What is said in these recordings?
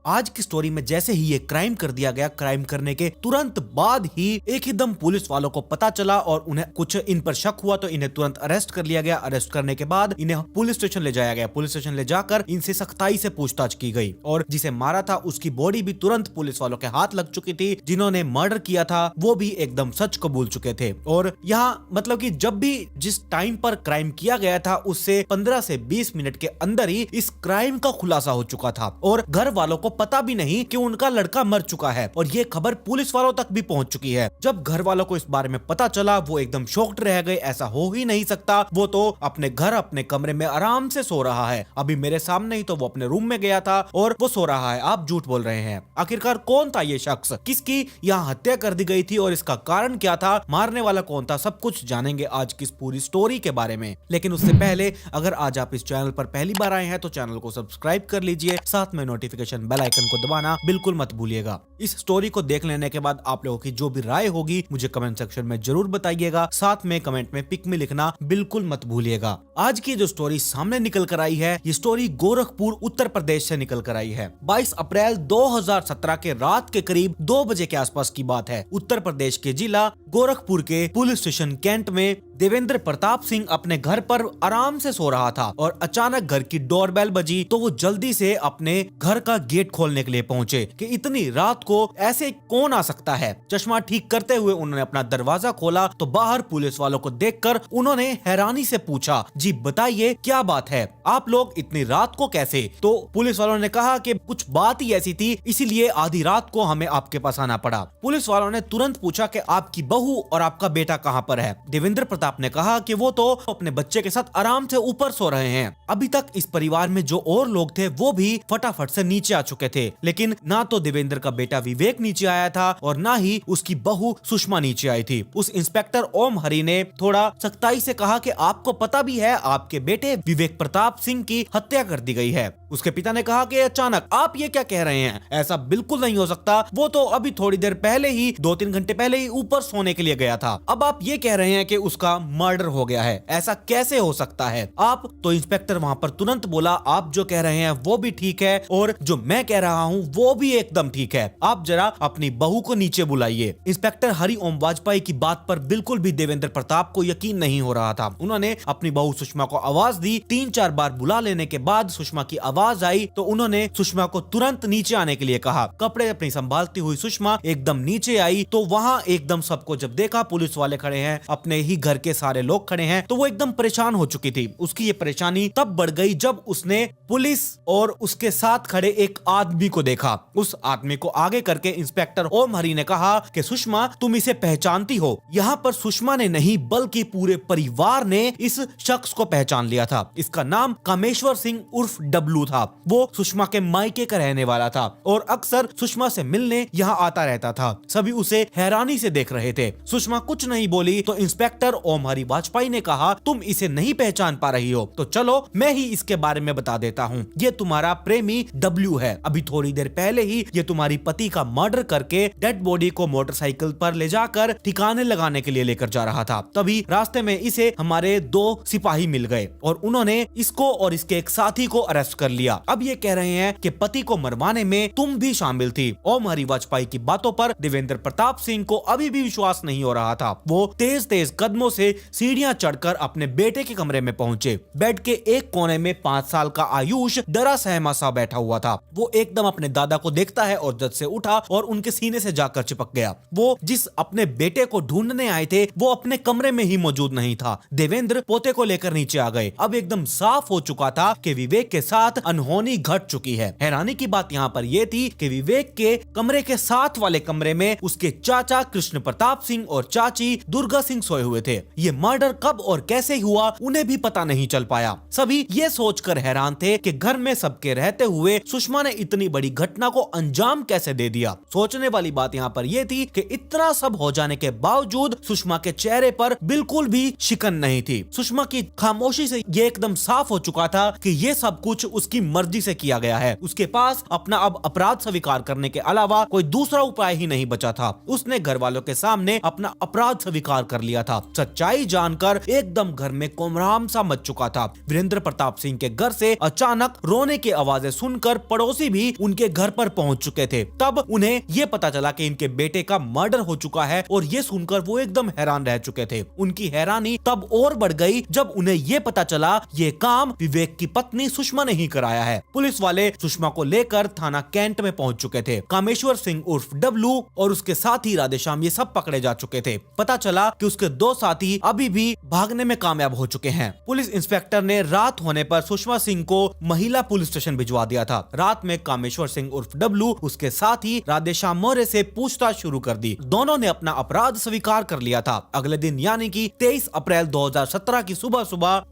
आज की स्टोरी में जैसे ही ये क्राइम कर दिया गया, क्राइम करने के तुरंत बाद ही एकदम पुलिस वालों को पता चला और उन्हें कुछ इन पर शक हुआ तो इन्हें तुरंत अरेस्ट कर लिया गया। अरेस्ट करने के बाद इन्हें पुलिस स्टेशन ले जाया गया। पुलिस स्टेशन ले जाकर इनसे सख्ताई से पूछताछ की गई और जिसे मारा था उसकी बॉडी भी तुरंत पुलिस वालों के हाथ लग चुकी थी। जिन्होंने मर्डर किया था वो भी एकदम सच कबूल चुके थे। और यहाँ मतलब कि जब भी जिस टाइम पर क्राइम किया गया था उससे 15 से 20 मिनट के अंदर ही इस क्राइम का खुलासा हो चुका था और घर वालों को पता भी नहीं कि उनका लड़का मर चुका है और ये खबर पुलिस वालों तक भी पहुंच चुकी है। जब घर वालों को इस बारे में पता चला वो एकदम शॉक्ड रह गए। ऐसा हो ही नहीं सकता, वो तो अपने घर अपने कमरे में आराम से सो रहा है, अभी मेरे सामने ही तो वो अपने रूम में गया था और वो सो रहा है, आप झूठ बोल रहे हैं। आखिरकार कौन था ये शख्स, किसकी यहाँ हत्या कर दी गई थी और इसका कारण क्या था, मारने वाला कौन था, सब कुछ जानेंगे आज की इस पूरी स्टोरी के बारे में। लेकिन उससे पहले अगर आज आप इस चैनल पर पहली बार आए हैं तो चैनल को सब्सक्राइब कर लीजिए, साथ में नोटिफिकेशन बेल आइकन को दबाना बिल्कुल मत भूलिएगा। इस स्टोरी को देख लेने के बाद आप लोगों की जो भी राय होगी मुझे कमेंट सेक्शन में जरूर बताइएगा, साथ में कमेंट में पिक में लिखना बिल्कुल मत भूलिएगा। आज की जो स्टोरी सामने निकल कर आई है ये स्टोरी गोरखपुर उत्तर प्रदेश से निकल कर आई है। 22 अप्रैल 2017 के रात के करीब 2 बजे के आसपास की बात है। उत्तर प्रदेश के जिला गोरखपुर के पुलिस स्टेशन कैंट में देवेंद्र प्रताप सिंह अपने घर पर आराम से सो रहा था और अचानक घर की डोरबेल बजी तो वो जल्दी से अपने घर का गेट खोलने के लिए पहुंचे कि इतनी रात को ऐसे कौन आ सकता है। चश्मा ठीक करते हुए उन्होंने अपना दरवाजा खोला तो बाहर पुलिस वालों को देखकर उन्होंने हैरानी से पूछा, जी बताइए क्या बात है, आप लोग इतनी रात को कैसे? तो पुलिस वालों ने कहा कि कुछ बात ही ऐसी थी इसीलिए आधी रात को हमें आपके पास आना पड़ा। पुलिस वालों ने तुरंत पूछा कि आपकी बहू और आपका बेटा कहाँ पर है? देवेंद्र प्रताप ने कहा कि वो तो अपने बच्चे के साथ आराम से ऊपर सो रहे हैं। अभी तक इस परिवार में जो और लोग थे वो भी फटाफट से नीचे आ चुके थे, लेकिन ना तो देवेंद्र का बेटा विवेक नीचे आया था और ना ही उसकी बहू सुषमा नीचे आई थी। उस इंस्पेक्टर ओम हरि ने थोड़ा सख्ताई से कहा कि आपको पता भी है आपके बेटे विवेक प्रताप सिंह की हत्या कर दी गई है। उसके पिता ने कहा कि अचानक आप ये क्या कह रहे हैं, ऐसा बिल्कुल नहीं हो सकता, वो तो अभी थोड़ी देर पहले ही 2-3 घंटे पहले ही ऊपर सोने के लिए गया था, अब आप ये कह रहे हैं कि उसका मर्डर हो गया है, ऐसा कैसे हो सकता है? आप तो इंस्पेक्टर वहां पर तुरंत बोला, आप जो कह रहे हैं वो भी ठीक है और जो मैं कह रहा हूं वो भी एकदम ठीक है, आप जरा अपनी बहू को नीचे बुलाइए। इंस्पेक्टर हरि ओम वाजपेयी की बात पर बिल्कुल भी देवेंद्र प्रताप को यकीन नहीं हो रहा था। उन्होंने अपनी बहू सुषमा को आवाज दी। 3-4 बार बुला लेने के बाद सुषमा की आवाज आई तो उन्होंने सुषमा को तुरंत नीचे आने के लिए कहा। कपड़े अपनी संभालती हुई सुषमा एकदम नीचे आई तो वहां एकदम सबको जब देखा पुलिस वाले खड़े हैं, अपने ही घर के सारे लोग खड़े हैं, तो वो एकदम परेशान हो चुकी थी। उसकी ये परेशानी तब बढ़ गई जब उसने पुलिस और उसके साथ खड़े एक आदमी को देखा। उस आदमी को आगे करके इंस्पेक्टर ओम हरि ने कहा कि सुषमा तुम इसे पहचानती हो? यहाँ पर सुषमा ने नहीं बल्कि पूरे परिवार ने इस शख्स को पहचान लिया था। इसका नाम कामेश्वर सिंह उर्फ डब्लू था। वो सुषमा के मायके का रहने वाला था और अक्सर सुषमा से मिलने यहाँ आता रहता था। सभी उसे हैरानी से देख रहे थे। सुषमा कुछ नहीं बोली तो इंस्पेक्टर ओम हरि वाजपेयी ने कहा, तुम इसे नहीं पहचान पा रही हो तो चलो मैं ही इसके बारे में बता देता हूँ। ये तुम्हारा प्रेमी डब्लू है। अभी थोड़ी देर पहले ही ये तुम्हारी पति का मर्डर करके डेड बॉडी को मोटरसाइकिल पर ले जाकर ठिकाने लगाने के लिए लेकर जा रहा था। तभी रास्ते में इसे हमारे 2 सिपाही मिल गए और उन्होंने इसको और इसके एक साथी को अरेस्ट कर लिया। अब ये कह रहे हैं कि पति को मरवाने में तुम भी शामिल थी। ओम हरि वाजपेयी की बातों पर देवेंद्र प्रताप सिंह को अभी भी विश्वास नहीं हो रहा था। वो तेज तेज कदमों से सीढ़ियां चढ़कर अपने बेटे के कमरे में पहुंचे। बेड के एक कोने में 5 साल का आयुष डरा सहमा सा बैठा हुआ था। वो एकदम अपने दादा को देखता है और जद से उठा और उनके सीने से जाकर चिपक गया। वो जिस अपने बेटे को ढूंढने आए थे वो अपने कमरे में ही मौजूद नहीं था। देवेंद्र पोते को लेकर नीचे आ गए। अब एकदम साफ हो चुका था कि विवेक के साथ अनहोनी घट चुकी है। हैरानी की बात यहाँ पर यह थी कि विवेक के कमरे के साथ वाले कमरे में उसके चाचा कृष्ण प्रताप सिंह और चाची दुर्गा सिंह सोए हुए थे। ये मर्डर कब और कैसे हुआ उन्हें भी पता नहीं चल पाया। सभी ये सोचकर हैरान थे कि घर में सबके रहते हुए सुषमा ने इतनी बड़ी घटना को अंजाम कैसे दे दिया। सोचने वाली बात यहाँ पर यह थी कि इतना सब हो जाने के बावजूद सुषमा के चेहरे पर बिल्कुल भी शिकन नहीं थी। सुषमा की खामोशी से ये एकदम साफ हो चुका था कि ये सब कुछ उसकी मर्जी से किया गया है। उसके पास अपना अब अपराध स्वीकार करने के अलावा कोई दूसरा उपाय ही नहीं बचा था। उसने घर वालों के सामने ने अपना अपराध स्वीकार कर लिया था। सच्चाई जानकर एकदम घर में कोहराम सा मच चुका था। वीरेंद्र प्रताप सिंह के घर से अचानक रोने की आवाजें सुनकर पड़ोसी भी उनके घर पर पहुंच चुके थे। तब उन्हें ये पता चला कि इनके बेटे का मर्डर हो चुका है और ये सुनकर वो एकदम हैरान रह चुके थे। उनकी हैरानी तब और बढ़ गई जब उन्हें ये पता चला ये काम विवेक की पत्नी सुषमा ने ही कराया है। पुलिस वाले सुषमा को लेकर थाना कैंट में पहुंच चुके थे। कामेश्वर सिंह उर्फ डब्लू और उसके साथी राधेश्याम ये सब पकड़े जा चुके थे। पता चला कि उसके 2 साथी अभी भी भागने में कामयाब हो चुके हैं। पुलिस इंस्पेक्टर ने रात होने पर सुषमा सिंह को महिला पुलिस स्टेशन भिजवा दिया था। रात में कामेश्वर सिंह उर्फ डब्लू उसके साथी राधेश्याम मौर्य से पूछताछ शुरू कर दी। दोनों ने अपना अपराध स्वीकार कर लिया था। अगले दिन यानी कि 23 अप्रैल 2017 की सुबह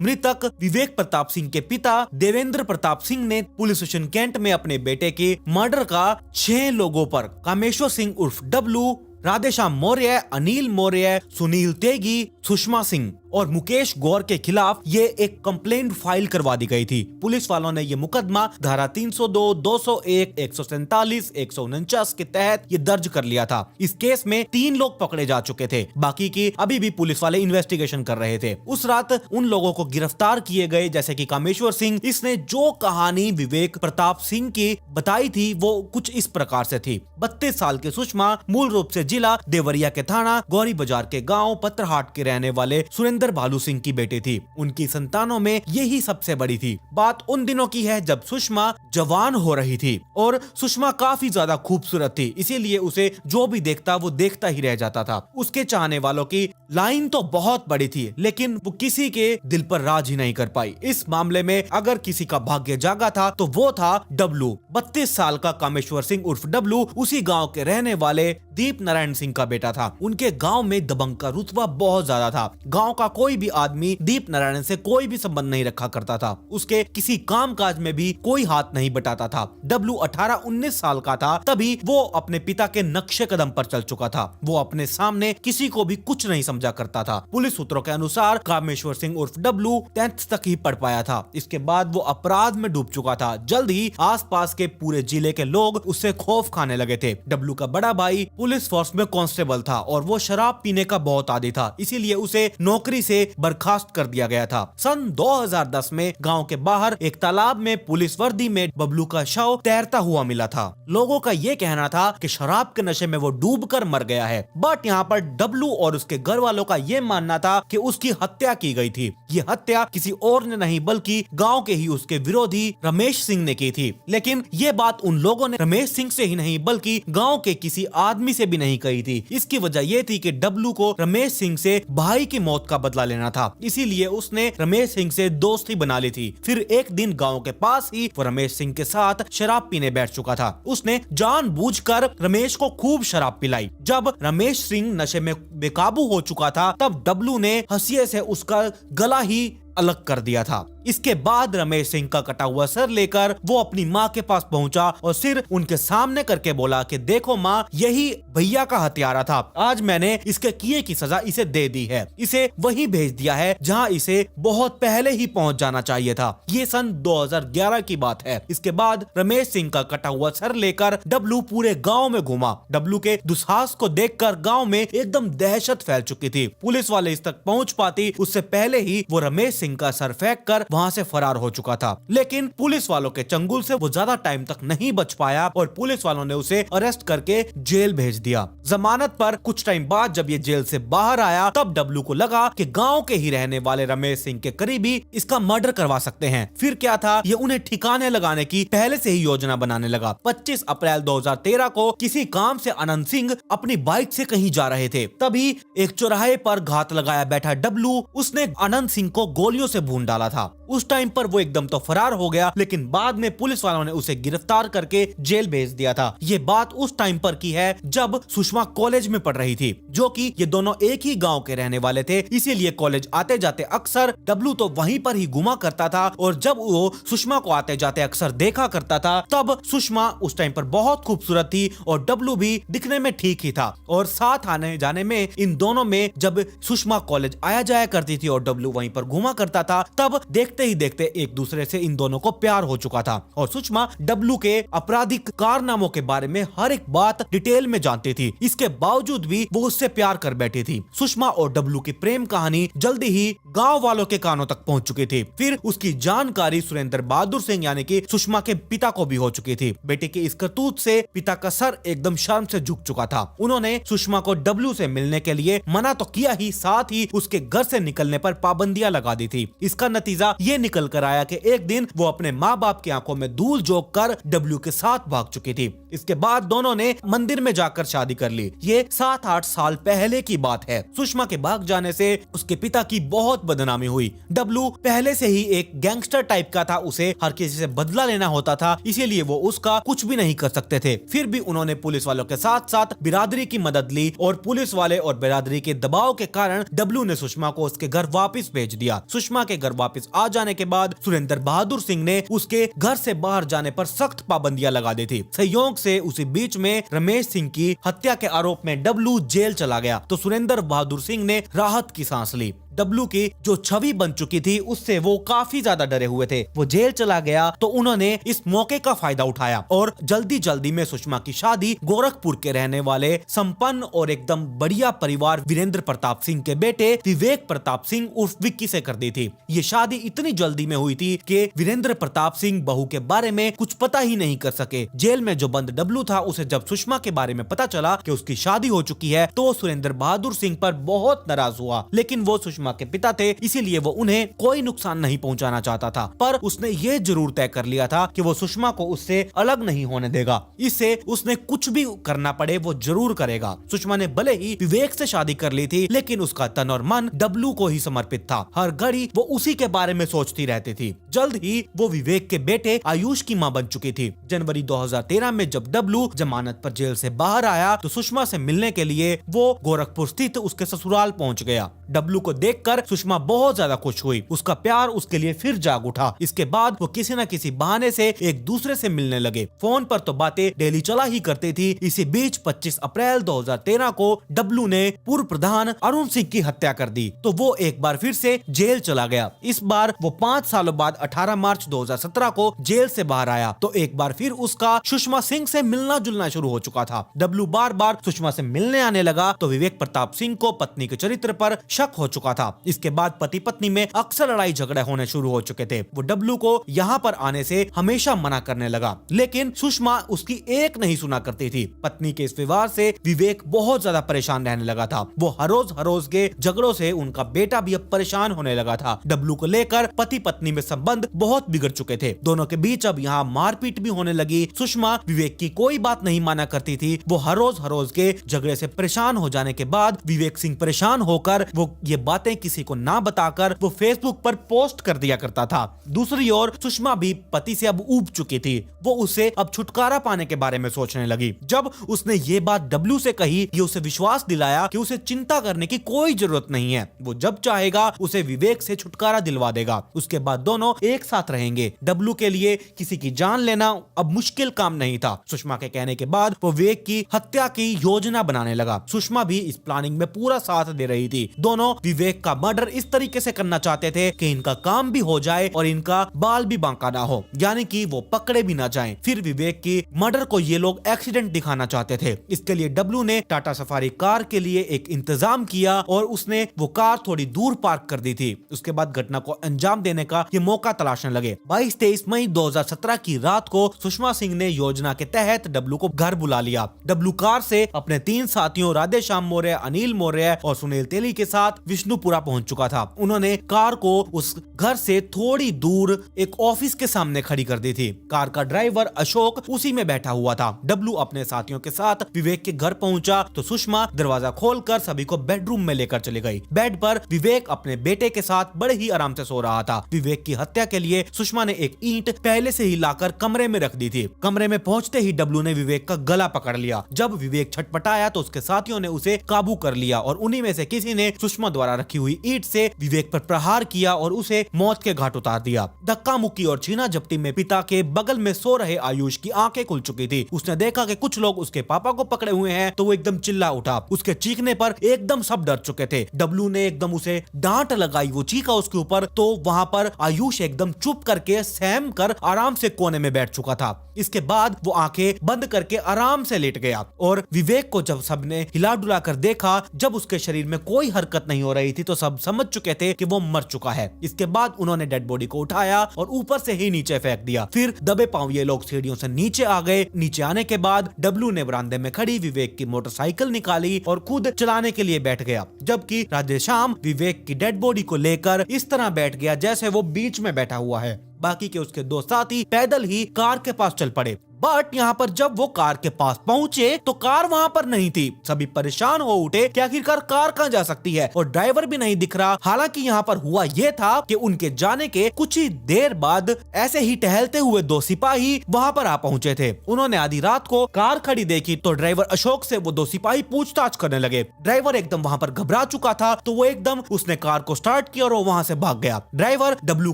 मृतक विवेक प्रताप सिंह के पिता देवेंद्र प्रताप सिंह ने पुलिस स्टेशन कैंट में अपने बेटे के मर्डर का 6 लोगों पर कामेश्वर सिंह उर्फ डब्लू, राधेश्याम मौर्य, अनिल मौर्य, सुनील तेगी, सुषमा सिंह और मुकेश गौर के खिलाफ ये एक कंप्लेंट फाइल करवा दी गई थी। पुलिस वालों ने ये मुकदमा धारा 302, 201, 147, 149 के तहत ये दर्ज कर लिया था। इस केस में 3 लोग पकड़े जा चुके थे, बाकी की अभी भी पुलिस वाले इन्वेस्टिगेशन कर रहे थे। उस रात उन लोगों को गिरफ्तार किए गए जैसे कि कामेश्वर सिंह, इसने जो कहानी विवेक प्रताप सिंह की बताई थी वो कुछ इस प्रकार से थी। 32 साल के सुषमा मूल रूप से जिला देवरिया के थाना गौरी बाजार के गाँव पत्रहाट के रहने वाले सुरेंद्र भालू सिंह की बेटी थी। उनकी संतानों में यही सबसे बड़ी थी। बात उन दिनों की है जब सुषमा जवान हो रही थी और सुषमा काफी ज्यादा खूबसूरत थी, इसीलिए उसे जो भी देखता वो देखता ही रह जाता था। उसके चाहने वालों की लाइन तो बहुत बड़ी थी, लेकिन वो किसी के दिल पर राज ही नहीं कर पाई। इस मामले में अगर किसी का भाग्य जागा था तो वो था डब्लू। 32 साल का कामेश्वर सिंह उर्फ डब्लू उसी गाँव के रहने वाले दीप नारायण सिंह का बेटा था। उनके गाँव में दबंग का रुतबा बहुत ज्यादा था। गांव का कोई भी आदमी दीप नारायण से कोई भी संबंध नहीं रखा करता था। उसके किसी काम काज में भी कोई हाथ नहीं बटाता था। डब्लू 18-19 साल का था तभी वो अपने पिता के नक्शे कदम पर चल चुका था। वो अपने सामने किसी को भी कुछ नहीं समझा करता था। पुलिस सूत्रों के अनुसार कामेश्वर सिंह उर्फ डब्लू 10th तक ही पढ़ पाया था। इसके बाद वो अपराध में डूब चुका था। जल्द ही आसपास के पूरे जिले के लोग उससे खौफ खाने लगे थे। डब्लू का बड़ा भाई पुलिस फोर्स में कांस्टेबल था और वो शराब पीने का बहुत आदी था, इसीलिए उसे नौकरी से बर्खास्त कर दिया गया था। सन 2010 में गांव के बाहर एक तालाब में पुलिस वर्दी में बबलू का शव तैरता हुआ मिला था। लोगों का ये कहना था कि शराब के नशे में वो डूबकर मर गया है, बट यहाँ पर डब्लू और उसके घर वालों का ये मानना था कि उसकी हत्या की गई थी। ये हत्या किसी और ने नहीं बल्कि गांव के ही उसके विरोधी रमेश सिंह ने की थी। लेकिन ये बात उन लोगों ने रमेश सिंह से ही नहीं बल्कि गांव के किसी आदमी से भी नहीं कही थी। इसकी वजह ये थी कि डब्लू को रमेश सिंह से भाई की मौत का बदला लेना था, इसीलिए उसने रमेश सिंह से दोस्ती बना ली थी। फिर एक दिन गांव के पास ही वो रमेश सिंह के साथ शराब पीने बैठ चुका था। उसने जानबूझकर रमेश को खूब शराब पिलाई। जब रमेश सिंह नशे में बेकाबू हो चुका था तब डब्लू ने हंसिए से उसका गला ही अलग कर दिया था। इसके बाद रमेश सिंह का कटा हुआ सर लेकर वो अपनी माँ के पास पहुंचा और सिर उनके सामने करके बोला कि देखो माँ, यही भैया का हत्यारा था। आज मैंने इसके किए की सजा इसे दे दी है। इसे वहीं भेज दिया है जहां इसे बहुत पहले ही पहुंच जाना चाहिए था। ये सन 2011 की बात है। इसके बाद रमेश सिंह का कटा हुआ सर लेकर डब्लू पूरे गाँव में घूमा। डब्लू के दुस्साहस को देखकर गाँव में एकदम दहशत फैल चुकी थी। पुलिस वाले इस तक पहुँच पाती उससे पहले ही वो रमेश सिंह का सर फेंक कर वहां से फरार हो चुका था। लेकिन पुलिस वालों के चंगुल से वो ज्यादा टाइम तक नहीं बच पाया और पुलिस वालों ने उसे अरेस्ट करके जेल भेज दिया। जमानत पर कुछ टाइम बाद जब ये जेल से बाहर आया तब डब्लू को लगा कि गांव के ही रहने वाले रमेश सिंह के करीबी इसका मर्डर करवा सकते हैं। फिर क्या था, ये उन्हें ठिकाने लगाने की पहले से ही योजना बनाने लगा। 25 अप्रैल 2013 को किसी काम से आनंद सिंह अपनी बाइक से कहीं जा रहे थे, तभी एक चौराहे पर घात लगाया बैठा डब्लू उसने आनंद सिंह को गोलियों से भून डाला था। उस टाइम पर वो एकदम तो फरार हो गया, लेकिन बाद में पुलिस वालों ने उसे गिरफ्तार करके जेल भेज दिया था। ये बात उस टाइम पर की है जब सुषमा कॉलेज में पढ़ रही थी, जो कि ये दोनों एक ही गांव के रहने वाले थे, इसीलिए कॉलेज आते जाते अक्सर डब्लू तो वहीं पर ही घुमा करता था और जब वो सुषमा को आते जाते अक्सर देखा करता था तब सुषमा उस टाइम पर बहुत खूबसूरत थी और डब्लू भी दिखने में ठीक ही था और साथ आने जाने में इन दोनों में जब सुषमा कॉलेज आया जाया करती थी और डब्लू वहीं पर घुमा करता था तब देखते देखते ही देखते एक दूसरे से इन दोनों को प्यार हो चुका था और सुषमा डब्लू के आपराधिक कारनामों के बारे में हर एक बात डिटेल में जानती थी। इसके बावजूद भी वो उससे प्यार कर बैठी थी। सुषमा और डब्लू की प्रेम कहानी जल्दी ही गांव वालों के कानों तक पहुंच चुकी थी। फिर उसकी जानकारी सुरेंद्र बहादुर सिंह यानी कि सुषमा के पिता को भी हो चुकी थी। बेटे की इस करतूत से पिता का सर एकदम शर्म से झुक चुका था। उन्होंने सुषमा को डब्लू से मिलने के लिए मना तो किया ही, साथ ही उसके घर से निकलने पर पाबंदियां लगा दी थी। इसका नतीजा ये निकल कर आया कि एक दिन वो अपने माँ बाप की आंखों में धूल झोंक कर डब्लू के साथ भाग चुकी थी। इसके बाद दोनों ने मंदिर में जाकर शादी कर ली। ये 7-8 साल पहले की बात है। सुषमा के भाग जाने से उसके पिता की बहुत बदनामी हुई। डब्लू पहले से ही एक गैंगस्टर टाइप का था, उसे हर किसी से बदला लेना होता था, इसीलिए वो उसका कुछ भी नहीं कर सकते थे। फिर भी उन्होंने पुलिस वालों के साथ साथ बिरादरी की मदद ली और पुलिस वाले और बिरादरी के दबाव के कारण डब्लू ने सुषमा को उसके घर वापस भेज दिया। सुषमा के घर वापस आ जाने के बाद सुरेंद्र बहादुर सिंह ने उसके घर से बाहर जाने पर सख्त पाबंदियां लगा दी थी। संयोग से उसी बीच में रमेश सिंह की हत्या के आरोप में डब्लू जेल चला गया तो सुरेंद्र बहादुर सिंह ने राहत की सांस ली। डब्लू की जो छवि बन चुकी थी उससे वो काफी ज्यादा डरे हुए थे। वो जेल चला गया तो उन्होंने इस मौके का फायदा उठाया और जल्दी जल्दी में सुषमा की शादी गोरखपुर के रहने वाले संपन्न और एकदम बढ़िया परिवार वीरेंद्र प्रताप सिंह के बेटे विवेक प्रताप सिंह उर्फ विक्की से कर दी थी। ये शादी इतनी जल्दी में हुई थी कि वीरेंद्र प्रताप सिंह बहू के बारे में कुछ पता ही नहीं कर सके। जेल में जो बंद डब्लू था उसे जब सुषमा के बारे में पता चला कि उसकी शादी हो चुकी है तो सुरेंद्र बहादुर सिंह पर बहुत नाराज हुआ, लेकिन वो सुषमा के पिता थे इसीलिए वो उन्हें कोई नुकसान नहीं पहुंचाना चाहता था। पर उसने ये जरूर तय कर लिया था कि वो सुषमा को उससे अलग नहीं होने देगा। इससे उसने कुछ भी करना पड़े वो जरूर करेगा। सुषमा ने भले ही विवेक से शादी कर ली थी लेकिन उसका तन और मन डब्लू को ही समर्पित था। हर घड़ी वो उसी के बारे में सोचती रहती थी। जल्द ही वो विवेक के बेटे आयुष की मां बन चुकी थी। जनवरी 2013 में जब डब्लू जमानत पर जेल से बाहर आया तो सुषमा से मिलने के लिए वो गोरखपुर स्थित उसके ससुराल पहुंच गया। डब्लू को देखकर सुषमा बहुत ज्यादा खुश हुई। उसका प्यार उसके लिए फिर जाग उठा। इसके बाद वो किसी न किसी बहाने से एक दूसरे से मिलने लगे। फोन पर तो बातें डेली चला ही करती थी। इसी बीच 25 अप्रैल 2013 को डब्लू ने पूर्व प्रधान अरुण सिंह की हत्या कर दी तो वो एक बार फिर से जेल चला गया। इस बार वो 5 सालों बाद 18 मार्च 2017 को जेल से बाहर आया तो एक बार फिर उसका सुषमा सिंह से मिलना जुलना शुरू हो चुका था। डब्लू बार बार सुषमा से मिलने आने लगा तो विवेक प्रताप सिंह को पत्नी के चरित्र पर शक हो चुका था। इसके बाद पति पत्नी में अक्सर लड़ाई झगड़े होने शुरू हो चुके थे। वो डब्लू को यहाँ पर आने से हमेशा मना करने लगा लेकिन सुषमा उसकी एक नहीं सुना करती थी। पत्नी के इस व्यवहार से विवेक बहुत ज्यादा परेशान रहने लगा था। वो हर रोज के झगड़ों से उनका बेटा भी अब परेशान होने लगा था। डब्लू को लेकर पति पत्नी में संबंध बहुत बिगड़ चुके थे। दोनों के बीच अब यहाँ मारपीट भी होने लगी। सुषमा विवेक की कोई बात नहीं माना करती थी। वो हर रोज के झगड़े से परेशान हो जाने के बाद विवेक सिंह परेशान होकर वो ये बातें किसी को ना बताकर वो फेसबुक पर पोस्ट कर दिया करता था। दूसरी ओर सुषमा भी पति से अब ऊब चुकी थी। वो उसे अब छुटकारा पाने के बारे में सोचने लगी। जब उसने ये बात डब्लू से कही, ये उसे विश्वास दिलाया कि उसे चिंता करने की कोई जरूरत नहीं है। वो जब चाहेगा उसे विवेक से छुटकारा दिलवा देगा। उसके बाद दोनों एक साथ रहेंगे। डब्लू के लिए किसी की जान लेना अब मुश्किल काम नहीं था। सुषमा के कहने के बाद वो विवेक की हत्या की योजना बनाने लगा। सुषमा भी इस प्लानिंग में पूरा साथ दे रही थी। दोनों विवेक का मर्डर इस तरीके से करना चाहते थे कि इनका काम भी हो जाए और इनका बाल भी बांका ना हो, यानी कि वो पकड़े भी ना जाएं। फिर विवेक की मर्डर को ये लोग एक्सीडेंट दिखाना चाहते थे। इसके लिए डब्लू ने टाटा सफारी कार के लिए एक इंतजाम किया और उसने वो कार थोड़ी दूर पार्क कर दी थी। उसके बाद घटना को अंजाम देने का ये मौका तलाशने लगे। 22-23 मई 2017 की रात को सुषमा सिंह ने योजना के तहत डब्लू को घर बुला लिया। डब्लू कार से अपने 3 साथियों राधे श्याम मौर्य, अनिल मौर्य और सुनील तेली के साथ विष्णुपुरा पहुंच चुका था। उन्होंने कार को उस घर से थोड़ी दूर एक ऑफिस के सामने खड़ी कर दी थी। कार का ड्राइवर अशोक उसी में बैठा हुआ था। डब्लू अपने साथियों के साथ विवेक के घर पहुंचा तो सुषमा दरवाजा खोलकर सभी को बेडरूम में लेकर चली गई। बेड पर विवेक अपने बेटे के साथ बड़े ही आराम से सो रहा था। विवेक की हत्या के लिए सुषमा ने एक ईंट पहले से ही लाकर कमरे में रख दी थी। कमरे में पहुंचते ही डब्लू ने विवेक का गला पकड़ लिया। जब विवेक छटपटाया तो उसके साथियों ने उसे काबू कर लिया और उन्हीं में से किसी ने सुषमा द्वारा रखी हुई ईंट से विवेक पर प्रहार किया और उसे मौत के घाट उतार दिया। धक्का मुक्की और छीना झपटी में पिता के बगल में सो रहे आयुष की आंखें खुल चुकी थी। उसने देखा कि कुछ लोग उसके पापा को पकड़े हुए हैं तो वो एकदम चिल्ला उठा। उसके चीखने पर एकदम सब डर चुके थे। डब्लू ने एकदम उसे डांट लगाई। वो चीखा उसके ऊपर तो वहां पर आयुष नीचे एकदम चुप करके सहम कर आराम से कोने में बैठ चुका था। इसके बाद वो आंखें बंद करके आराम से लेट गया और विवेक को जब सबने हिला डुला कर देखा, जब उसके शरीर में कोई हरकत नहीं हो रही थी, तो सब समझ चुके थे कि वो मर चुका है। इसके बाद उन्होंने डेड बॉडी को उठाया और ऊपर से ही नीचे फेंक दिया। फिर दबे पांव ये लोग सीढ़ियों से नीचे आ गए। नीचे आने के बाद डब्लू ने बरामदे में खड़ी विवेक की मोटरसाइकिल निकाली और खुद चलाने के लिए बैठ गया, जबकि राधेश्याम विवेक की डेड बॉडी को लेकर इस तरह बैठ गया जैसे वो बीच में बैठा हुआ है। बाकी के उसके दो साथी पैदल ही कार के पास चल पड़े। बट यहाँ पर जब वो कार के पास पहुंचे तो कार वहाँ पर नहीं थी। सभी परेशान हो उठे कि आखिरकार कार कहाँ जा सकती है और ड्राइवर भी नहीं दिख रहा। हालांकि यहाँ पर हुआ यह था कि उनके जाने के कुछ ही देर बाद ऐसे ही टहलते हुए दो सिपाही वहाँ पर आ पहुंचे थे। उन्होंने आधी रात को कार खड़ी देखी तो ड्राइवर अशोक से वो दो सिपाही पूछताछ करने लगे। ड्राइवर एकदम वहाँ पर घबरा चुका था, तो वो एकदम उसने कार को स्टार्ट किया और वो वहाँ से भाग गया। ड्राइवर डब्लू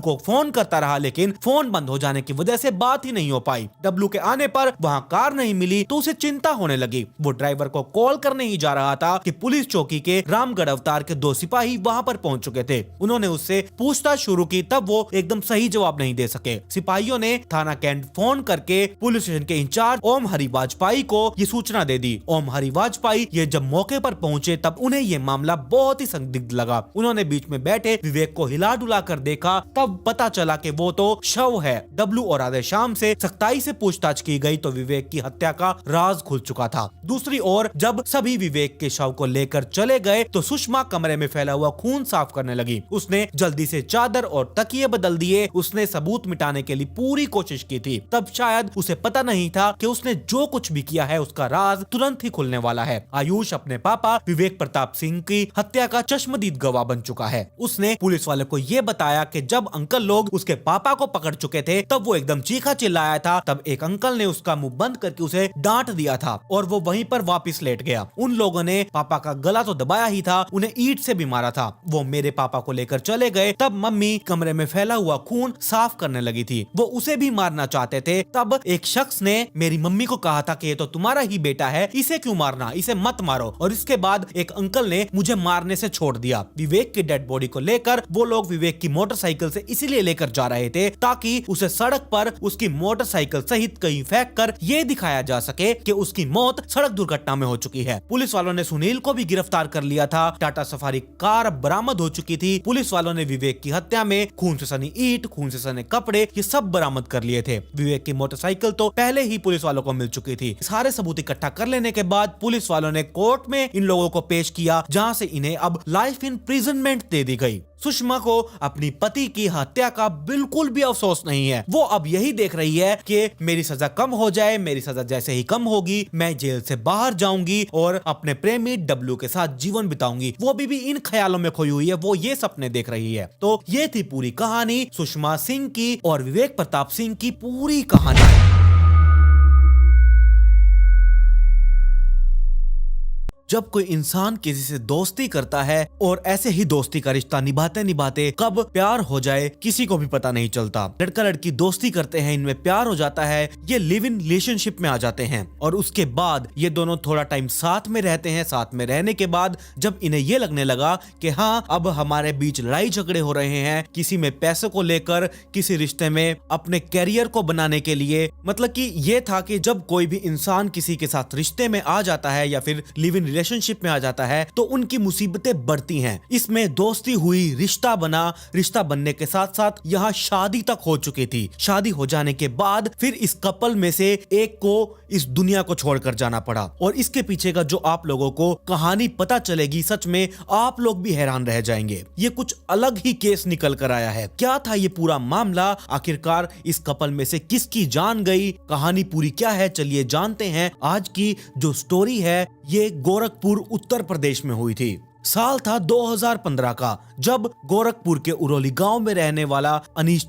को फोन करता रहा, लेकिन फोन बंद हो जाने की वजह से बात ही नहीं हो पाई। डब्लू के आने पर वहां कार नहीं मिली तो उसे चिंता होने लगी। वो ड्राइवर को कॉल करने ही जा रहा था कि पुलिस चौकी के रामगढ़ अवतार के दो सिपाही वहां पर पहुंच चुके थे। उन्होंने उससे पूछताछ शुरू की, तब वो एकदम सही जवाब नहीं दे सके। सिपाहियों ने थाना कैंट फोन करके पुलिस स्टेशन के इंचार्ज ओम हरि वाजपेयी को ये सूचना दे दी। ओम हरि वाजपेयी ये जब मौके पर पहुंचे तब उन्हें ये मामला बहुत ही संदिग्ध लगा। उन्होंने बीच में बैठे विवेक को हिला डुला कर देखा, तब पता चला कि वो तो शव है। डब्लू और राधेश्याम से सख्ताई से पूछताछ की गई तो विवेक की हत्या का राज खुल चुका था। दूसरी ओर जब सभी विवेक के शव को लेकर चले गए तो सुषमा कमरे में फैला हुआ खून साफ करने लगी। उसने जल्दी से चादर और तकिए बदल दिए। उसने सबूत मिटाने के लिए पूरी कोशिश की थी। तब शायद उसे पता नहीं था कि उसने जो कुछ भी किया है उसका राज तुरंत ही खुलने वाला है। आयुष अपने पापा विवेक प्रताप सिंह की हत्या का चश्मदीद गवाह बन चुका है। उसने पुलिस वाले को ये बताया कि जब अंकल लोग उसके पापा को पकड़ चुके थे तब वो एकदम चीखा चिल्लाया था। तब एक अंकल ने उसका मुंह बंद करके उसे डांट दिया था और वो वहीं पर वापस लेट गया। उन लोगों ने पापा का गला तो दबाया ही था, उन्हें ईंट से भी मारा था। वो मेरे पापा को लेकर चले गए। तब मम्मी कमरे में फैला हुआ खून साफ करने लगी थी। वो उसे भी मारना चाहते थे। तब एक शख्स ने मेरी मम्मी को कहा था कि ये तो तुम्हारा ही बेटा है, इसे क्यों मारना, इसे मत मारो। और इसके बाद एक अंकल ने मुझे मारने से छोड़ दिया। विवेक की डेड बॉडी को लेकर वो लोग विवेक की मोटरसाइकिल से इसीलिए लेकर जा रहे थे ताकि उसे सड़क पर उसकी मोटरसाइकिल सहित कहीं फेंक कर ये दिखाया जा सके कि उसकी मौत सड़क दुर्घटना में हो चुकी है। पुलिस वालों ने सुनील को भी गिरफ्तार कर लिया था। टाटा सफारी कार बरामद हो चुकी थी। पुलिस वालों ने विवेक की हत्या में खून से सनी ईंट, खून से सने कपड़े ये सब बरामद कर लिए थे। विवेक की मोटरसाइकिल तो पहले ही पुलिस वालों को मिल चुकी थी। सारे सबूत इकट्ठा कर लेने के बाद पुलिस वालों ने कोर्ट में इन लोगों को पेश किया, जहां से इन्हें अब लाइफ इम्प्रिजनमेंट दे दी गई। सुषमा को अपनी पति की हत्या का बिल्कुल भी अफसोस नहीं है। वो अब यही देख रही है कि मेरी सजा कम हो जाए। मेरी सजा जैसे ही कम होगी मैं जेल से बाहर जाऊंगी और अपने प्रेमी डब्लू के साथ जीवन बिताऊंगी। वो भी इन ख्यालों में खोई हुई है, वो ये सपने देख रही है। तो ये थी पूरी कहानी सुषमा सिंह की और विवेक प्रताप सिंह की पूरी कहानी। जब कोई इंसान किसी से दोस्ती करता है और ऐसे ही दोस्ती का रिश्ता निभाते निभाते कब प्यार हो जाए किसी को भी पता नहीं चलता। लड़का लड़की दोस्ती करते हैं, इनमें प्यार हो जाता है, ये लिव इन रिलेशनशिप में आ जाते हैं और उसके बाद ये दोनों थोड़ा टाइम साथ में रहते हैं। साथ में रहने के बाद जब इन्हें ये लगने लगा कि हाँ अब हमारे बीच लड़ाई झगड़े हो रहे हैं, किसी में पैसे को लेकर, किसी रिश्ते में अपने कैरियर को बनाने के लिए, मतलब कि ये था कि जब कोई भी इंसान किसी के साथ रिश्ते में आ जाता है या फिर लिव इन रिलेशनशिप में आ जाता है तो उनकी मुसीबतें बढ़ती हैं। इसमें दोस्ती हुई, रिश्ता बना, रिश्ता बनने के साथ साथ यहाँ शादी तक हो चुकी थी। शादी हो जाने के बाद फिर इस कपल में से एक को इस दुनिया को छोड़कर जाना पड़ा और इसके पीछे का जो आप लोगों को कहानी पता चलेगी, सच में आप लोग भी हैरान रह जाएंगे। ये कुछ अलग ही केस निकल कर आया है। क्या था ये पूरा मामला, आखिरकार इस कपल में से किसकी जान गई, कहानी पूरी क्या है, चलिए जानते हैं। आज की जो स्टोरी है ये गोरखपुर उत्तर प्रदेश में हुई थी। साल था 2015 का, जब गोरखपुर के उरौली गांव में रहने वाला अनीश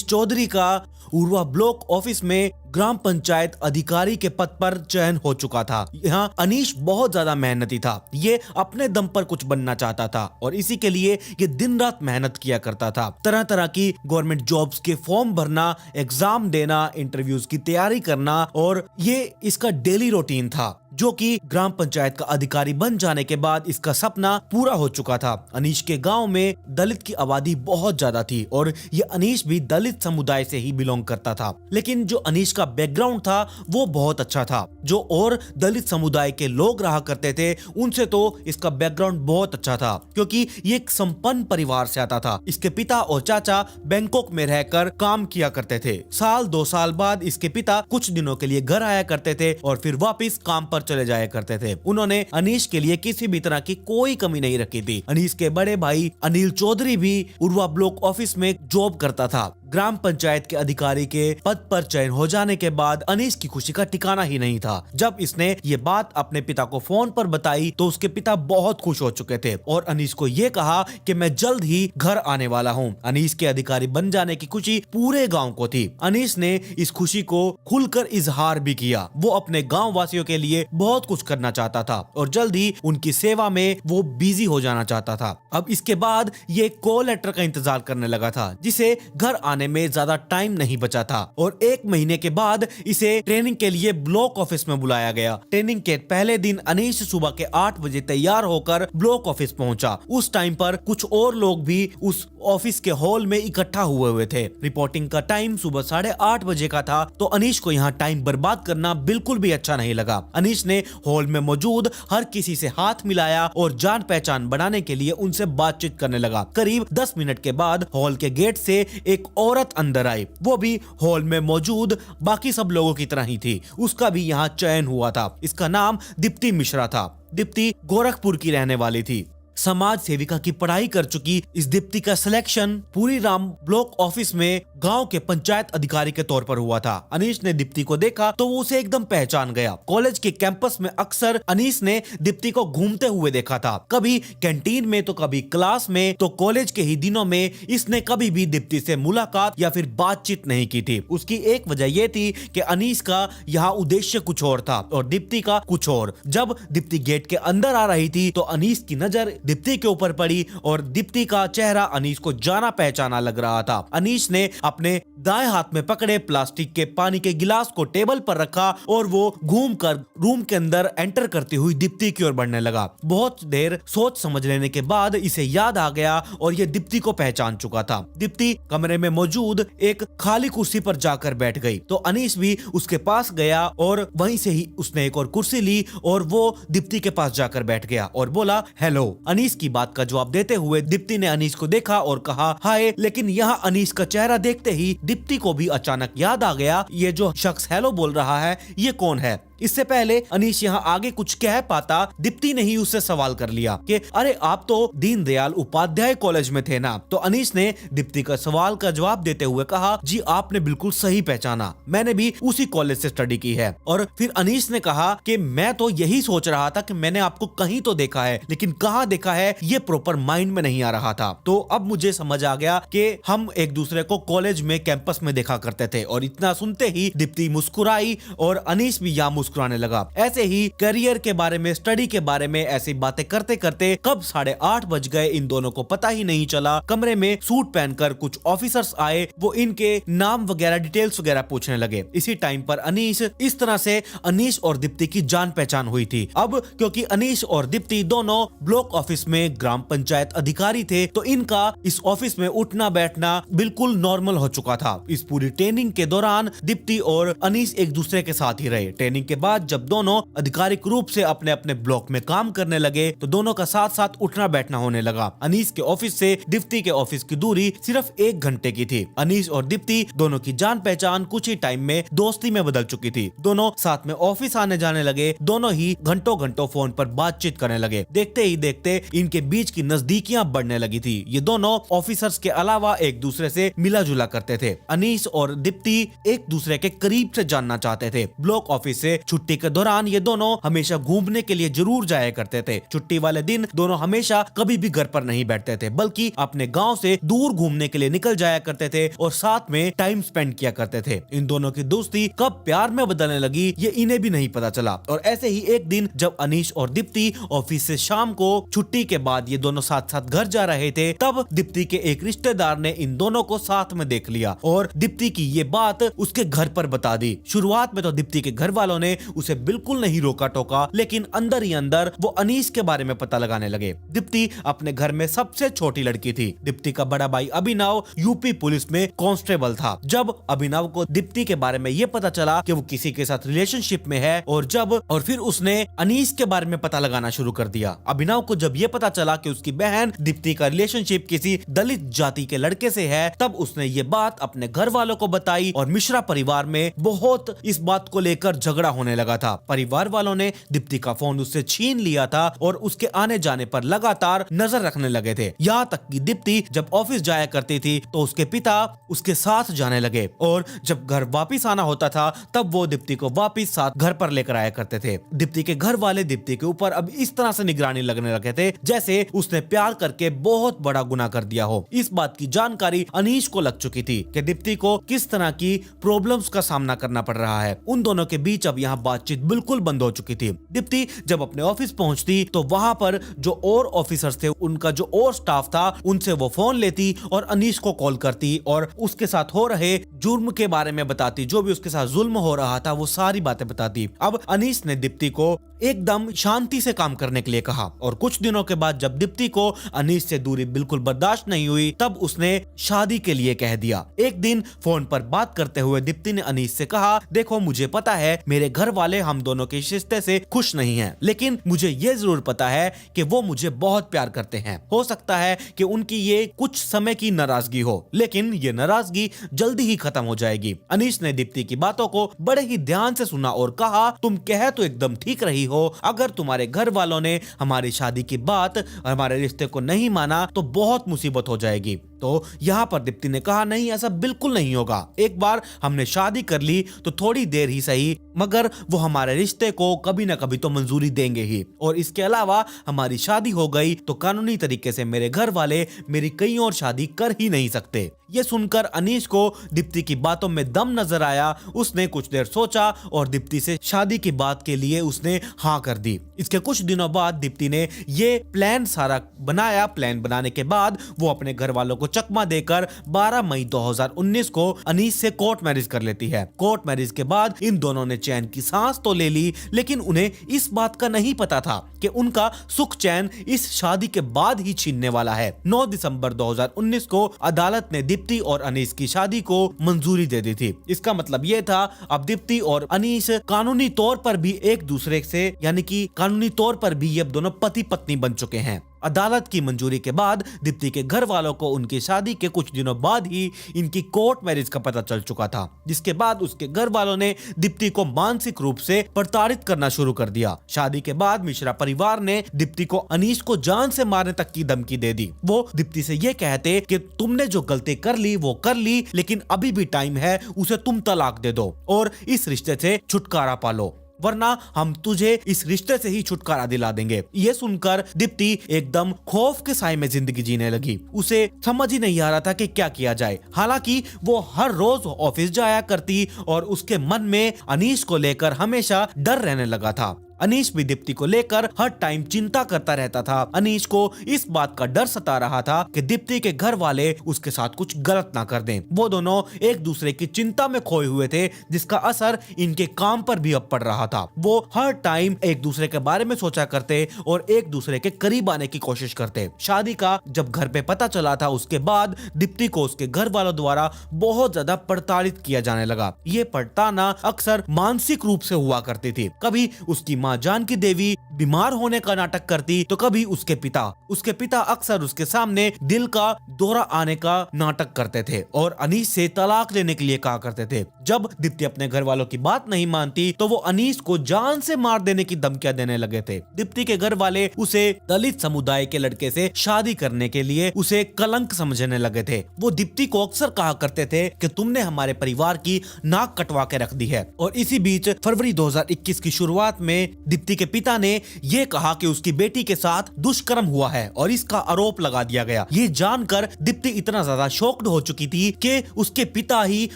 चौधरी का उर्वा ब्लॉक ऑफिस में ग्राम पंचायत अधिकारी के पद पर चयन हो चुका था। यहाँ अनीश बहुत ज्यादा मेहनती था। ये अपने दम पर कुछ बनना चाहता था और इसी के लिए ये दिन रात मेहनत किया करता था। तरह तरह की गवर्नमेंट जॉब्स के फॉर्म भरना, एग्जाम देना, इंटरव्यूज की तैयारी करना और ये इसका डेली रूटीन था। जो कि ग्राम पंचायत का अधिकारी बन जाने के बाद इसका सपना पूरा हो चुका था। अनीश के गांव में दलित की आबादी बहुत ज्यादा थी और ये अनीश भी दलित समुदाय से ही बिलोंग करता था। लेकिन जो अनीश का बैकग्राउंड था वो बहुत अच्छा था। जो और दलित समुदाय के लोग रहा करते थे उनसे तो इसका बैकग्राउंड बहुत अच्छा था, क्योंकि ये एक संपन्न परिवार से आता था। इसके पिता और चाचा बैंकॉक में रहकर काम किया करते थे। साल 2 साल बाद इसके पिता कुछ दिनों के लिए घर आया करते थे और फिर वापस काम पर चले जाया करते थे। उन्होंने अनीश के लिए किसी भी तरह की कोई कमी नहीं रखी थी। अनीश के बड़े भाई अनिल चौधरी भी उर्वा ब्लॉक ऑफिस में जॉब करता था। ग्राम पंचायत के अधिकारी के पद पर चयन हो जाने के बाद अनीश की खुशी का ठिकाना ही नहीं था। जब इसने ये बात अपने पिता को फोन पर बताई तो उसके पिता बहुत खुश हो चुके थे और अनीश को ये कहा कि मैं जल्द ही घर आने वाला हूँ। अनीश के अधिकारी बन जाने की खुशी पूरे गांव को थी। अनीश ने इस खुशी को खुलकर इजहार भी किया। वो अपने गाँव वासियों के लिए बहुत कुछ करना चाहता था और जल्द ही उनकी सेवा में वो बिजी हो जाना चाहता था। अब इसके बाद ये कॉल लेटर का इंतजार करने लगा था, जिसे घर में ज्यादा टाइम नहीं बचा था और 1 महीने के बाद इसे ट्रेनिंग के लिए ब्लॉक ऑफिस में बुलाया गया। ट्रेनिंग के पहले दिन अनीश सुबह के 8 बजे तैयार होकर ब्लॉक ऑफिस पहुंचा। उस टाइम पर कुछ और लोग भी उस ऑफिस के हॉल में इकट्ठा हुए थे। रिपोर्टिंग का टाइम सुबह 8:30 बजे का था, तो अनीश को यहाँ टाइम बर्बाद करना बिल्कुल भी अच्छा नहीं लगा। अनीश ने हॉल में मौजूद हर किसी से हाथ मिलाया और जान पहचान बनाने के लिए उनसे बातचीत करने लगा। करीब 10 मिनट के बाद हॉल के गेट से एक औरत अंदर आई। वो भी हॉल में मौजूद बाकी सब लोगों की तरह ही थी। उसका भी यहाँ चयन हुआ था। इसका नाम दीप्ति मिश्रा था। दीप्ति गोरखपुर की रहने वाली थी। समाज सेविका की पढ़ाई कर चुकी इस दीप्ति का सिलेक्शन पूरी राम ब्लॉक ऑफिस में गांव के पंचायत अधिकारी के तौर पर हुआ था। अनीश ने दीप्ति को देखा तो वो उसे एकदम पहचान गया। कॉलेज के कैंपस में अक्सर अनीश ने दीप्ति को घूमते हुए देखा था, कभी कैंटीन में तो कभी क्लास में। तो कॉलेज के ही दिनों में इसने कभी भी दीप्ति से मुलाकात या फिर बातचीत नहीं की थी। उसकी एक वजह यह थी कि अनीश का यहाँ उद्देश्य कुछ और था और दीप्ति का कुछ और। जब दीप्ति गेट के अंदर आ रही थी तो अनीश की नजर दीप्ति के ऊपर पड़ी और दीप्ति का चेहरा अनीश को जाना पहचाना लग रहा था। अनीश ने अपने दाएं हाथ में पकड़े प्लास्टिक के पानी के गिलास को टेबल पर रखा और वो घूमकर रूम के अंदर एंटर करती हुई दीप्ति की ओर बढ़ने लगा। बहुत देर सोच समझ लेने के बाद इसे याद आ गया और ये दीप्ति को पहचान चुका था। दीप्ति कमरे में मौजूद एक खाली कुर्सी पर जाकर बैठ गई तो अनीश भी उसके पास गया और वहीं से ही उसने एक और कुर्सी ली और वो दीप्ति के पास जाकर बैठ गया और बोला हेलो। अनीश की बात का जवाब देते हुए दीप्ति ने अनीश को देखा और कहा हाय, लेकिन यहाँ अनीश का चेहरा देखते ही दीप्ति को भी अचानक याद आ गया ये जो शख्स हेलो बोल रहा है ये कौन है। इससे पहले अनीश यहाँ आगे कुछ कह पाता, दीप्ति ने ही उससे सवाल कर लिया कि अरे आप तो दीनदयाल उपाध्याय कॉलेज में थे ना। तो अनीश ने दीप्ति का सवाल का जवाब देते हुए कहा जी आपने बिल्कुल सही पहचाना, मैंने भी उसी कॉलेज से स्टडी की है। और फिर अनीश ने कहा कि मैं तो यही सोच रहा था कि मैंने आपको कहीं तो देखा है, लेकिन कहाँ देखा है ये प्रॉपर माइंड में नहीं आ रहा था। तो अब मुझे समझ आ गया कि हम एक दूसरे को कॉलेज में कैंपस में देखा करते थे। और इतना सुनते ही दीप्ति मुस्कुराई और अनीश भी यहाँ मुस्कुराने लगा। ऐसे ही करियर के बारे में, स्टडी के बारे में ऐसी बातें करते करते कब 8:30 बज गए इन दोनों को पता ही नहीं चला। कमरे में सूट पहनकर कुछ ऑफिसर्स आए, वो इनके नाम वगैरह डिटेल्स वगैरह पूछने लगे। इसी टाइम पर अनीश, इस तरह से अनीश और दीप्ति की जान पहचान हुई थी। अब क्योंकि अनीश और दीप्ति दोनों ब्लॉक ऑफिस में ग्राम पंचायत अधिकारी थे तो इनका इस ऑफिस में उठना बैठना बिल्कुल नॉर्मल हो चुका था। इस पूरी ट्रेनिंग के दौरान दीप्ति और अनीश एक दूसरे के साथ ही रहे। ट्रेनिंग के बाद जब दोनों आधिकारिक रूप से अपने अपने ब्लॉक में काम करने लगे तो दोनों का साथ साथ उठना बैठना होने लगा। अनीश के ऑफिस से दीप्ति के ऑफिस की दूरी सिर्फ 1 घंटे की थी। अनीश और दीप्ति दोनों की जान पहचान कुछ ही टाइम में दोस्ती में बदल चुकी थी। दोनों साथ में ऑफिस आने जाने लगे। दोनों ही घंटों घंटों फोन पर बातचीत करने लगे। देखते ही देखते इनके बीच की नजदीकियां बढ़ने लगी थी। ये दोनों ऑफिसर्स के अलावा एक दूसरे से मिला जुला करते थे। अनीश और दीप्ति एक दूसरे के करीब से जानना चाहते थे। ब्लॉक ऑफिस से छुट्टी के दौरान ये दोनों हमेशा घूमने के लिए जरूर जाया करते थे। छुट्टी वाले दिन दोनों हमेशा कभी भी घर पर नहीं बैठते थे, बल्कि अपने गांव से दूर घूमने के लिए निकल जाया करते थे और साथ में टाइम स्पेंड किया करते थे। इन दोनों की दोस्ती कब प्यार में बदलने लगी ये इन्हें भी नहीं पता चला। और ऐसे ही एक दिन जब अनीश और दीप्ति ऑफिस से शाम को छुट्टी के बाद ये दोनों साथ साथ घर जा रहे थे, तब दीप्ति के एक रिश्तेदार ने इन दोनों को साथ में देख लिया और दीप्ति की ये बात उसके घर पर बता दी। शुरुआत में तो दीप्ति के घर वालों ने उसे बिल्कुल नहीं रोका टोका, लेकिन अंदर ही अंदर वो अनीस के बारे में पता लगाने लगे। दीप्ति अपने घर में सबसे छोटी लड़की थी। दीप्ति का बड़ा भाई अभिनव यूपी पुलिस में कांस्टेबल था। जब अभिनव को दीप्ति के बारे में ये पता चला कि वो किसी के साथ रिलेशनशिप में है और फिर उसने अनीस के बारे में पता लगाना शुरू कर दिया। अभिनव को जब ये पता चला कि उसकी बहन दीप्ति का रिलेशनशिप किसी दलित जाति के लड़के से है, तब उसने ये बात अपने घर वालों को बताई और मिश्रा परिवार में बहुत इस बात को लेकर झगड़ा होने लगा था। परिवार वालों ने दीप्ति का फोन उससे छीन लिया था और उसके आने जाने पर लगातार नजर रखने लगे थे। यहाँ तक कि दीप्ति जब ऑफिस जाया करती थी तो उसके पिता उसके साथ जाने लगे और जब घर वापिस आना होता था तब वो दीप्ति को वापिस साथ घर पर लेकर आया करते थे। दीप्ति के घर वाले दीप्ति के ऊपर अब इस तरह से निगरानी लगने लगे थे जैसे उसने प्यार करके बहुत बड़ा गुनाह कर दिया हो। इस बात की जानकारी अनीश को लग चुकी थी कि दीप्ति को किस तरह की प्रॉब्लम्स का सामना करना पड़ रहा है। उन दोनों के बीच अब यहाँ बातचीत बिल्कुल बंद हो चुकी थी। दीप्ति जब अपने ऑफिस पहुंचती तो वहां पर जो और ऑफिसर्स थे, उनका जो और स्टाफ था, उनसे वो फोन लेती और अनीश को कॉल करती और उसके साथ हो रहे जुर्म के बारे में बताती। जो भी उसके साथ जुल्म हो रहा था वो सारी बातें बताती। अब अनीश ने दीप्ति को एकदम शांति से काम करने के लिए कहा और कुछ दिनों के बाद जब दीप्ति को अनीश से दूरी बिल्कुल बर्दाश्त नहीं हुई तब उसने शादी के लिए कह दिया। एक दिन फोन पर बात करते हुए दीप्ति ने अनीश से कहा, देखो मुझे पता है मेरे घर वाले हम दोनों के रिश्ते से खुश नहीं हैं, लेकिन मुझे ये जरूर पता है कि वो मुझे बहुत प्यार करते हैं। हो सकता है कि उनकी ये कुछ समय की नाराजगी हो, लेकिन ये नाराजगी जल्दी ही खत्म हो जाएगी। अनीश ने दीप्ति की बातों को बड़े ही ध्यान से सुना और कहा, तुम कह तो एकदम ठीक रही हो, अगर तुम्हारे घर वालों ने हमारी शादी की बात, हमारे रिश्ते को नहीं माना तो बहुत मुसीबत हो जाएगी। तो यहाँ पर दीप्ति ने कहा, नहीं ऐसा बिल्कुल नहीं होगा। एक बार हमने शादी कर ली तो थोड़ी देर ही सही, मगर वो हमारे रिश्ते को कभी ना कभी तो मंजूरी देंगे ही, और इसके अलावा हमारी शादी हो गई तो कानूनी तरीके से मेरे घर वाले मेरी कहीं और शादी कर ही नहीं सकते। ये सुनकर अनीश को दीप्ति की बातों में दम नजर आया। उसने कुछ देर सोचा और दीप्ति से शादी की बात के लिए उसने हाँ कर दी। इसके कुछ दिनों बाद दीप्ति ने ये प्लान सारा बनाया। प्लान बनाने के बाद वो अपने घर वालों को चकमा देकर 12 मई 2019 को अनीश से कोर्ट मैरिज कर लेती है। कोर्ट मैरिज के बाद इन दोनों ने चैन की सांस तो ले ली, लेकिन उन्हें इस बात का नहीं पता था कि उनका सुख चैन इस शादी के बाद ही छीनने वाला है। 9 दिसंबर 2019 को अदालत ने दीप्ति और अनीश की शादी को मंजूरी दे दी थी। इसका मतलब ये था अब दीप्ति और अनीश कानूनी तौर पर भी एक दूसरे से, यानी कि कानूनी तौर पर भी ये दोनों पति पत्नी बन चुके हैं। अदालत की मंजूरी के बाद दीप्ति के घर वालों को उनकी शादी के कुछ दिनों बाद ही इनकी कोर्ट मैरिज का पता चल चुका था, जिसके बाद उसके घर वालों ने दीप्ति को मानसिक रूप से प्रताड़ित करना शुरू कर दिया। शादी के बाद मिश्रा परिवार ने दीप्ति को अनीश को जान से मारने तक की धमकी दे दी। वो दीप्ति से ये कहते कि तुमने जो गलती कर ली वो कर ली, लेकिन अभी भी टाइम है, उसे तुम तलाक दे दो और इस रिश्ते से छुटकारा पालो, वरना हम तुझे इस रिश्ते से ही छुटकारा दिला देंगे। ये सुनकर दीप्ति एकदम खौफ के साए में जिंदगी जीने लगी। उसे समझ ही नहीं आ रहा था कि क्या किया जाए। हालांकि वो हर रोज ऑफिस जाया करती और उसके मन में अनीश को लेकर हमेशा डर रहने लगा था। अनीश भी दीप्ति को लेकर हर टाइम चिंता करता रहता था। अनीश को इस बात का डर सता रहा था कि दीप्ति के घर वाले उसके साथ कुछ गलत ना कर दें। वो दोनों एक दूसरे की चिंता में खोए हुए थे, जिसका असर इनके काम पर भी अब पड़ रहा था। वो हर टाइम एक दूसरे के बारे में सोचा करते और एक दूसरे के करीब आने की कोशिश करते। शादी का जब घर पे पता चला था, उसके बाद दीप्ति को उसके घर वालों द्वारा बहुत ज्यादा प्रताड़ित किया जाने लगा। ये प्रताड़ना अक्सर मानसिक रूप से हुआ करती थी। कभी उसकी माँ जानकी देवी बीमार होने का नाटक करती तो कभी उसके पिता अक्सर उसके सामने दिल का दौरा आने का नाटक करते थे और अनीश से तलाक लेने के लिए कहा करते थे। जब दीप्ति अपने घर वालों की बात नहीं मानती तो वो अनीश को जान से मार देने की धमकियां देने लगे थे। दीप्ति के घर वाले उसे दलित समुदाय के लड़के से शादी करने के लिए उसे कलंक समझने लगे थे। वो दीप्ति को अक्सर कहा करते थे कि तुमने हमारे परिवार की नाक कटवा के रख दी है। और इसी बीच फरवरी 2021 की शुरुआत में दीप्ति के पिता ने ये कहा कि उसकी बेटी के साथ दुष्कर्म हुआ है और इसका आरोप लगा दिया गया। ये जानकर दीप्ति इतना ज्यादा शॉक्ड हो चुकी थी कि उसके पिता ही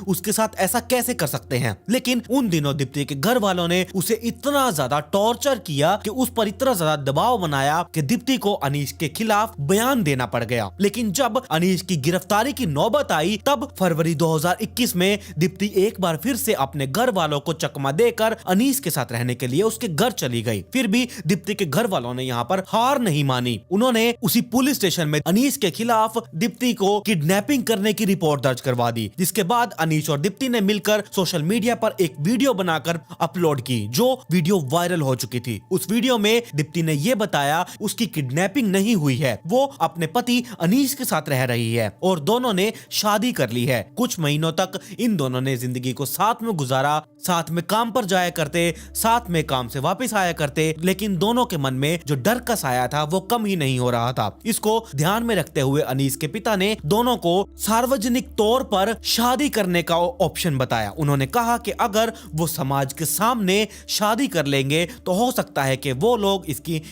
उसके साथ ऐसा कैसे कर सकते हैं। लेकिन उन दिनों दीप्ति के घर वालों ने उसे इतना ज्यादा टॉर्चर किया कि उस पर इतना ज्यादा दबाव बनाया कि दीप्ति को अनीश के खिलाफ बयान देना पड़ गया। लेकिन जब अनीश की गिरफ्तारी की नौबत आई तब फरवरी 2021 में दीप्ति एक बार फिर से अपने घर वालों को चकमा देकर अनीश के साथ रहने के लिए उसके घर चली गई। फिर भी दीप्ति के घर वालों ने यहाँ पर हार नहीं मानी। उन्होंने उसी पुलिस स्टेशन में अनीश के खिलाफ दीप्ति को किडनैपिंग करने की रिपोर्ट दर्ज करवा दी, जिसके बाद अनीश और दीप्ति ने मिलकर सोशल मीडिया पर एक वीडियो बनाकर अपलोड की, जो वीडियो वायरल हो चुकी थी। उस वीडियो में दीप्ति ने यह बताया उसकी किडनैपिंग नहीं हुई है, वो अपने पति अनीश के साथ रह रही है और दोनों ने शादी कर ली है। कुछ महीनों तक इन दोनों ने जिंदगी को साथ में गुजारा, साथ में काम पर जाया करते, साथ में काम से वापस आया करते, लेकिन दोनों के मन में जो डर का साया था वो कम ही नहीं हो रहा था। इसको ध्यान में रखते हुए अनीश के पिता ने दोनों को सार्वजनिक तौर पर शादी करने का ऑप्शन बताया। उन्होंने कहा कि अगर वो समाज के सामने शादी कर लेंगे तो हो सकता है कि वो लोग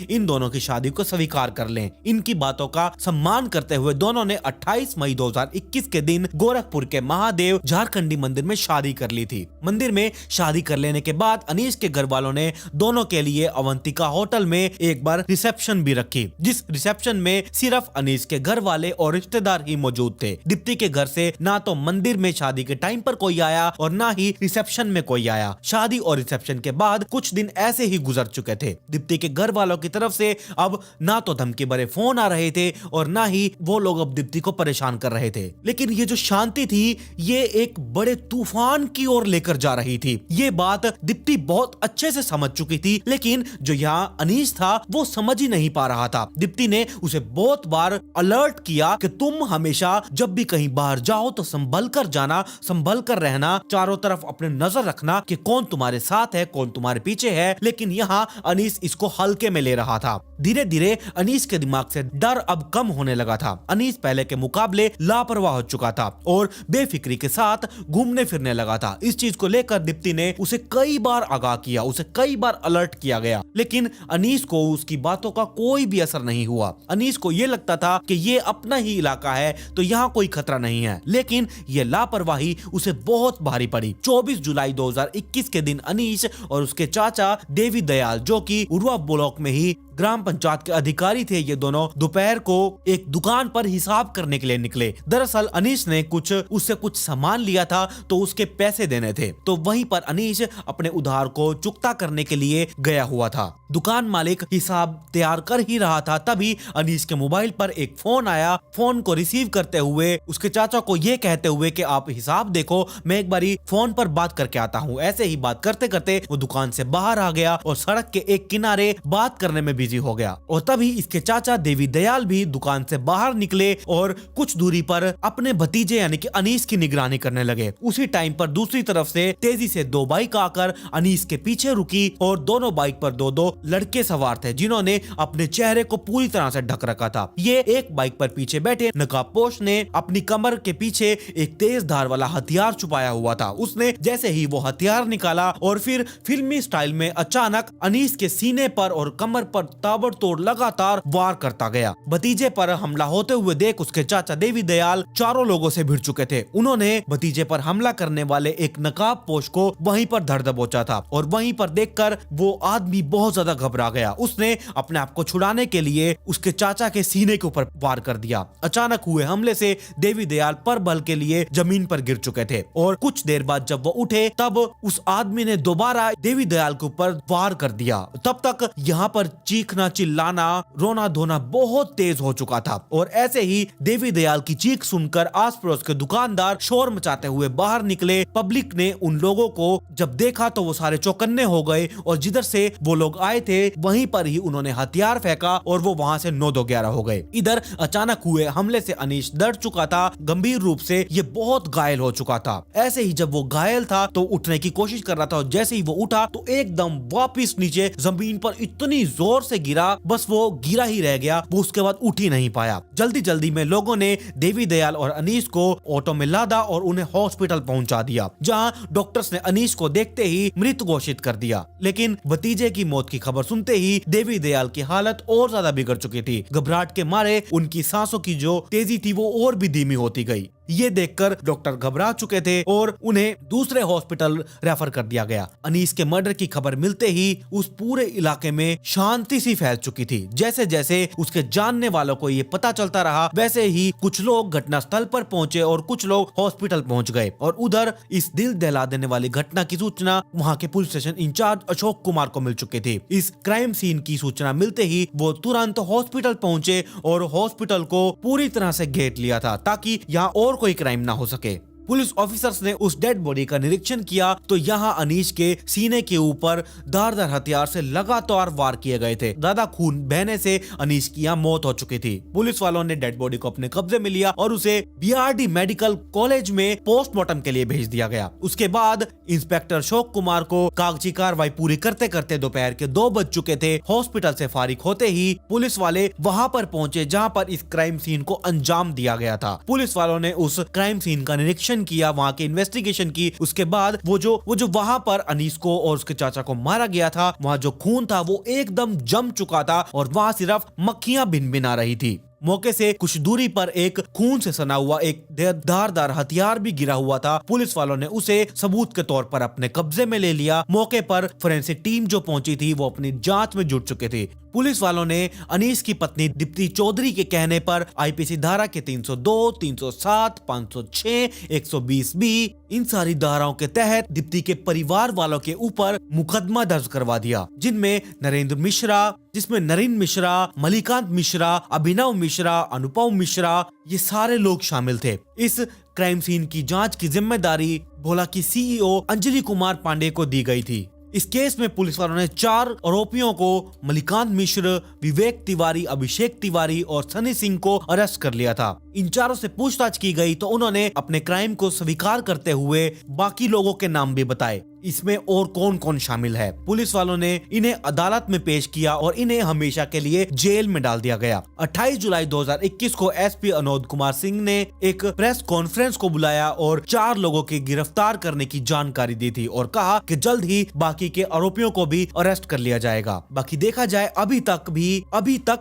इन दोनों की शादी को स्वीकार कर लें। इनकी बातों का सम्मान करते हुए दोनों ने 28 मई 2021 के दिन गोरखपुर के महादेव झारखंडी मंदिर में शादी कर ली थी। मंदिर में शादी कर लेने के बाद अनीश के घर वालों ने दोनों के लिए अवंतिका होटल में एक बार रिसेप्शन भी रखी, जिस रिसेप्शन में सिर्फ अनीश के घर वाले और रिश्तेदार ही मौजूद थे। दीप्ति के घर से ना तो मंदिर में शादी के टाइम पर कोई आया और ना ही रिसेप्शन में कोई आया। शादी और रिसेप्शन के बाद कुछ दिन ऐसे ही गुजर चुके थे। दीप्ति के घर वालों की तरफ से अब ना तो धमकी भरे फोन आ रहे थे और ना ही वो लोग अब दीप्ति को परेशान कर रहे थे। लेकिन ये जो शांति थी ये एक बड़े तूफान की ओर लेकर जा रही थी। ये बात दीप्ति बहुत अच्छे से समझ चुकी थी, लेकिन जो यहाँ अनीश था वो समझ ही नहीं पा रहा था। दीप्ति ने उसे बहुत बार अलर्ट किया कि तुम हमेशा जब भी कहीं बाहर जाओ तो संभल कर जाना, संभल कर रहना, चारों तरफ अपने नजर रखना कि कौन तुम्हारे साथ है, कौन तुम्हारे पीछे है। लेकिन यहाँ अनीश इसको हल्के में ले रहा था। धीरे धीरे अनीश के दिमाग से डर अब कम होने लगा था। अनीश पहले के मुकाबले लापरवाह हो चुका था और बेफिक्री के साथ घूमने फिरने लगा था। इस चीज को लेकर दीप्ति ने उसे कई बार आगाह किया, उसे कई बार अलर्ट किया गया, लेकिन अनीश को उसकी बातों का कोई भी असर नहीं हुआ। अनीश को यह लगता था कि ये अपना ही इलाका है तो यहाँ कोई खतरा नहीं है, लेकिन ये लापरवाही उसे बहुत भारी पड़ी। 24 जुलाई 2021 के दिन अनीश और उसके चाचा देवी दयाल, जो कि उर्वा ब्लॉक में ही ग्राम पंचायत के अधिकारी थे, ये दोनों दोपहर को एक दुकान पर हिसाब करने के लिए निकले। दरअसल अनीश ने उससे कुछ सामान लिया था तो उसके पैसे देने थे, तो वहीं पर अनीश अपने उधार को चुकता करने के लिए गया हुआ था। दुकान मालिक हिसाब तैयार कर ही रहा था, तभी अनीश के मोबाइल पर एक फोन आया। फोन को रिसीव करते हुए उसके चाचा को ये कहते हुए कि आप हिसाब देखो, मैं एक बारी फोन पर बात करके आता हूँ। ऐसे ही बात करते करते वो दुकान से बाहर आ गया और सड़क के एक किनारे बात करने में बिजी हो गया। और तभी इसके चाचा देवी दयाल भी दुकान से बाहर निकले और कुछ दूरी पर अपने भतीजे यानी कि अनीश की निगरानी करने लगे। उसी टाइम पर दूसरी तरफ से तेजी से दो बाइक आकर अनीश के पीछे रुकी और दोनों बाइक पर दो दो लड़के सवार थे, जिन्होंने अपने चेहरे को पूरी तरह से ढक रखा था। ये एक बाइक पर पीछे बैठे नकाबपोश ने अपनी कमर के पीछे एक तेज धार वाला हथियार छुपाया हुआ था। उसने जैसे ही वो हथियार निकाला और फिर फिल्मी स्टाइल में अचानक अनीश के सीने पर और कमर पर ताबड़तोड़ लगातार वार करता गया। भतीजे पर हमला होते हुए देख उसके चाचा देवी दयाल चारों लोगों से भिड़ चुके थे। उन्होंने भतीजे पर हमला करने वाले एक नकाबपोश को वहीं पर धर दबोचा था और वहीं पर देखकर वो आदमी बहुत ज्यादा घबरा गया। उसने अपने आप को छुड़ाने के लिए उसके चाचा के सीने के ऊपर वार कर दिया। अचानक हुए हमले से देवी दयाल पर बल के लिए जमीन पर गिर चुके थे और कुछ देर बाद जब वो उठे तब उस आदमी ने दोबारा देवी दयाल के ऊपर वार कर दिया। तब तक यहाँ पर चीखना, चिल्लाना, रोना धोना बहुत तेज हो चुका था और ऐसे ही देवी दयाल की चीख सुनकर आस पड़ोस के दुकानदार शोर मचाते हुए बाहर निकले। पब्लिक ने उन लोगों को जब देखा तो वो सारे चौकन्ने हो गए और जिधर से वो लोग आए थे वहीं पर ही उन्होंने हथियार फेंका और वो वहां से 9-2-11 हो गए। इधर अचानक हुए हमले से अनीश डर चुका था, गंभीर रूप से ये बहुत घायल हो चुका था। ऐसे ही जब वो घायल था तो उठने की कोशिश कर रहा था और जैसे ही वो उठा तो एकदम वापिस नीचे जमीन पर इतनी जोर से गिरा, बस वो गिरा ही रह गया, वो उसके बाद उठ ही नहीं पाया। जल्दी जल्दी में लोगों ने देवी दयाल और अनीश को ऑटो में लादा और उन्हें हॉस्पिटल पहुंचा दिया, जहां डॉक्टर्स ने अनीश को देखते ही मृत घोषित कर दिया। लेकिन भतीजे की मौत की खबर सुनते ही देवी दयाल की हालत और ज्यादा बिगड़ चुकी थी। घबराहट के मारे उनकी सांसों की जो तेजी थी वो और भी धीमी होती गई। ये देखकर डॉक्टर घबरा चुके थे और उन्हें दूसरे हॉस्पिटल रेफर कर दिया गया। अनीस के मर्डर की खबर मिलते ही उस पूरे इलाके में शांति सी फैल चुकी थी। जैसे जैसे उसके जानने वालों को ये पता चलता रहा, वैसे ही कुछ लोग घटनास्थल पर पहुंचे और कुछ लोग हॉस्पिटल पहुंच गए। और उधर इस दिल दहला देने वाली घटना की सूचना वहां के police station in charge Ashok Kumar को मिल चुकी थी। इस क्राइम सीन की सूचना मिलते ही वो तुरंत हॉस्पिटल पहुंचे और हॉस्पिटल को पूरी तरह से घेर लिया था, ताकि यहाँ और कोई क्राइम ना हो सके। पुलिस ऑफिसर्स ने उस डेड बॉडी का निरीक्षण किया तो यहाँ अनीश के सीने के ऊपर धारदार हथियार से लगातार वार किए गए थे। ज्यादा खून बहने से अनीश की यहाँ मौत हो चुकी थी। पुलिस वालों ने डेड बॉडी को अपने कब्जे में लिया और उसे बीआरडी मेडिकल कॉलेज में पोस्टमार्टम के लिए भेज दिया गया। उसके बाद इंस्पेक्टर अशोक कुमार को कागजी कार्रवाई पूरी करते करते दोपहर के 2 बज चुके थे। हॉस्पिटल से फारिग होते ही पुलिस वाले वहां पर पहुंचे जहां पर इस क्राइम सीन को अंजाम दिया गया था। पुलिस वालों ने उस क्राइम सीन का निरीक्षण किया, वहां की इन्वेस्टिगेशन की। उसके बाद वो जो वहां पर अनीस को और उसके चाचा को मारा गया था, वहां जो खून था वो एकदम जम चुका था और वहां सिर्फ मक्खियां भिनभिना रही थी। मौके से कुछ दूरी पर एक खून से सना हुआ एक धारदार हथियार भी गिरा हुआ था। पुलिस वालों ने उसे सबूत के तौर पर अपने कब्जे में ले लिया। मौके पर फोरेंसिक टीम जो पहुंची थी वो अपनी जांच में जुट चुके थे। पुलिस वालों ने अनीस की पत्नी दीप्ति चौधरी के कहने पर आईपीसी धारा के 302, 307, 506, 120 बी इन सारी धाराओं के तहत दीप्ति के परिवार वालों के ऊपर मुकदमा दर्ज करवा दिया, जिसमें नरेंद्र मिश्रा, मलिकांत मिश्रा, अभिनव मिश्रा, अनुपम मिश्रा, ये सारे लोग शामिल थे। इस क्राइम सीन की जांच की जिम्मेदारी भोला की सीईओ अंजलि कुमार पांडे को दी गई थी। इस केस में पुलिस वालों ने 4 आरोपियों को मलिकांत मिश्र, विवेक तिवारी, अभिषेक तिवारी और सनी सिंह को अरेस्ट कर लिया था। इन चारों से पूछताछ की गई तो उन्होंने अपने क्राइम को स्वीकार करते हुए बाकी लोगों के नाम भी बताए। इसमें और कौन कौन शामिल है। पुलिस वालों ने इन्हें अदालत में पेश किया और इन्हें हमेशा के लिए जेल में डाल दिया गया। 28 जुलाई 2021 को एसपी अनोद कुमार सिंह ने एक प्रेस कॉन्फ्रेंस को बुलाया और 4 लोगों की गिरफ्तार करने की जानकारी दी थी और कहा कि जल्द ही बाकी के आरोपियों को भी अरेस्ट कर लिया जाएगा। बाकी देखा जाए अभी तक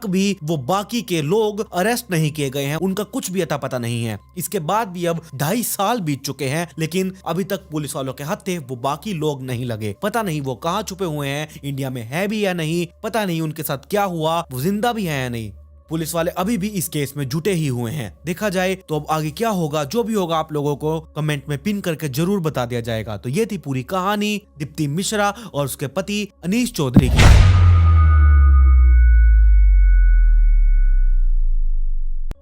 भी वो बाकी के लोग अरेस्ट नहीं किए गए हैं, उनका कुछ भी अता पता नहीं है। इसके बाद भी अब 2.5 साल बीत चुके हैं, लेकिन अभी तक पुलिस वालों के हत्थे वो बाकी लोग नहीं लगे। पता नहीं वो कहाँ छुपे हुए हैं, इंडिया में है भी या नहीं, पता नहीं उनके साथ क्या हुआ, वो जिंदा भी है या नहीं। पुलिस वाले अभी भी इस केस में जुटे ही हुए हैं। देखा जाए तो अब आगे क्या होगा, जो भी होगा आप लोगों को कमेंट में पिन करके जरूर बता दिया जाएगा। तो ये थी पूरी कहानी दीप्ति मिश्रा और उसके पति अनीश चौधरी की।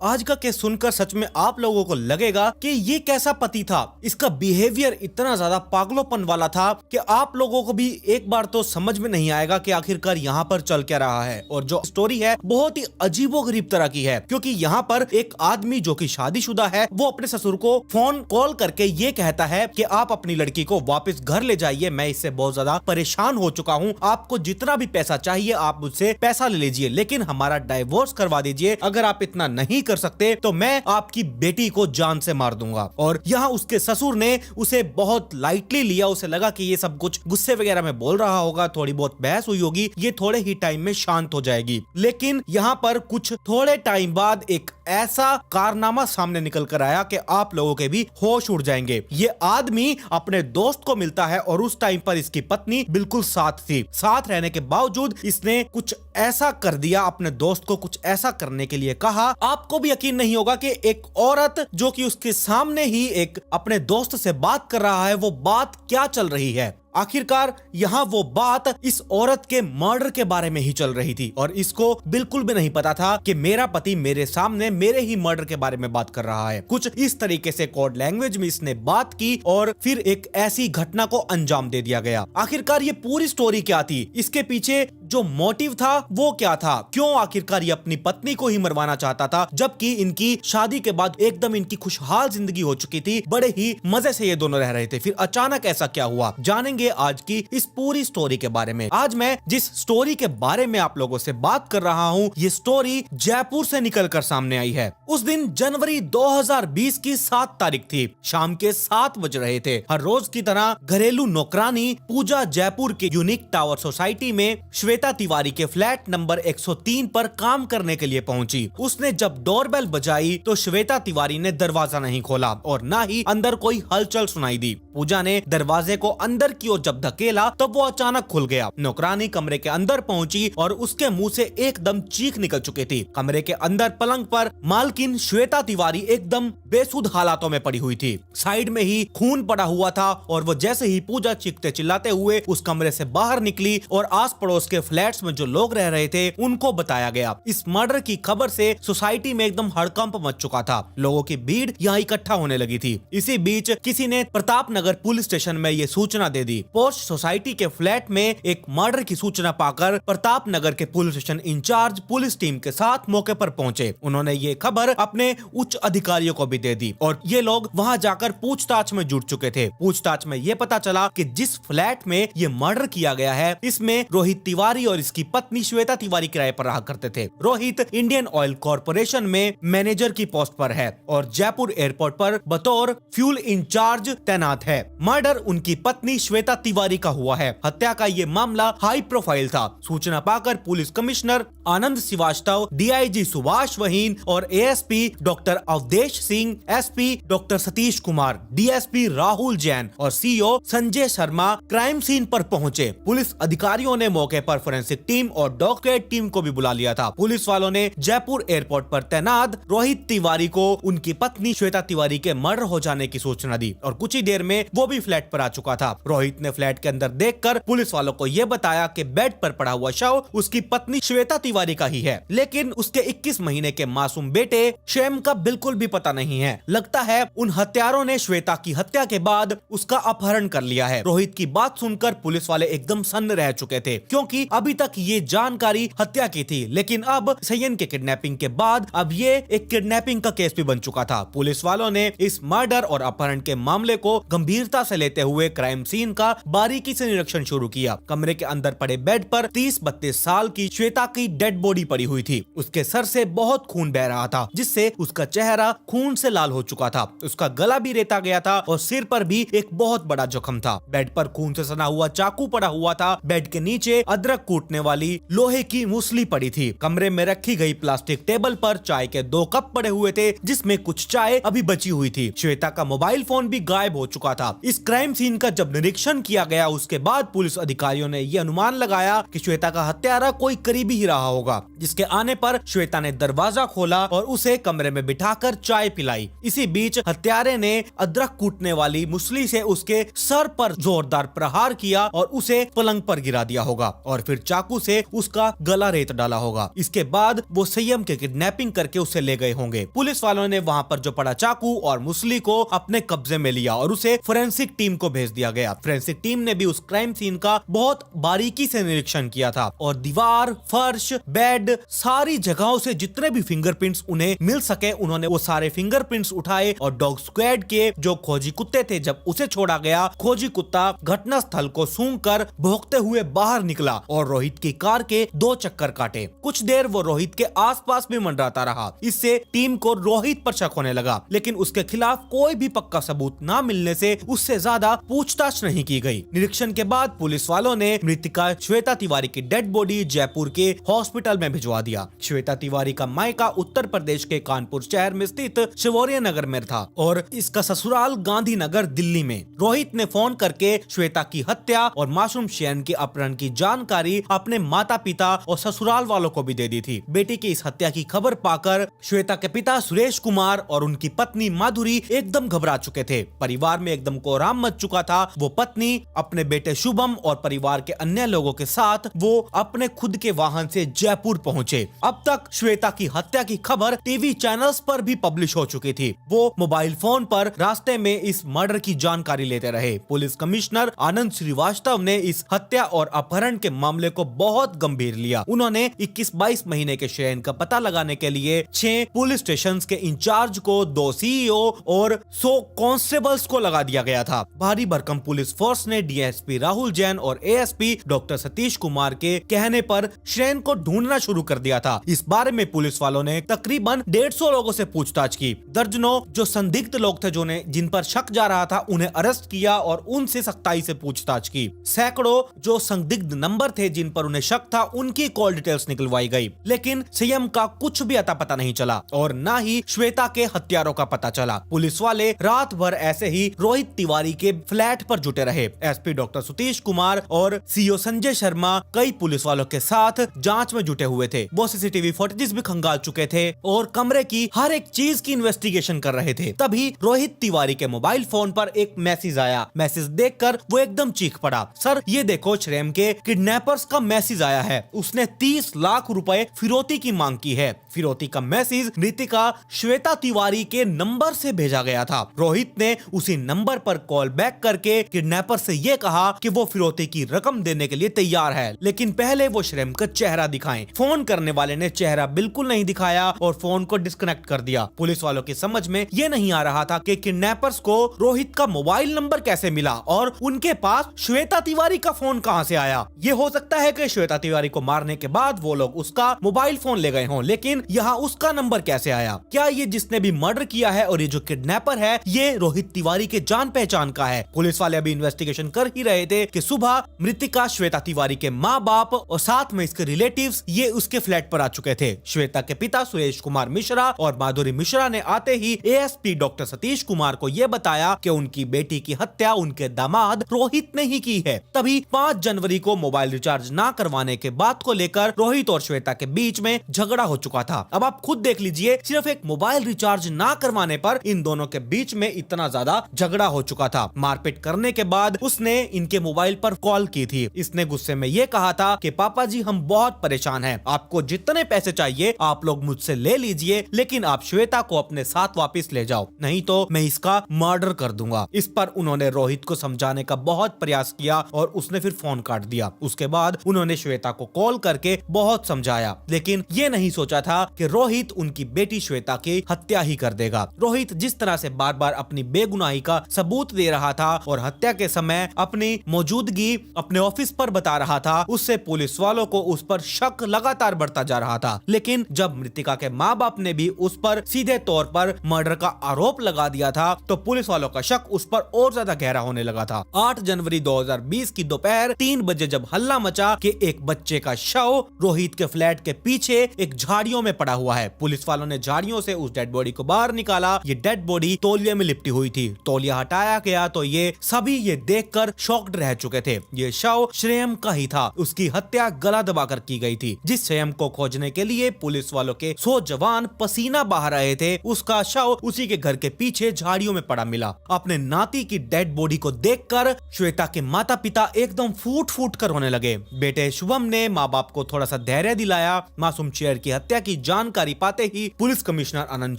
आज का केस सुनकर सच में आप लोगों को लगेगा कि ये कैसा पति था, इसका बिहेवियर इतना ज्यादा पागलोपन वाला था कि आप लोगों को भी एक बार तो समझ में नहीं आएगा कि आखिरकार यहाँ पर चल क्या रहा है। और जो स्टोरी है बहुत ही अजीबोगरीब तरह की है, क्योंकि यहाँ पर एक आदमी जो कि शादीशुदा है वो अपने ससुर को फोन कॉल करके ये कहता है कि आप अपनी लड़की को वापस घर ले जाइए, मैं इससे बहुत ज्यादा परेशान हो चुका हूँ, आपको जितना भी पैसा चाहिए आप मुझसे पैसा ले लीजिए, लेकिन हमारा डाइवोर्स करवा दीजिए। अगर आप इतना नहीं कर सकते तो मैं आपकी बेटी को जान से मार दूंगा। और यहाँ उसके ससुर ने उसे बहुत लाइटली लिया, उसे लगा कि ये सब कुछ गुस्से वगैरह में बोल रहा होगा, थोड़ी बहुत बहस हुई होगी, ये थोड़े ही टाइम में शांत हो जाएगी। लेकिन यहाँ पर कुछ थोड़े टाइम बाद एक ऐसा कारनामा सामने निकल कर आया कि आप लोगों के भी होश उड़ जाएंगे। ये आदमी अपने दोस्त को मिलता है और उस टाइम पर इसकी पत्नी बिल्कुल साथ थी। साथ रहने के बावजूद इसने कुछ ऐसा कर दिया, अपने दोस्त को कुछ ऐसा करने के लिए कहा। आपको भी यकीन नहीं होगा कि एक औरत जो कि उसके सामने ही एक अपने दोस्त से बात कर रहा है, वो बात क्या चल रही है। आखिरकार यहाँ वो बात इस औरत के मर्डर के बारे में ही चल रही थी और इसको बिल्कुल भी नहीं पता था कि मेरा पति मेरे सामने मेरे ही मर्डर के बारे में बात कर रहा है। कुछ इस तरीके से कोड लैंग्वेज में इसने बात की और फिर एक ऐसी घटना को अंजाम दे दिया गया। आखिरकार ये पूरी स्टोरी क्या थी, इसके पीछे जो मोटिव था वो क्या था, क्यों आखिरकार ये अपनी पत्नी को ही मरवाना चाहता था, जबकि इनकी शादी के बाद एकदम इनकी खुशहाल जिंदगी हो चुकी थी, बड़े ही मजे से ये दोनों रह रहे थे। फिर अचानक ऐसा क्या हुआ, जानेंगे आज की इस पूरी स्टोरी के बारे में। आज मैं जिस स्टोरी के बारे में आप लोगों से बात कर रहा हूँ, ये स्टोरी जयपुर से निकलकर सामने आई है। उस दिन जनवरी 2020 की 7 तारीख थी, शाम के 7 बज रहे थे। हर रोज की तरह घरेलू नौकरानी पूजा जयपुर के यूनिक टावर सोसाइटी में श्वेता तिवारी के फ्लैट नंबर 103 पर काम करने के लिए पहुंची। उसने जब डोरबेल बजाई तो श्वेता तिवारी ने दरवाजा नहीं खोला और ना ही अंदर कोई हलचल सुनाई दी। पूजा ने दरवाजे को अंदर की ओर जब धकेला तब वो अचानक खुल गया। नौकरानी कमरे के अंदर पहुंची और उसके मुंह से एकदम चीख निकल चुकी थी। कमरे के अंदर पलंग पर मालकिन श्वेता तिवारी एकदम बेसुध हालातों में पड़ी हुई थी। साइड में ही खून पड़ा हुआ था और वो जैसे ही पूजा चीखते चिल्लाते हुए उस कमरे से बाहर निकली और आस पड़ोस के फ्लैट्स में जो लोग रह रहे थे उनको बताया गया। इस मर्डर की खबर से सोसाइटी में एकदम हड़कंप मच चुका था। लोगों की भीड़ यहाँ इकट्ठा होने लगी थी। इसी बीच किसी ने प्रताप नगर पुलिस स्टेशन में ये सूचना दे दी। पोर्श सोसाइटी के फ्लैट में एक मर्डर की सूचना पाकर प्रताप नगर के police station in charge police team के साथ मौके पर पहुंचे। उन्होंने ये खबर अपने उच्च अधिकारियों को भी दे दी और ये लोग वहां जाकर पूछताछ में जुट चुके थे। पूछताछ में ये पता चला कि जिस फ्लैट में ये मर्डर किया गया है, इसमें रोहित तिवारी और इसकी पत्नी श्वेता तिवारी किराए पर रहा करते थे। रोहित इंडियन ऑयल कॉर्पोरेशन में मैनेजर की पोस्ट पर है और जयपुर एयरपोर्ट पर बतौर फ्यूल इंचार्ज तैनात है। मर्डर उनकी पत्नी श्वेता तिवारी का हुआ है। हत्या का ये मामला हाई प्रोफाइल था। सूचना पाकर police commissioner Anand Srivastava, DIG Subhash Waheen और ASP doctor Awadhesh Singh, SP doctor Satish Kumar, DSP Rahul Jain और CO Sanjay Sharma crime scene पर पहुंचे। पुलिस अधिकारियों ने मौके पर फोरेंसिक टीम और डॉक्टरेट टीम को भी बुला लिया था। पुलिस वालों ने जयपुर एयरपोर्ट पर तैनात रोहित तिवारी को उनकी पत्नी श्वेता तिवारी के मर्डर हो जाने की सूचना दी और कुछ ही देर में वो भी फ्लैट पर आ चुका था। रोहित ने फ्लैट के अंदर देखकर पुलिस वालों को यह बताया कि बेड पर पड़ा हुआ शव उसकी पत्नी श्वेता तिवारी का ही है, लेकिन उसके 21 महीने के मासूम बेटे शैम का बिल्कुल भी पता नहीं है। लगता है उन हत्यारों ने श्वेता की हत्या के बाद उसका अपहरण कर लिया है। रोहित की बात सुनकर पुलिस वाले एकदम सन्न रह चुके थे, क्योंकि अभी तक ये जानकारी हत्या की थी, लेकिन अब सयन के किडनैपिंग के बाद अब ये एक किडनैपिंग का केस भी बन चुका था। पुलिस वालों ने इस मर्डर और अपहरण के मामले को गंभीरता से लेते हुए क्राइम सीन का बारीकी से निरीक्षण शुरू किया। कमरे के अंदर पड़े बेड पर 30-32 साल की श्वेता की डेड बॉडी पड़ी हुई थी। उसके सर से बहुत खून बह रहा था, जिससे उसका चेहरा खून से लाल हो चुका था। उसका गला भी रेता गया था और सिर पर भी एक बहुत बड़ा जख्म था। बेड पर खून से सना हुआ चाकू पड़ा हुआ था। बेड के नीचे अदरक कूटने वाली लोहे की मूसली पड़ी थी। कमरे में रखी गई प्लास्टिक टेबल पर चाय के 2 कप पड़े हुए थे, जिसमें कुछ चाय अभी बची हुई थी। श्वेता का मोबाइल फोन भी गायब हो चुका था। इस क्राइम सीन का जब निरीक्षण किया गया, उसके बाद पुलिस अधिकारियों ने यह अनुमान लगाया कि श्वेता का हत्यारा कोई करीबी ही रहा होगा, जिसके आने पर श्वेता ने दरवाजा खोला और उसे कमरे में बिठाकर चाय पिलाई। इसी बीच हत्यारे ने अदरक कूटने वाली मूसली से उसके सर पर जोरदार प्रहार किया और उसे पलंग पर गिरा दिया होगा और फिर चाकू से उसका गला रेत डाला होगा। इसके बाद वो संयम के किडनैपिंग करके उसे ले गए होंगे। पुलिस वालों ने वहां पर जो पड़ा चाकू और मूसली को अपने कब्जे में लिया और उसे फोरेंसिक टीम को भेज दिया गया। फोरेंसिक टीम ने भी उस क्राइम सीन का बहुत बारीकी से निरीक्षण किया था और दीवार, फर्श, बेड, सारी जगहों से जितने भी फिंगरप्रिंट्स उन्हें मिल सके उन्होंने वो सारे फिंगरप्रिंट्स उठाए और डॉग स्क्वाड के जो खोजी कुत्ते थे, जब उसे छोड़ा गया, खोजी कुत्ता घटना स्थल को सूंघकर भौंकते हुए बाहर निकला और रोहित की कार के 2 चक्कर काटे। कुछ देर वो रोहित के आसपास भी मंडराता रहा। इससे टीम को रोहित पर शक होने लगा, लेकिन उसके खिलाफ कोई भी पक्का सबूत न मिलने से उससे ज्यादा पूछताछ नहीं की गई। निरीक्षण के बाद पुलिस वालों ने मृतिका श्वेता तिवारी की डेड बॉडी जयपुर के हॉस्पिटल में भिजवा दिया। श्वेता तिवारी का मायका उत्तर प्रदेश के कानपुर शहर में स्थित शिवोरिया नगर में था और इसका ससुराल गांधीनगर दिल्ली में। रोहित ने फोन करके श्वेता की हत्या और मासूम शैन के अपहरण की जानकारी अपने माता पिता और ससुराल वालों को भी दे दी थी। बेटी की इस हत्या की खबर पाकर श्वेता के पिता सुरेश कुमार और उनकी पत्नी माधुरी एकदम घबरा चुके थे। परिवार में एकदम एकदम कोहराम मच चुका था। वो पत्नी अपने बेटे शुभम और परिवार के अन्य लोगों के साथ वो अपने खुद के वाहन से जयपुर पहुंचे। अब तक श्वेता की हत्या की खबर टीवी चैनल्स पर भी पब्लिश हो चुकी थी। वो मोबाइल फोन पर रास्ते में इस मर्डर की जानकारी लेते रहे। पुलिस कमिश्नर आनंद श्रीवास्तव ने इस हत्या और अपहरण के मामले को बहुत गंभीर लिया। उन्होंने 21-22 महीने के श्रेयन का पता लगाने के लिए 6 पुलिस स्टेशन के इंचार्ज को, 2 सीईओ और 100 कांस्टेबल्स को लगा दिया गया था। भारी भरकम पुलिस फोर्स ने डीएसपी राहुल जैन और एएसपी डॉक्टर सतीश कुमार के कहने पर श्रेयन को ढूंढना शुरू कर दिया था। इस बारे में पुलिस वालों ने तकरीबन 150 लोगों से पूछताछ की। दर्जनों जो संदिग्ध लोग थे जिन पर शक जा रहा था, उन्हें अरेस्ट किया और उनसे सख्ताई से पूछताछ की। सैकड़ों जो संदिग्ध नंबर थे जिन पर उन्हें शक था, उनकी कॉल डिटेल्स निकलवाई गई, लेकिन सीएम का कुछ भी अता पता नहीं चला और न ही श्वेता के हत्यारों का पता चला। पुलिस वाले रात भर ऐसे ही रोहित तिवारी के फ्लैट पर जुटे रहे। एसपी डॉक्टर सतीश कुमार और सीओ संजय शर्मा कई पुलिस वालों के साथ जांच में जुटे हुए थे। वो सीसीटीवी फुटेज भी खंगाल चुके थे और कमरे की हर एक चीज की इन्वेस्टिगेशन कर रहे थे। तभी रोहित तिवारी के मोबाइल फोन पर एक मैसेज आया। मैसेज देखकर वो एकदम चीख पड़ा, सर ये देखो, श्रेयम के किडनैपर्स का मैसेज आया है। उसने 30 लाख रुपए फिरौती की मांग की है। फिरौती का मैसेज मृतिका श्वेता तिवारी के नंबर से भेजा गया था। रोहित ने उसी नंबर पर कॉल बैक करके किडनैपर से ये कहा कि वो फिरौती की रकम देने के लिए तैयार है, लेकिन पहले वो श्रेयम का चेहरा दिखाएं। फोन करने वाले ने चेहरा बिल्कुल नहीं दिखाया और फोन को डिस्कनेक्ट कर दिया। पुलिस वालों की समझ में ये नहीं आ रहा था कि किडनैपर्स को रोहित का मोबाइल नंबर कैसे मिला और उनके पास श्वेता तिवारी का फोन कहां से आया। ये हो सकता है कि श्वेता तिवारी को मारने के बाद वो लोग उसका मोबाइल फोन ले गए हों, लेकिन यहाँ उसका नंबर कैसे आया? क्या ये जिसने भी मर्डर किया है और ये जो किडनैपर है, ये रोहित तिवारी के जान पहचान का है? पुलिस वाले अभी इन्वेस्टिगेशन कर ही रहे थे कि सुबह मृतिका श्वेता तिवारी के माँ बाप और साथ में इसके रिलेटिव्स ये उसके फ्लैट पर आ चुके थे। श्वेता के पिता सुरेश कुमार मिश्रा और माधुरी मिश्रा ने आते ही एएसपी डॉक्टर सतीश कुमार को यह बताया कि उनकी बेटी की हत्या उनके दामाद रोहित ने ही की है। तभी 5 जनवरी को मोबाइल रिचार्ज ना करवाने के बात को लेकर रोहित और श्वेता के बीच में झगड़ा हो चुका था। अब आप खुद देख लीजिए, सिर्फ एक मोबाइल रिचार्ज ना करवाने पर इन दोनों के बीच में इतना ज्यादा झगड़ा हो चुका था। मारपीट करने के बाद उसने इनके मोबाइल पर कॉल की थी। इसने गुस्से में ये कहा था कि पापा जी हम बहुत परेशान हैं, आपको जितने पैसे चाहिए आप लोग मुझसे ले लीजिए, लेकिन आप श्वेता को अपने साथ वापस ले जाओ, नहीं तो मैं इसका मर्डर कर दूंगा। इस पर उन्होंने रोहित को समझाने का बहुत प्रयास किया और उसने फिर फोन काट दिया। उसके बाद उन्होंने श्वेता को कॉल करके बहुत समझाया, लेकिन ये नहीं सोचा था कि रोहित उनकी बेटी श्वेता की हत्या ही कर देगा। रोहित जिस तरह से बार बार अपनी बेगुनाही का सबूत दे रहा था और हत्या के समय अपनी मौजूदगी अपने ऑफिस पर बता रहा था, उससे पुलिस वालों को उस पर शक लगातार बढ़ता जा रहा था। लेकिन जब मृतिका के माँ बाप ने भी उस पर सीधे तौर पर मर्डर का आरोप लगा दिया था, तो पुलिस वालों का शक उस पर और ज्यादा गहरा होने लगा था। 8 जनवरी 2020 की दोपहर 3 बजे जब हल्ला मचा कि एक बच्चे का शव रोहित के फ्लैट के पीछे एक झाड़ियों में पड़ा हुआ है। पुलिस वालों ने झाड़ियों से उस डेड बॉडी को बाहर निकाला। ये डेड बॉडी तौलिया में लिपटी हुई थी। तौलिया हटाया गया तो ये सभी ये देखकर शॉक्ड रह चुके थे। ये शव श्रेयम का ही था। उसकी हत्या गला दबाकर की गई थी। जिस श्रेयम को खोजने के लिए पुलिस वालों के 100 जवान पसीना बहा रहे थे, उसका शव उसी के घर के पीछे झाड़ियों में पड़ा मिला। अपने नाती की डेड बॉडी को देखकर श्वेता के माता पिता एकदम फूट फूट कर रोने लगे। बेटे शुभम ने माँ बाप को थोड़ा सा धैर्य दिलाया। मासूम शेर की हत्या की जानकारी पाते ही पुलिस कमिश्नर आनंद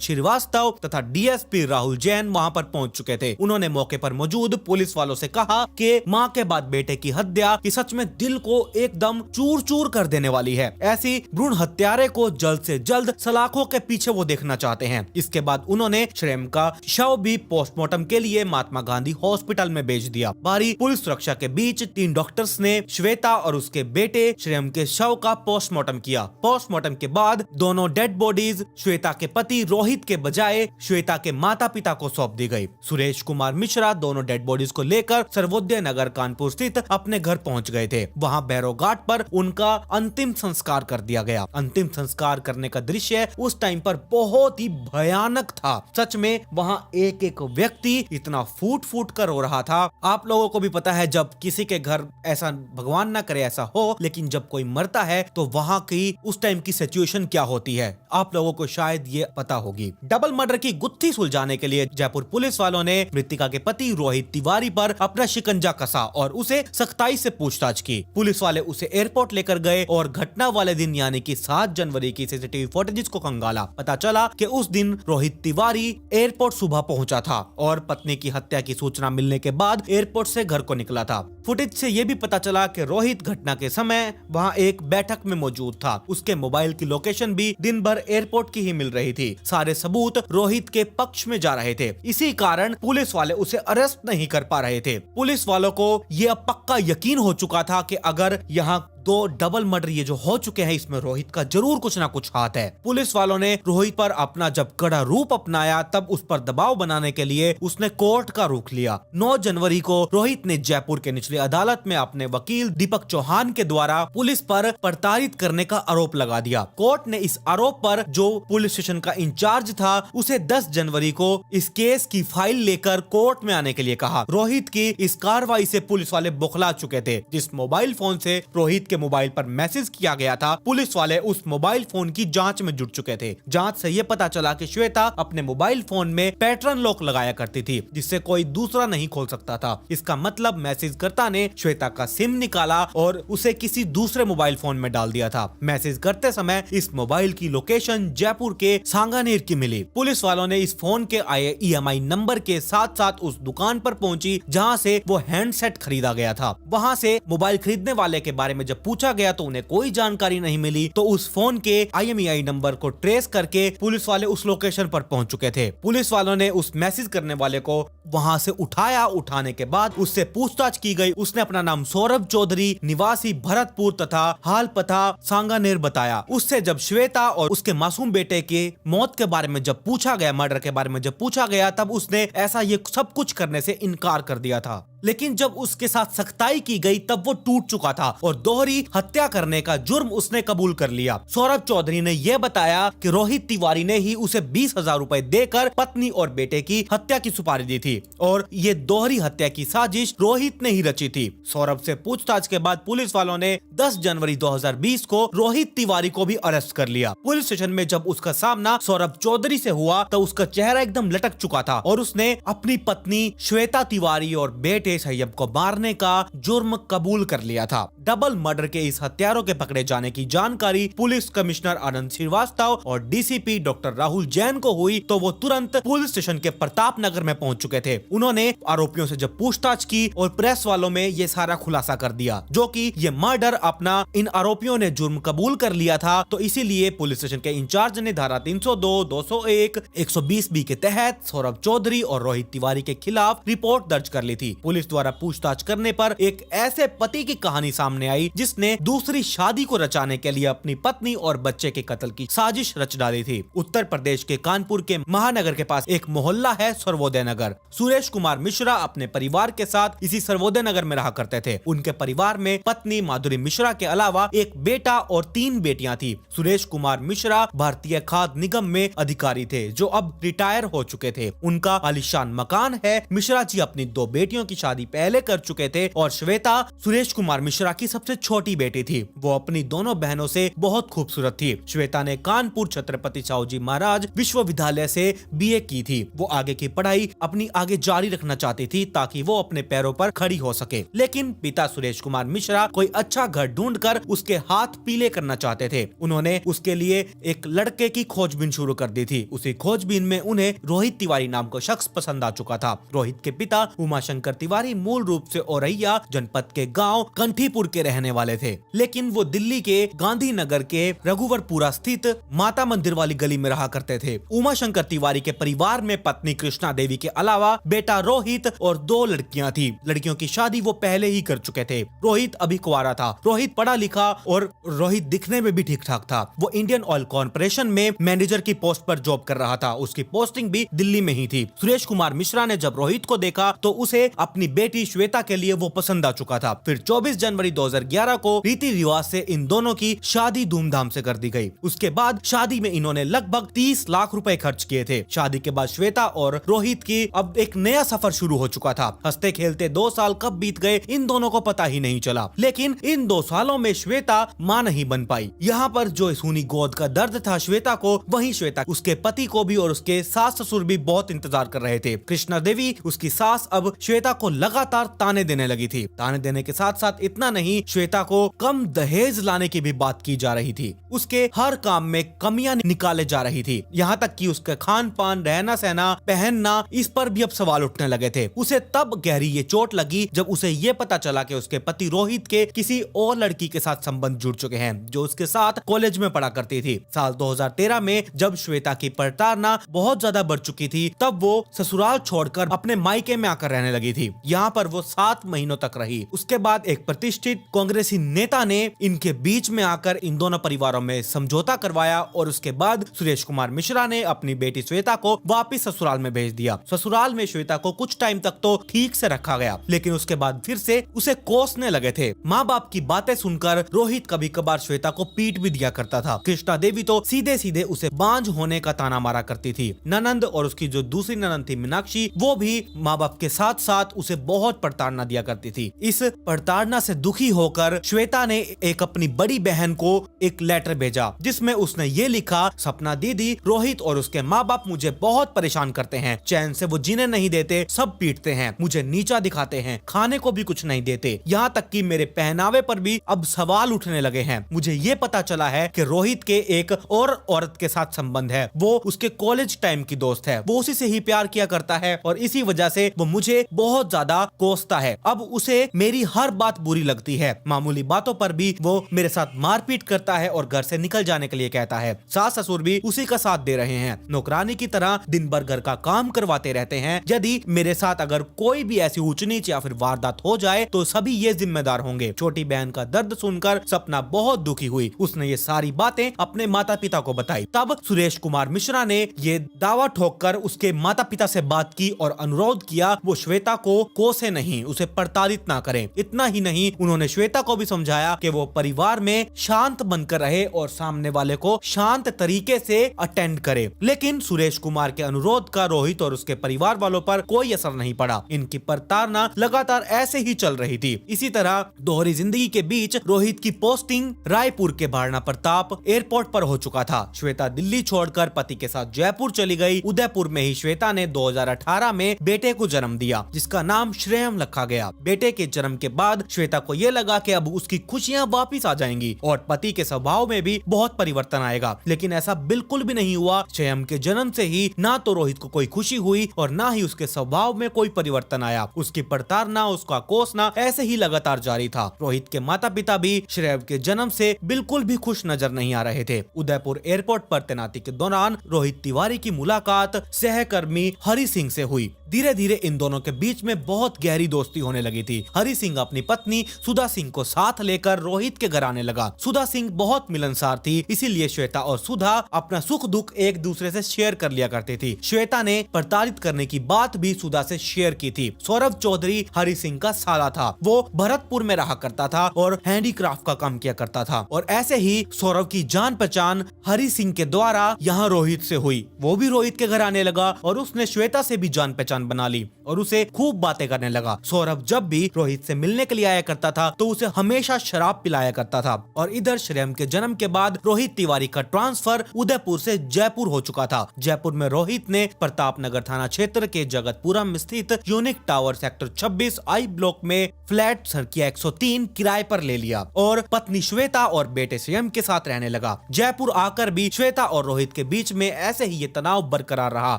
श्रीवास्तव तथा डीएसपी राहुल जैन वहां पर पहुंच चुके थे। उन्होंने मौके पर मौजूद पुलिस वालों से कहा कि मां के बाद बेटे की हत्या कि सच में दिल को एकदम चूर चूर कर देने वाली है। ऐसी भ्रूण हत्यारे को जल्द से जल्द सलाखों के पीछे वो देखना चाहते हैं। इसके बाद उन्होंने श्रेयम का शव भी पोस्टमार्टम के लिए महात्मा गांधी हॉस्पिटल में भेज दिया। भारी पुलिस सुरक्षा के बीच 3 डॉक्टर्स ने श्वेता और उसके बेटे श्रेयम के शव का पोस्टमार्टम किया। पोस्टमार्टम के बाद दोनों डेड बॉडीज श्वेता के पति रोहित के बजाय श्वेता के माता पिता को सौंप दी गई। सुरेश कुमार मिश्रा दोनों डेड बॉडीज को लेकर सर्वोदय नगर कानपुर स्थित अपने घर पहुंच गए थे। वहां भैरव घाट पर उनका अंतिम संस्कार कर दिया गया। अंतिम संस्कार करने का दृश्य उस टाइम पर बहुत ही भयानक था। सच में वहां एक एक व्यक्ति इतना फूट फूट कर रो रहा था। आप लोगों को भी पता है, जब किसी के घर ऐसा भगवान ना करे ऐसा हो, लेकिन जब कोई मरता है तो वहां की उस टाइम की सिचुएशन क्या होती है, आप लोगों को शायद ये पता होगी। डबल मर्डर की गुत्थी सुलझाने के लिए जयपुर पुलिस वालों ने मृतिका कृतिका के पति रोहित तिवारी पर अपना शिकंजा कसा और उसे सख्ताई से पूछताछ की। पुलिस वाले उसे एयरपोर्ट लेकर गए और घटना वाले दिन यानी कि 7 जनवरी की सीसीटीवी फुटेज को खंगाला। पता चला कि उस दिन रोहित तिवारी एयरपोर्ट सुबह पहुंचा था और पत्नी की हत्या की सूचना मिलने के बाद एयरपोर्ट से घर को निकला था। फुटेज से यह भी पता चला कि रोहित घटना के समय वहां एक बैठक में मौजूद था। उसके मोबाइल की लोकेशन भी दिन भर एयरपोर्ट की ही मिल रही थी। सारे सबूत रोहित के पक्ष में जा रहे थे। इसी कारण पुलिस वाले उसे अरेस्ट नहीं कर पा रहे थे। पुलिस वालों को यह पक्का यकीन हो चुका था कि अगर यहाँ 2 डबल मर्डर ये जो हो चुके हैं इसमें रोहित का जरूर कुछ ना कुछ हाथ है। पुलिस वालों ने रोहित पर अपना जब कड़ा रूप अपनाया तब उस पर दबाव बनाने के लिए उसने कोर्ट का रुख लिया। 9 जनवरी को रोहित ने जयपुर के निचली अदालत में अपने वकील दीपक चौहान के द्वारा पुलिस पर प्रताड़ित करने का आरोप लगा दिया। कोर्ट ने इस आरोप पर जो पुलिस स्टेशन का इंचार्ज था उसे 10 जनवरी को इस केस की फाइल लेकर कोर्ट में आने के लिए कहा। रोहित की इस कार्रवाई से पुलिस वाले बौखला चुके थे। जिस मोबाइल फोन से रोहित के मोबाइल पर मैसेज किया गया था, पुलिस वाले उस मोबाइल फोन की जांच में जुट चुके थे। जांच से यह पता चला कि श्वेता अपने मोबाइल फोन में पैटर्न लॉक लगाया करती थी जिससे कोई दूसरा नहीं खोल सकता था। इसका मतलब मैसेजकर्ता ने श्वेता का सिम निकाला और उसे किसी दूसरे मोबाइल फोन में डाल दिया था। मैसेज करते समय इस मोबाइल की लोकेशन जयपुर के सांगानेर की मिली। पुलिस वालों ने इस फोन के आए EMI नंबर के साथ साथ उस दुकान पर पहुंची जहां से वो हैंडसेट खरीदा गया था। वहां से मोबाइल खरीदने वाले के बारे में जब पूछा गया तो उन्हें कोई जानकारी नहीं मिली। तो उस फोन के IMEI नंबर को ट्रेस करके पुलिस वाले उस लोकेशन पर पहुंच चुके थे। पुलिस वालों ने उस मैसेज करने वाले को वहां से उठाया। उठाने के बाद उससे पूछताछ की गई। उसने अपना नाम सौरभ चौधरी निवासी भरतपुर तथा हाल पता सांगानेर बताया। उससे जब श्वेता और उसके मासूम बेटे के मौत के बारे में जब पूछा गया, मर्डर के बारे में जब पूछा गया, तब उसने ऐसा ये सब कुछ करने से इनकार कर दिया था। लेकिन जब उसके साथ सख्ताई की गई तब वो टूट चुका था और दोहरी हत्या करने का जुर्म उसने कबूल कर लिया। सौरभ चौधरी ने यह बताया कि रोहित तिवारी ने ही उसे 20,000 रुपए देकर पत्नी और बेटे की हत्या की सुपारी दी थी और ये दोहरी हत्या की साजिश रोहित ने ही रची थी। सौरभ से पूछताछ के बाद पुलिस वालों ने 10 जनवरी 2020 को रोहित तिवारी को भी अरेस्ट कर लिया। पुलिस स्टेशन में जब उसका सामना सौरभ चौधरी से हुआ तो उसका चेहरा एकदम लटक चुका था और उसने अपनी पत्नी श्वेता तिवारी और बेटे सैयब को मारने का जुर्म कबूल कर लिया था। डबल मर्डर के इस हत्यारों के पकड़े जाने की जानकारी पुलिस कमिश्नर आनंद श्रीवास्तव और DCP डॉक्टर राहुल जैन को हुई तो वो तुरंत पुलिस स्टेशन के प्रताप नगर में पहुंच चुके थे। उन्होंने आरोपियों से जब पूछताछ की और प्रेस वालों में ये सारा खुलासा कर दिया जो कि ये मर्डर अपना इन आरोपियों ने जुर्म कबूल कर लिया था। तो इसीलिए पुलिस स्टेशन के इंचार्ज ने धारा 302, 201, 120B के तहत सौरभ चौधरी और रोहित तिवारी के खिलाफ रिपोर्ट दर्ज कर ली थी। पुलिस द्वारा पूछताछ करने पर एक ऐसे पति की कहानी सामने आई जिसने दूसरी शादी को रचाने के लिए अपनी पत्नी और बच्चे के कत्ल की साजिश रच डाली थी। उत्तर प्रदेश के कानपुर के महानगर के पास एक मोहल्ला है सर्वोदय नगर। सुरेश कुमार मिश्रा अपने परिवार के साथ इसी सर्वोदय नगर में रहा करते थे। उनके परिवार में पत्नी माधुरी मिश्रा के अलावा एक बेटा और 3 बेटियां थी। सुरेश कुमार मिश्रा भारतीय खाद्य निगम में अधिकारी थे जो अब रिटायर हो चुके थे। उनका आलीशान मकान है। मिश्रा जी अपनी 2 बेटियों की शादी पहले कर चुके थे और श्वेता सुरेश कुमार मिश्रा की सबसे छोटी बेटी थी। वो अपनी दोनों बहनों से बहुत खूबसूरत थी। श्वेता ने कानपुर छत्रपति साहूजी महाराज विश्वविद्यालय से BA की थी। वो आगे की पढ़ाई अपनी आगे जारी रखना चाहती थी ताकि वो अपने पैरों पर खड़ी हो सके। लेकिन पिता सुरेश कुमार मिश्रा कोई अच्छा घर ढूंढकर उसके हाथ पीले करना चाहते थे। उन्होंने उसके लिए एक लड़के की खोजबीन शुरू कर दी थी। उसी खोजबीन में उन्हें रोहित तिवारी नाम का शख्स पसंद आ चुका था। रोहित के पिता उमाशंकर तिवारी मूल रूप से औरैया जनपद के गांव कंठीपुर के रहने वाले थे, लेकिन वो दिल्ली के गांधीनगर के रघुवरपुरा स्थित माता मंदिर वाली गली में रहा करते थे। उमाशंकर तिवारी के परिवार में पत्नी कृष्णा देवी के अलावा बेटा रोहित और 2 लड़कियां थी। लड़कियों की शादी वो पहले ही कर चुके थे। रोहित अभी कुंवारा था। रोहित पढ़ा लिखा और रोहित दिखने में भी ठीक ठाक था। वो इंडियन ऑयल कॉर्पोरेशन में मैनेजर की पोस्ट पर जॉब कर रहा था। उसकी पोस्टिंग भी दिल्ली में ही थी। सुरेश कुमार मिश्रा ने जब रोहित को देखा तो उसे अपनी बेटी श्वेता के लिए वो पसंद आ चुका था। फिर 24 जनवरी 2011 को रीति रिवाज से इन दोनों की शादी धूमधाम से कर दी गई। उसके बाद शादी में इन्होंने लगभग 30 लाख रुपए खर्च किए थे। शादी के बाद श्वेता और रोहित की अब एक नया सफर शुरू हो चुका था। हंसते खेलते 2 साल कब बीत गए इन दोनों को पता ही नहीं चला। लेकिन इन 2 सालों में श्वेता मां नहीं बन पाई। यहाँ पर जो सूनी गोद का दर्द था श्वेता को, वहीं श्वेता उसके पति को भी और उसके सास ससुर भी बहुत इंतजार कर रहे थे। कृष्णा देवी उसकी सास अब श्वेता को लगातार ताने देने लगी थी। ताने देने के साथ साथ इतना नहीं, श्वेता को कम दहेज लाने की भी बात की जा रही थी। उसके हर काम में कमियां निकाले जा रही थी। यहाँ तक कि उसके खान पान, रहना सहना, पहनना, इस पर भी अब सवाल उठने लगे थे। उसे तब गहरी ये चोट लगी जब उसे ये पता चला कि उसके पति रोहित के किसी और लड़की के साथ संबंध जुड़ चुके हैं, जो उसके साथ कॉलेज में पढ़ा करती थी। साल 2013 में जब श्वेता की प्रताड़ना बहुत ज्यादा बढ़ चुकी थी, तब वो ससुराल छोड़कर अपने मायके में आकर रहने लगी थी। यहाँ पर वो 7 महीनों तक रही। उसके बाद एक प्रतिष्ठित कांग्रेसी नेता ने इनके बीच में आकर इन दोनों परिवारों में समझौता करवाया और उसके बाद सुरेश कुमार मिश्रा ने अपनी बेटी श्वेता को वापस ससुराल में भेज दिया। ससुराल में श्वेता को कुछ टाइम तक तो ठीक से रखा गया, लेकिन उसके बाद फिर से उसे कोसने लगे थे। माँ बाप की बातें सुनकर रोहित कभी कभार श्वेता को पीट भी दिया करता था। कृष्णा देवी तो सीधे सीधे उसे बांझ होने का ताना मारा करती थी। ननंद और उसकी जो दूसरी ननंद थी मीनाक्षी, वो भी माँ बाप के साथ साथ उसे बहुत प्रताड़ना दिया करती थी। इस प्रताड़ना से दुखी होकर श्वेता ने एक अपनी बड़ी बहन को एक लेटर भेजा, जिसमें उसने ये लिखा, सपना दीदी, रोहित और उसके माँ बाप मुझे बहुत परेशान करते हैं। चैन से वो जीने नहीं देते, सब पीटते हैं, मुझे नीचा दिखाते हैं, खाने को भी कुछ नहीं देते, यहाँ तक कि मेरे पहनावे पर भी अब सवाल उठने लगे हैं। मुझे ये पता चला है कि रोहित के एक और औरत के साथ संबंध है, वो उसके कॉलेज टाइम की दोस्त है, वो उसी से ही प्यार किया करता है और इसी वजह से वो मुझे बहुत ज्यादा कोसता है। अब उसे मेरी हर बात बुरी लगती है, मामूली बातों पर भी वो मेरे साथ मारपीट करता है और घर से निकल जाने के लिए कहता है। सास ससुर भी उसी का साथ दे रहे हैं, नौकरानी की तरह दिन भर घर का काम करवाते रहते हैं। यदि मेरे साथ अगर कोई भी ऐसी ऊंच नीच या फिर वारदात हो जाए तो सभी ये जिम्मेदार होंगे। छोटी बहन का दर्द सुनकर सपना बहुत दुखी हुई। उसने ये सारी बातें अपने माता पिता को बताई। तब सुरेश कुमार मिश्रा ने ये दावा ठोककर उसके माता पिता से बात की और अनुरोध किया वो श्वेता को कोसे नहीं, उसे प्रताड़ित ना करें। इतना ही नहीं, उन्होंने श्वेता को भी समझाया कि वो परिवार में शांत बनकर रहे और सामने वाले को शांत तरीके से अटेंड करे। लेकिन सुरेश कुमार के अनुरोध का रोहित और उसके परिवार वालों पर कोई असर नहीं पड़ा। इनकी प्रताड़ना लगातार ऐसे ही चल रही थी। इसी तरह दोहरी जिंदगी के बीच रोहित की पोस्टिंग रायपुर के महाराणा प्रताप एयरपोर्ट पर हो चुका था। श्वेता दिल्ली छोड़कर पति के साथ जयपुर चली गई। उदयपुर में ही श्वेता ने 2018 में बेटे को जन्म दिया, जिसका नाम श्रेयम रखा गया। बेटे के जन्म के बाद श्वेता को यह लगा कि अब उसकी खुशियां वापिस आ जाएंगी और पति के स्वभाव में भी बहुत परिवर्तन आएगा, लेकिन ऐसा बिल्कुल भी नहीं हुआ। श्रेयम के जन्म से ही ना तो रोहित को कोई खुशी हुई और ना ही उसके स्वभाव में कोई परिवर्तन आया। उसकी प्रताड़ना, उसका कोसना ऐसे ही लगातार जारी था। रोहित के माता पिता भी श्रेयम के जन्म से बिल्कुल भी खुश नजर नहीं आ रहे थे। उदयपुर एयरपोर्ट पर तैनाती के दौरान रोहित तिवारी की मुलाकात सहकर्मी हरि सिंह से हुई। धीरे धीरे इन दोनों के बीच में बहुत गहरी दोस्ती होने लगी थी। हरि सिंह अपनी पत्नी सुधा सिंह को साथ लेकर रोहित के घर आने लगा। सुधा सिंह बहुत मिलनसार थी, इसीलिए श्वेता और सुधा अपना सुख दुख एक दूसरे से शेयर कर लिया करती थी। श्वेता ने प्रताड़ित करने की बात भी सुधा से शेयर की थी। सौरभ चौधरी हरि सिंह का साला था। वो भरतपुर में रहा करता था और हैंडीक्राफ्ट का काम किया करता था और ऐसे ही सौरभ की जान पहचान हरि सिंह के द्वारा यहाँ रोहित से हुई। वो भी रोहित के घर आने लगा और उसने श्वेता से भी जान पहचान बना ली और उसे खूब बातें करने लगा। सौरभ जब भी रोहित से मिलने के लिए आया करता था तो उसे हमेशा शराब पिलाया करता था। और इधर श्रेयम के जन्म के बाद रोहित तिवारी का ट्रांसफर उदयपुर से जयपुर हो चुका था। जयपुर में रोहित ने प्रताप नगर थाना क्षेत्र के जगतपुरम स्थित unique tower sector 26 I block में फ्लैट सरकिया 103 किराए पर ले लिया और पत्नी श्वेता और बेटे श्रेयम के साथ रहने लगा। जयपुर आकर भी श्वेता और रोहित के बीच में ऐसे ही ये तनाव बरकरार रहा।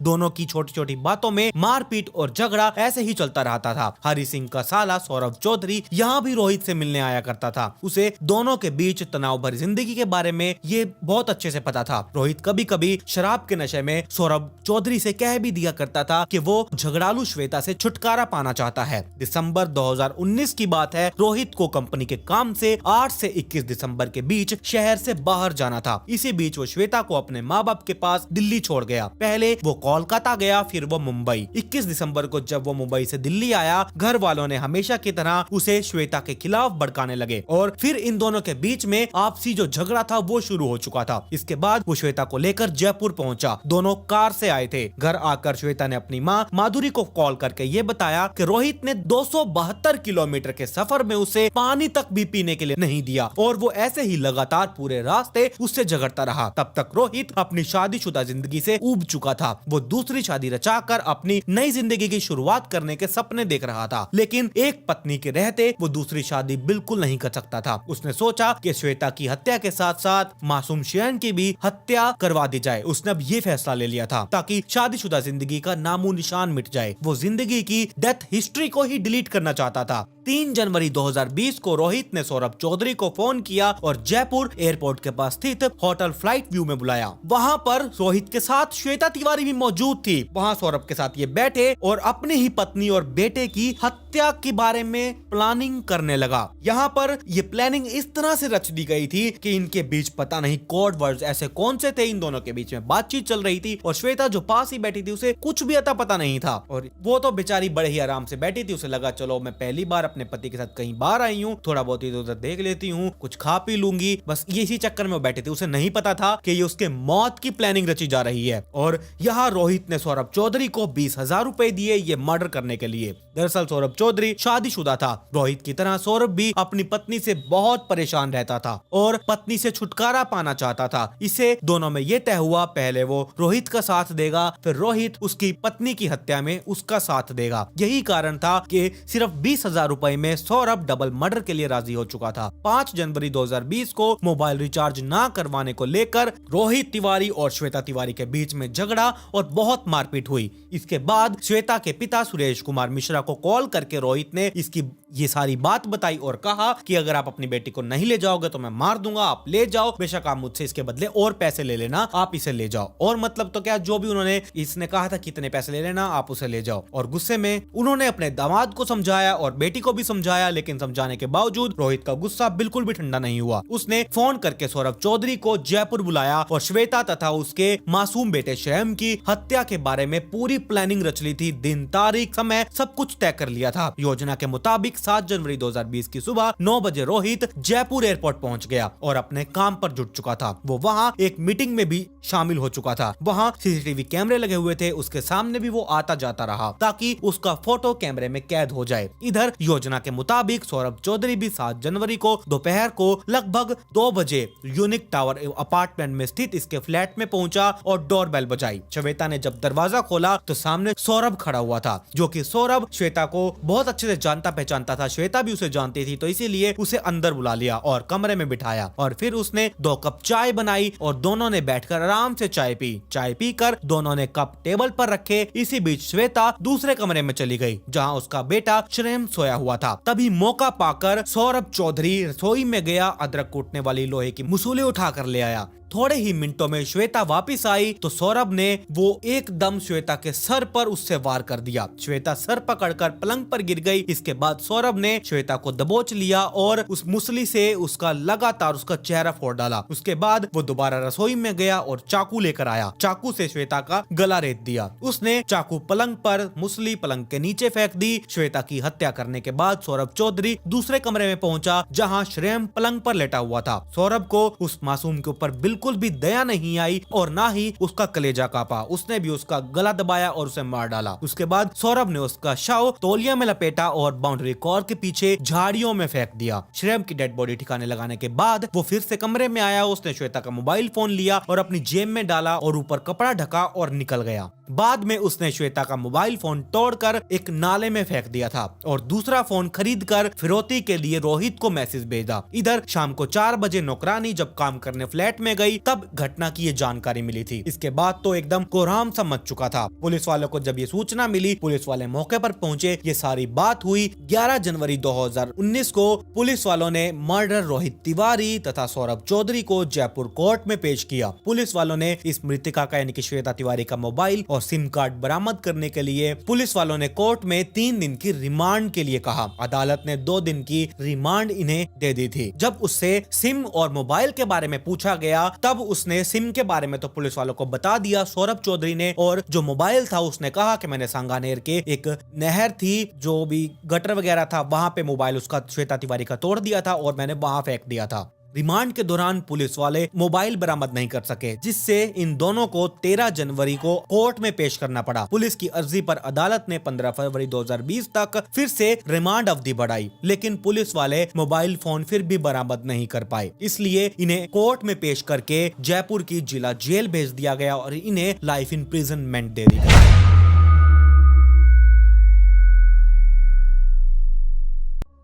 दोनों की छोटी छोटी बातों में मारपीट और झगड़ा ऐसे ही चलता रहता था। हरि सिंह का साला सौरभ चौधरी यहाँ भी रोहित से मिलने आया करता था। उसे दोनों के बीच तनाव भरी जिंदगी के बारे में ये बहुत अच्छे से पता था। रोहित कभी कभी शराब के नशे में सौरभ चौधरी से कह भी दिया करता था कि वो झगड़ालू श्वेता से छुटकारा पाना चाहता है। दिसंबर 2019 की बात है। रोहित को कंपनी के काम से 8 से 21 दिसंबर के बीच शहर से बाहर जाना था। इसी बीच वो श्वेता को अपने माँ बाप के पास दिल्ली छोड़ गया। पहले वो कोलकाता गया, फिर वो मुंबई। 21 दिसंबर को जब वो मुंबई से दिल्ली दिल्ली आया, घर वालों ने हमेशा की तरह उसे श्वेता के खिलाफ भड़काने लगे और फिर इन दोनों के बीच में आपसी जो झगड़ा था वो शुरू हो चुका था। इसके बाद वो श्वेता को लेकर जयपुर पहुंचा। दोनों कार से आए थे। घर आकर श्वेता ने अपनी मां माधुरी को कॉल करके ये बताया कि रोहित ने 272 किलोमीटर के सफर में उसे पानी तक भी पीने के लिए नहीं दिया और वो ऐसे ही लगातार पूरे रास्ते उससे झगड़ता रहा। तब तक रोहित अपनी शादीशुदा जिंदगी से ऊब चुका था। वो दूसरी शादी रचाकर अपनी नई जिंदगी की शुरुआत करने के सपने देख रहा था, लेकिन एक पत्नी के रहते वो दूसरी शादी बिल्कुल नहीं कर सकता था। उसने सोचा कि श्वेता की हत्या के साथ साथ मासूम श्रेयन की भी हत्या करवा दी जाए। उसने अब ये फैसला ले लिया था ताकि शादीशुदा जिंदगी का नामो निशान मिट जाए। वो जिंदगी की डेथ हिस्ट्री को ही डिलीट करना चाहता था। 3 जनवरी 2020 को रोहित ने सौरभ चौधरी को फोन किया और जयपुर एयरपोर्ट के पास स्थित होटल फ्लाइट व्यू में बुलाया। वहां पर रोहित के साथ श्वेता तिवारी भी मौजूद थी। वहां सौरभ के साथ ये बैठे और अपनी ही पत्नी और बेटे की हत्या के बारे में प्लानिंग करने लगा। यहाँ पर ये प्लानिंग इस तरह से रच दी गई थी कि इनके बीच पता नहीं कोड वर्ड्स ऐसे कौन से थे, इन दोनों के बीच में बातचीत चल रही थी और श्वेता जो पास ही बैठी थी उसे कुछ भी अता पता नहीं था और वो तो बेचारी बड़े ही आराम से बैठी थी। उसे लगा चलो मैं पहली बार अपने पति के साथ कहीं बाहर आई हूँ, थोड़ा बहुत इधर उधर देख लेती हूँ, कुछ खा पी लूंगी, बस इसी चक्कर में वो बैठे थे। उसे नहीं पता था कि ये उसके मौत की प्लानिंग रची जा रही है। और यहाँ रोहित ने सौरभ चौधरी को 20,000 रुपए दिए ये मर्डर करने के लिए। दरअसल सौरभ चौधरी शादीशुदा था। रोहित की तरह सौरभ भी अपनी पत्नी से बहुत परेशान रहता था और पत्नी से छुटकारा पाना चाहता था। इसे दोनों में ये तय हुआ, पहले वो रोहित का साथ देगा, फिर रोहित उसकी पत्नी की हत्या में उसका साथ देगा। यही कारण था कि सिर्फ 20,000 रुपए में सौरभ डबल मर्डर के लिए राजी हो चुका था। 5 जनवरी 2020 को मोबाइल रिचार्ज ना करवाने को लेकर रोहित तिवारी और श्वेता तिवारी के बीच में झगड़ा और बहुत मारपीट हुई। इसके बाद श्वेता के पिता सुरेश कुमार मिश्रा को कॉल करके रोहित ने इसकी ये सारी बात बताई और कहा कि अगर आप अपनी बेटी को नहीं ले जाओगे तो मैं मार दूंगा, आप ले जाओ, बेशक आप मुझसे इसके बदले और पैसे ले लेना, आप इसे ले जाओ। और मतलब तो क्या, जो भी उन्होंने इसने कहा था कितने पैसे ले लेना, आप उसे ले जाओ। और गुस्से में उन्होंने अपने दामाद को समझाया और बेटी को भी समझाया, लेकिन समझाने के बावजूद रोहित का गुस्सा बिल्कुल भी ठंडा नहीं हुआ। उसने फोन करके सौरभ चौधरी को जयपुर बुलाया और श्वेता तथा उसके मासूम बेटे श्रेयम की हत्या के बारे में पूरी प्लानिंग रच ली थी। दिन, तारीख, समय सब कुछ तय कर लिया था। योजना के मुताबिक 7 जनवरी 2020 की सुबह 9 बजे रोहित जयपुर एयरपोर्ट पहुंच गया और अपने काम पर जुट चुका था। वो वहां एक मीटिंग में भी शामिल हो चुका था। वहां सीसीटीवी कैमरे लगे हुए थे, उसके सामने भी वो आता जाता रहा ताकि उसका फोटो कैमरे में कैद हो जाए। इधर योजना के मुताबिक सौरभ चौधरी भी 7 जनवरी को दोपहर को लगभग 2 बजे यूनिक टावर अपार्टमेंट में स्थित इसके फ्लैट में पहुंचा और डोरबेल बजाई। श्वेता ने जब दरवाजा खोला तो सामने सौरभ खड़ा हुआ था, जो कि सौरभ श्वेता को बहुत अच्छे से जानता पहचानता था। श्वेता भी उसे जानती थी, तो इसीलिए उसे अंदर बुला लिया और कमरे में बिठाया और फिर उसने 2 कप चाय बनाई और दोनों ने बैठकर आराम से चाय पी। चाय पीकर दोनों ने कप टेबल पर रखे। इसी बीच श्वेता दूसरे कमरे में चली गई जहां उसका बेटा श्रेयम सोया हुआ था। तभी मौका पाकर सौरभ चौधरी रसोई में गया, अदरक कूटने वाली लोहे की मुसूले उठाकर ले आया। थोड़े ही मिनटों में श्वेता वापस आई तो सौरभ ने वो एकदम श्वेता के सर पर उससे वार कर दिया। श्वेता सर पकड़कर पलंग पर गिर गई। इसके बाद सौरभ ने श्वेता को दबोच लिया और उस मुसली से उसका लगातार उसका चेहरा फोड़ डाला। उसके बाद वो दोबारा रसोई में गया और चाकू लेकर आया। चाकू से श्वेता का गला रेत दिया। उसने चाकू पलंग पर, मुसली पलंग के नीचे फेंक दी। श्वेता की हत्या करने के बाद सौरभ चौधरी दूसरे कमरे में पहुंचा जहां श्रेयम पलंग पर लेटा हुआ था। सौरभ को उस मासूम के ऊपर बिल्कुल भी दया नहीं आई और ना ही उसका कलेजा कांपा। उसने भी उसका गला दबाया और उसे मार डाला। उसके बाद सौरभ ने उसका शव तौलिया में लपेटा और बाउंड्री कॉर के पीछे झाड़ियों में फेंक दिया। श्रेयम की डेड बॉडी ठिकाने लगाने के बाद वो फिर से कमरे में आया। उसने श्वेता का मोबाइल फोन लिया और अपनी जेब में डाला और ऊपर कपड़ा ढका और निकल गया। बाद में उसने श्वेता का मोबाइल फोन तोड़कर एक नाले में फेंक दिया था और दूसरा फोन खरीदकर फिरौती के लिए रोहित को मैसेज भेजा। इधर शाम को 4 बजे नौकरानी जब काम करने फ्लैट में गई तब घटना की ये जानकारी मिली थी। इसके बाद तो एकदम कोहराम सा मच चुका था। पुलिस वालों को जब ये सूचना मिली, पुलिस वाले मौके पर पहुंचे। ये सारी बात हुई 11 जनवरी 2019 को। पुलिस वालों ने मर्डर रोहित तिवारी तथा सौरभ चौधरी को जयपुर कोर्ट में पेश किया। पुलिस वालों ने इस मृतिका का यानी कि श्वेता तिवारी का मोबाइल और और सिम कार्ड बरामद करने के लिए पुलिस वालों ने कोर्ट में 3 दिन की रिमांड के लिए कहा। अदालत ने 2 दिन की रिमांड इन्हें दे दी थी। जब उससे सिम और मोबाइल के बारे में पूछा गया तब उसने सिम के बारे में तो पुलिस वालों को बता दिया सौरभ चौधरी ने, और जो मोबाइल था उसने कहा कि मैंने सांगानेर के एक नहर थी जो भी गटर वगैरह था वहां पे मोबाइल उसका श्वेता तिवारी का तोड़ दिया था और मैंने वहां फेंक दिया था। रिमांड के दौरान पुलिस वाले मोबाइल बरामद नहीं कर सके, जिससे इन दोनों को 13 जनवरी को कोर्ट में पेश करना पड़ा। पुलिस की अर्जी पर अदालत ने 15 फरवरी 2020 तक फिर से रिमांड अवधि बढ़ाई, लेकिन पुलिस वाले मोबाइल फोन फिर भी बरामद नहीं कर पाए। इसलिए इन्हें कोर्ट में पेश करके जयपुर की जिला जेल भेज दिया गया और इन्हें लाइफ इम्प्रिजनमेंट दे दी गई।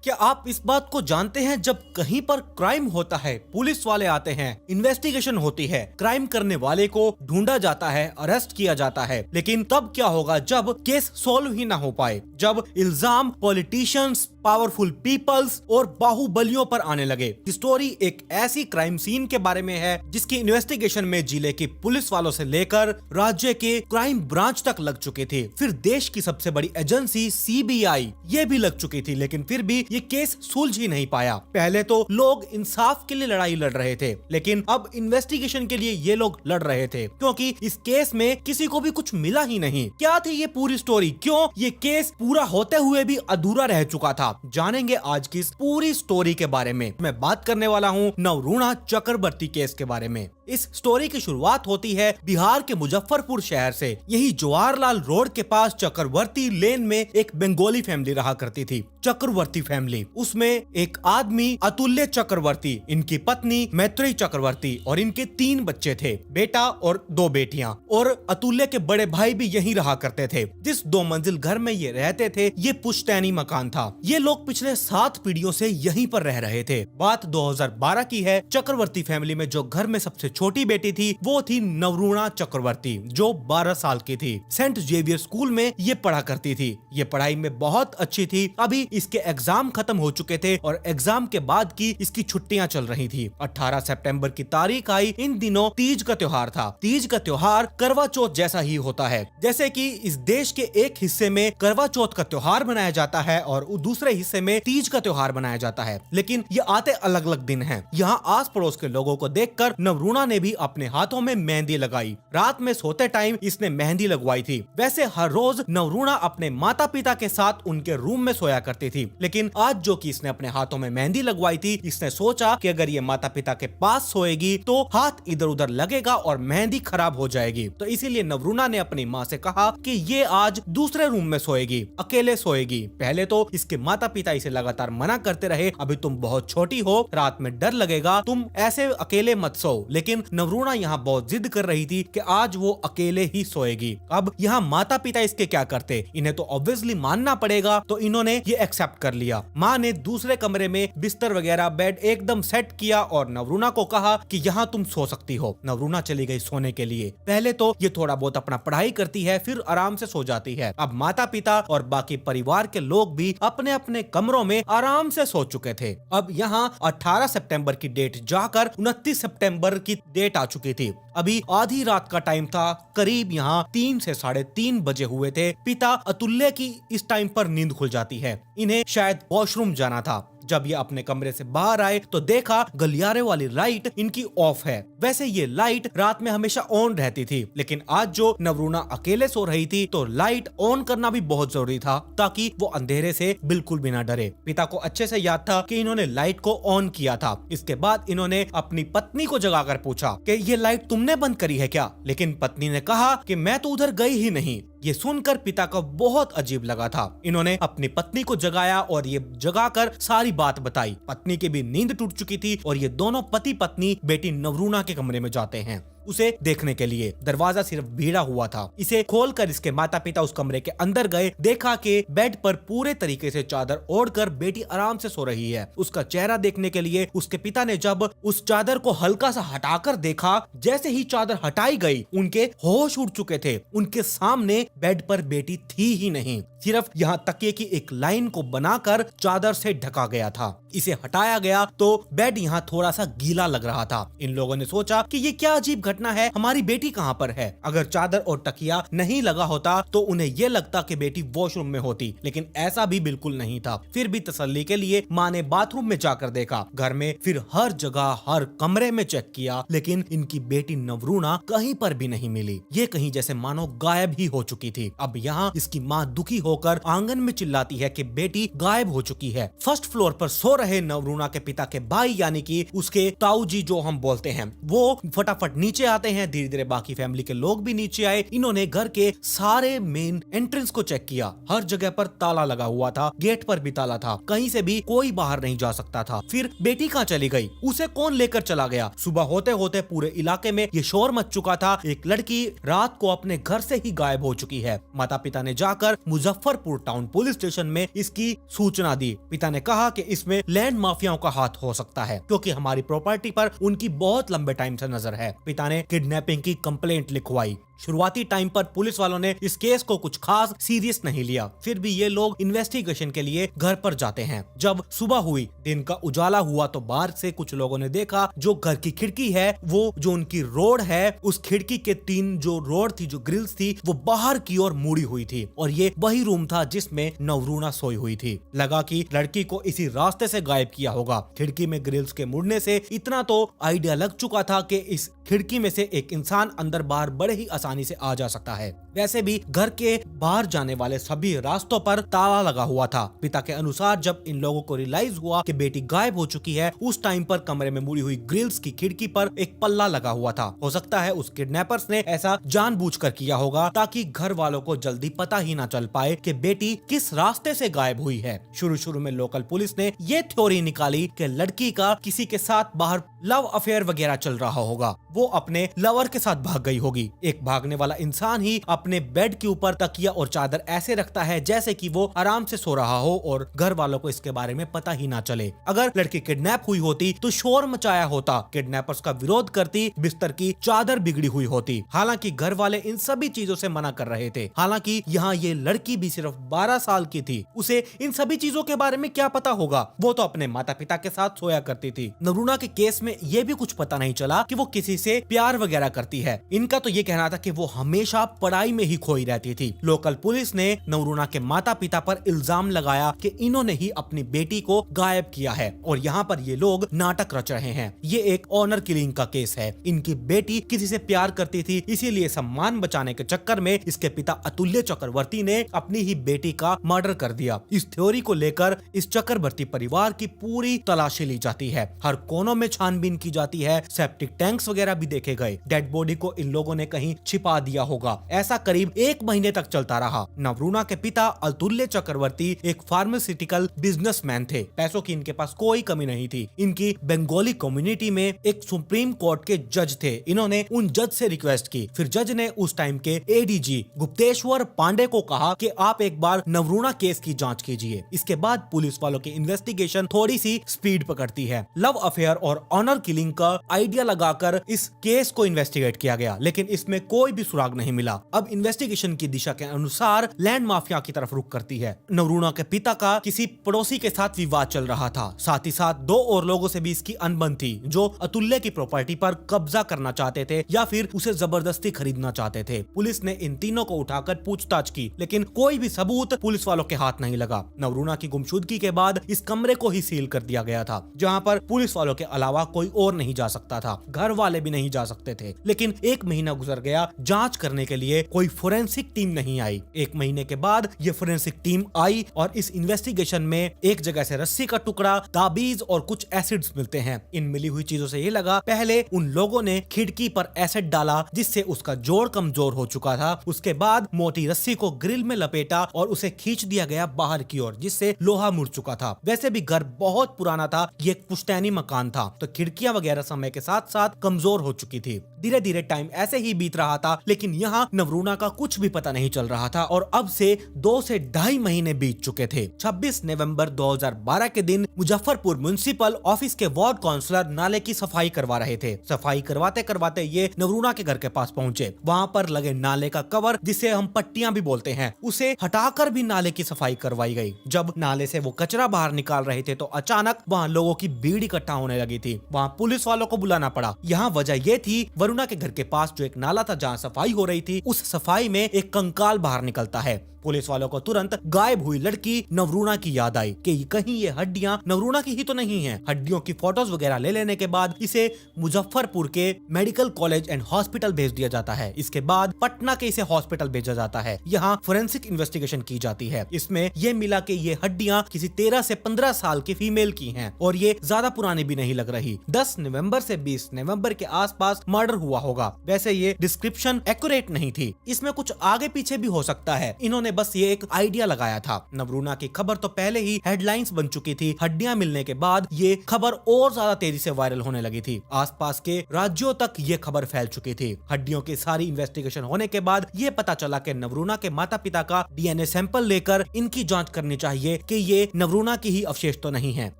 क्या आप इस बात को जानते हैं, जब कहीं पर क्राइम होता है पुलिस वाले आते हैं, इन्वेस्टिगेशन होती है, क्राइम करने वाले को ढूंढा जाता है, अरेस्ट किया जाता है, लेकिन तब क्या होगा जब केस सॉल्व ही ना हो पाए, जब इल्जाम पॉलिटिशियंस, पावरफुल पीपल्स और बाहुबलियों पर आने लगे। स्टोरी एक ऐसी क्राइम सीन के बारे में है जिसकी इन्वेस्टिगेशन में जिले की पुलिस वालों से लेकर राज्य के क्राइम ब्रांच तक लग चुके थे। फिर देश की सबसे बड़ी एजेंसी सीबीआई ये भी लग चुकी थी, लेकिन फिर भी ये केस सुलझ ही नहीं पाया। पहले तो लोग इंसाफ के लिए लड़ाई लड़ रहे थे, लेकिन अब इन्वेस्टिगेशन के लिए ये लोग लड़ रहे थे क्योंकि इस केस में किसी को भी कुछ मिला ही नहीं। क्या थी ये पूरी स्टोरी, क्यों ये केस पूरा होते हुए भी अधूरा रह चुका था, जानेंगे आज की इस पूरी स्टोरी के बारे में। मैं बात करने वाला हूँ नवरूणा चक्रवर्ती केस के बारे में। इस स्टोरी की शुरुआत होती है बिहार के मुजफ्फरपुर शहर से। यही जवाहरलाल रोड के पास चक्रवर्ती लेन में एक बंगाली फैमिली रहा करती थी, चक्रवर्ती फैमिली। उसमें एक आदमी अतुल्य चक्रवर्ती, इनकी पत्नी मैत्री चक्रवर्ती और इनके 3 बच्चे थे, बेटा और 2 बेटियां। और अतुल्य के बड़े भाई भी यहीं रहा करते थे। जिस 2 मंजिल घर में ये रहते थे ये पुश्तैनी मकान था। ये लोग पिछले 7 पीढ़ियों से यहीं पर रह रहे थे। बात 2012 की है। चक्रवर्ती फैमिली में जो घर में सबसे छोटी बेटी थी वो थी नवरूणा चक्रवर्ती, जो 12 साल की थी। सेंट जेवियर स्कूल में ये पढ़ा करती थी। ये पढ़ाई में बहुत अच्छी थी। अभी इसके एग्जाम खत्म हो चुके थे और एग्जाम के बाद की इसकी छुट्टियां चल रही थी। 18 सितंबर की तारीख आई। इन दिनों तीज का त्योहार था। तीज का त्योहार करवा चौथ जैसा ही होता है। जैसे कि इस देश के एक हिस्से में करवा चौथ का त्योहार मनाया जाता है और दूसरे हिस्से में तीज का त्योहार मनाया जाता है, लेकिन ये आते अलग अलग दिन हैं। यहाँ आस पड़ोस के लोगों को देखकर नवरूणा ने भी अपने हाथों में मेहंदी लगाई। रात में सोते टाइम इसने मेहंदी लगवाई थी। वैसे हर रोज नवरूणा अपने माता पिता के साथ उनके रूम में सोया करती थी, लेकिन आज जो कि इसने अपने हाथों में मेहंदी लगवाई थी, इसने सोचा कि अगर ये माता पिता के पास सोएगी तो हाथ इधर उधर लगेगा और मेहंदी खराब हो जाएगी। तो इसीलिए नवरूणा ने अपनी माँ से कहा कि ये आज दूसरे रूम में सोएगी, अकेले सोएगी। पहले तो इसके माता पिता इसे लगातार मना करते रहे, अभी तुम बहुत छोटी हो, रात में डर लगेगा, तुम ऐसे अकेले मत सो। लेकिन नवरूणा यहाँ बहुत जिद कर रही थी कि आज वो अकेले ही सोएगी। अब यहाँ माता पिता इसके क्या करते, इन्हें तो ऑब्वियसली मानना पड़ेगा, तो इन्होंने ये एक्सेप्ट कर लिया। माँ ने दूसरे कमरे में बिस्तर वगैरह बेड एकदम सेट किया और नवरूणा को कहा कि यहाँ तुम सो सकती हो। नवरूणा चली गई सोने के लिए। पहले तो ये थोड़ा बहुत अपना पढ़ाई करती है, फिर आराम से सो जाती है। अब माता पिता और बाकी परिवार के लोग भी अपने अपने कमरों में आराम से सो चुके थे। अब यहाँ 18 सितंबर की डेट जाकर 29 सितंबर की डेट आ चुकी थी। अभी आधी रात का टाइम था, करीब यहाँ 3 से 3:30 बजे हुए थे। पिता अतुल्य की इस टाइम पर नींद खुल जाती है। इन्हें शायद वॉशरूम जाना था। जब ये अपने कमरे से बाहर आए तो देखा गलियारे वाली लाइट इनकी ऑफ है। वैसे ये लाइट रात में हमेशा ऑन रहती थी, लेकिन आज जो नवरूणा अकेले सो रही थी तो लाइट ऑन करना भी बहुत जरूरी था ताकि वो अंधेरे से बिल्कुल भी ना डरे। पिता को अच्छे से याद था कि इन्होंने लाइट को ऑन किया था। इसके बाद इन्होंने अपनी पत्नी को जगाकर पूछा कि ये लाइट तुमने बंद करी है क्या? लेकिन पत्नी ने कहा कि मैं तो उधर गई ही नहीं। ये सुनकर पिता को बहुत अजीब लगा था। इन्होंने अपनी पत्नी को जगाया और ये जगाकर सारी बात बताई। पत्नी की भी नींद टूट चुकी थी और ये दोनों पति पत्नी बेटी नवरूणा के कमरे में जाते हैं उसे देखने के लिए। दरवाजा सिर्फ भीड़ा हुआ था। इसे खोलकर इसके माता पिता उस कमरे के अंदर गए। देखा कि बेड पर पूरे तरीके से चादर ओढ़कर बेटी आराम से सो रही है। उसका चेहरा देखने के लिए उसके पिता ने जब उस चादर को हल्का सा हटाकर देखा, जैसे ही चादर हटाई गई उनके होश उड़ चुके थे। उनके सामने बेड पर बेटी थी ही नहीं, सिर्फ यहाँ तकिए की एक लाइन को बनाकर चादर से ढका गया था। इसे हटाया गया तो बेड यहाँ थोड़ा सा गीला लग रहा था। इन लोगों ने सोचा कि ये क्या अजीब घटना है, हमारी बेटी कहाँ पर है। अगर चादर और तकिया नहीं लगा होता तो उन्हें ये लगता कि बेटी वॉशरूम में होती, लेकिन ऐसा भी बिल्कुल नहीं था। फिर भी तसल्ली के लिए माँ ने बाथरूम में जाकर देखा, घर में फिर हर जगह हर कमरे में चेक किया, लेकिन इनकी बेटी नवरूणा कहीं पर भी नहीं मिली। ये कहीं जैसे मानो गायब ही हो चुकी थी। अब यहाँ इसकी माँ दुखी होकर आंगन में चिल्लाती है कि बेटी गायब हो चुकी है। फर्स्ट फ्लोर पर सो रहे नवरूणा के पिता के भाई यानी कि उसके ताऊ जी जो हम बोलते हैं, वो फटाफट नीचे आते हैं। धीरे धीरे बाकी फैमिली के लोग भी नीचे आए। इन्होंने घर के सारे मेन एंट्रेंस को चेक किया, हर जगह पर ताला लगा हुआ था, गेट पर भी ताला था, कहीं से भी कोई बाहर नहीं जा सकता था। फिर बेटी कहाँ चली गई, उसे कौन लेकर चला गया? सुबह होते होते पूरे इलाके में ये शोर मच चुका था, एक लड़की रात को अपने घर से ही गायब हो चुकी है। माता पिता ने जाकर मुजफ्फरपुर टाउन पुलिस स्टेशन में इसकी सूचना दी। पिता ने कहा कि इसमें लैंड माफियाओं का हाथ हो सकता है, क्योंकि हमारी प्रॉपर्टी पर उनकी बहुत लंबे टाइम से नजर है। पिता ने किडनैपिंग की कंप्लेंट लिखवाई। शुरुआती टाइम पर पुलिस वालों ने इस केस को कुछ खास सीरियस नहीं लिया, फिर भी ये लोग इन्वेस्टिगेशन के लिए घर पर जाते हैं। जब सुबह हुई, दिन का उजाला हुआ तो बाहर से कुछ लोगों ने देखा जो घर की खिड़की है, वो जो उनकी रोड है, उस खिड़की के 3 जो रोड थी, जो ग्रिल्स थी, वो बाहर की ओर मुड़ी हुई थी और ये वही रूम था जिसमें नवरूणा सोई हुई थी। लगा कि लड़की को इसी रास्ते से गायब किया होगा। खिड़की में ग्रिल्स के मुड़ने से इतना तो आइडिया लग चुका था कि इस खिड़की में से एक इंसान अंदर बाहर बड़े ही आसानी से आ जा सकता है। वैसे भी घर के बाहर जाने वाले सभी रास्तों पर ताला लगा हुआ था। पिता के अनुसार जब इन लोगों को रियलाइज हुआ कि बेटी गायब हो चुकी है, उस टाइम पर कमरे में मुड़ी हुई ग्रिल्स की खिड़की पर एक पल्ला लगा हुआ था। हो सकता है उस किडनैपर्स ने ऐसा जानबूझकर किया होगा ताकि घर वालों को जल्दी पता ही ना चल पाए कि बेटी किस रास्ते से गायब हुई है। शुरू में लोकल पुलिस ने ये थ्योरी निकाली कि लड़की का किसी के साथ बाहर लव अफेयर वगैरह चल रहा होगा, वो अपने लवर के साथ भाग गई होगी। एक भागने वाला इंसान ही अपने बेड के ऊपर तकिया और चादर ऐसे रखता है जैसे कि वो आराम से सो रहा हो और घर वालों को इसके बारे में पता ही ना चले। अगर लड़की किडनैप हुई होती तो शोर मचाया होता, किडनैपर्स का विरोध करती, बिस्तर की चादर बिगड़ी हुई होती। हालांकि घर वाले इन सभी चीजों से मना कर रहे थे। हालांकि यहाँ ये लड़की भी सिर्फ 12 साल की थी, उसे इन सभी चीजों के बारे में क्या पता होगा? वो तो अपने माता पिता के साथ सोया करती थी। नवरूणा के केस में ये भी कुछ पता नहीं चला कि वो किसी से प्यार वगैरह करती है। इनका तो ये कहना था कि वो हमेशा पढ़ाई में ही खोई रहती थी। लोकल पुलिस ने नवरूणा के माता पिता पर इल्जाम लगाया कि इन्होंने ही अपनी बेटी को गायब किया है और यहाँ पर ये लोग नाटक रच रहे हैं। ये एक ऑनर किलिंग का केस है। इनकी बेटी किसी से प्यार करती थी, इसीलिए सम्मान बचाने के चक्कर में इसके पिता अतुल्य चक्रवर्ती ने अपनी ही बेटी का मर्डर कर दिया। इस थ्योरी को लेकर इस चक्रवर्ती परिवार की पूरी तलाशी ली जाती है, हर कोनों में छानबीन की जाती है, सेप्टिक टैंक्स वगैरह भी देखे गए। डेड बॉडी को इन लोगों ने कहीं छिपा दिया होगा। ऐसा करीब 1 महीने तक चलता रहा। नवरूणा के पिता अतुल्य चक्रवर्ती एक फार्मास्यूटिकल बिजनेसमैन थे। पैसों की इनके पास कोई कमी नहीं थी। इनकी बंगाली कम्युनिटी में एक सुप्रीम कोर्ट के जज थे। इन्होंने उन जज से रिक्वेस्ट की, फिर जज ने उस टाइम के एडीजी गुप्तेश्वर पांडे को कहा कि आप एक बार नवरूणा केस की जांच कीजिए। इसके बाद पुलिस वालों की इन्वेस्टिगेशन थोड़ी सी स्पीड पकड़ती है। लव अफेयर और ऑनर किलिंग का आइडिया लगाकर इस केस को इन्वेस्टिगेट किया गया, लेकिन इसमें कोई भी सुराग नहीं मिला। अब इन्वेस्टिगेशन की दिशा के अनुसार लैंड माफिया की तरफ रुख करती है। नवरूणा के पिता का किसी पड़ोसी के साथ विवाद चल रहा था, साथ ही साथ 2 और लोगों से भी इसकी अनबन थी जो अतुल्य की प्रॉपर्टी पर कब्जा करना चाहते थे या फिर उसे जबरदस्ती खरीदना चाहते थे। पुलिस ने इन तीनों को उठाकर पूछताछ की, लेकिन कोई भी सबूत पुलिस वालों के हाथ नहीं लगा। नवरूणा की गुमशुदगी के बाद इस कमरे को ही सील कर दिया गया था, जहाँ पर पुलिस वालों के अलावा कोई और नहीं जा सकता था, घर वाले भी नहीं जा सकते थे। लेकिन 1 महीना गुजर गया, जांच करने के लिए कोई फोरेंसिक टीम नहीं आई। 1 महीने के बाद ये फोरेंसिक टीम आई और इस इन्वेस्टिगेशन में एक जगह से रस्सी का टुकड़ा, ताबीज और कुछ एसिड्स मिलते हैं। इन मिली हुई चीजों से ये लगा, पहले उन लोगों ने खिड़की पर एसिड डाला जिससे उसका जोड़ कमजोर हो चुका था। उसके बाद मोटी रस्सी को ग्रिल में लपेटा और उसे खींच दिया गया बाहर की ओर, जिससे लोहा मुड़ चुका था। वैसे भी घर बहुत पुराना था, ये एक पुश्तैनी मकान था, तो खिड़कियां वगैरह समय के साथ साथ कमजोर हो चुकी थी। धीरे धीरे टाइम ऐसे ही बीत रहा था, लेकिन यहाँ नवरूणा का कुछ भी पता नहीं चल रहा था और अब से 2 से ढाई महीने बीत चुके थे। 26 नवंबर 2012 के दिन मुजफ्फरपुर म्युनिसिपल ऑफिस के वार्ड काउंसलर नाले की सफाई करवा रहे थे। सफाई करवाते करवाते ये नवरूणा के घर के पास पहुंचे। वहाँ पर लगे नाले का कवर, जिसे हम पट्टियां भी बोलते हैं, उसे हटाकर भी नाले की सफाई करवाई गई। जब नाले से वो कचरा बाहर निकाल रहे थे तो अचानक वहाँ लोगों की भीड़ इकट्ठा होने लगी थी। वहाँ पुलिस वालों को बुलाना पड़ा। यहाँ वजह ये थी, वरुणा के घर के पास जो एक नाला था जहाँ सफाई हो रही थी, उस सफाई में एक कंकाल बाहर निकलता है। पुलिस वालों को तुरंत गायब हुई लड़की नवरूणा की याद आई कि कहीं ये हड्डियां नवरूणा की ही तो नहीं हैं। हड्डियों की फोटोज वगैरह ले लेने के बाद इसे मुजफ्फरपुर के मेडिकल कॉलेज एंड हॉस्पिटल भेज दिया जाता है। इसके बाद पटना के इसे हॉस्पिटल भेजा जाता है। यहाँ फोरेंसिक इन्वेस्टिगेशन की जाती है। इसमें ये मिला कि ये हड्डियां किसी 13 से 15 साल की फीमेल की हैं और ये ज्यादा पुरानी भी नहीं लग रही। 10 नवंबर से 20 नवंबर के आसपास मर्डर हुआ होगा। वैसे ये डिस्क्रिप्शन एक्यूरेट नहीं थी, इसमें कुछ आगे पीछे भी हो सकता है। इन्होंने बस ये एक आइडिया लगाया था। नवरूणा की खबर तो पहले ही हेडलाइंस बन चुकी थी। हड्डियां मिलने के बाद ये खबर और ज्यादा तेजी से वायरल होने लगी थी। आसपास के राज्यों तक ये खबर फैल चुकी थी। हड्डियों की सारी इन्वेस्टिगेशन होने के बाद ये पता चला कि नवरूणा के माता पिता का डीएनए सैंपल लेकर इनकी जांच करनी चाहिए कि ये नवरूणा की ही अवशेष तो नहीं है।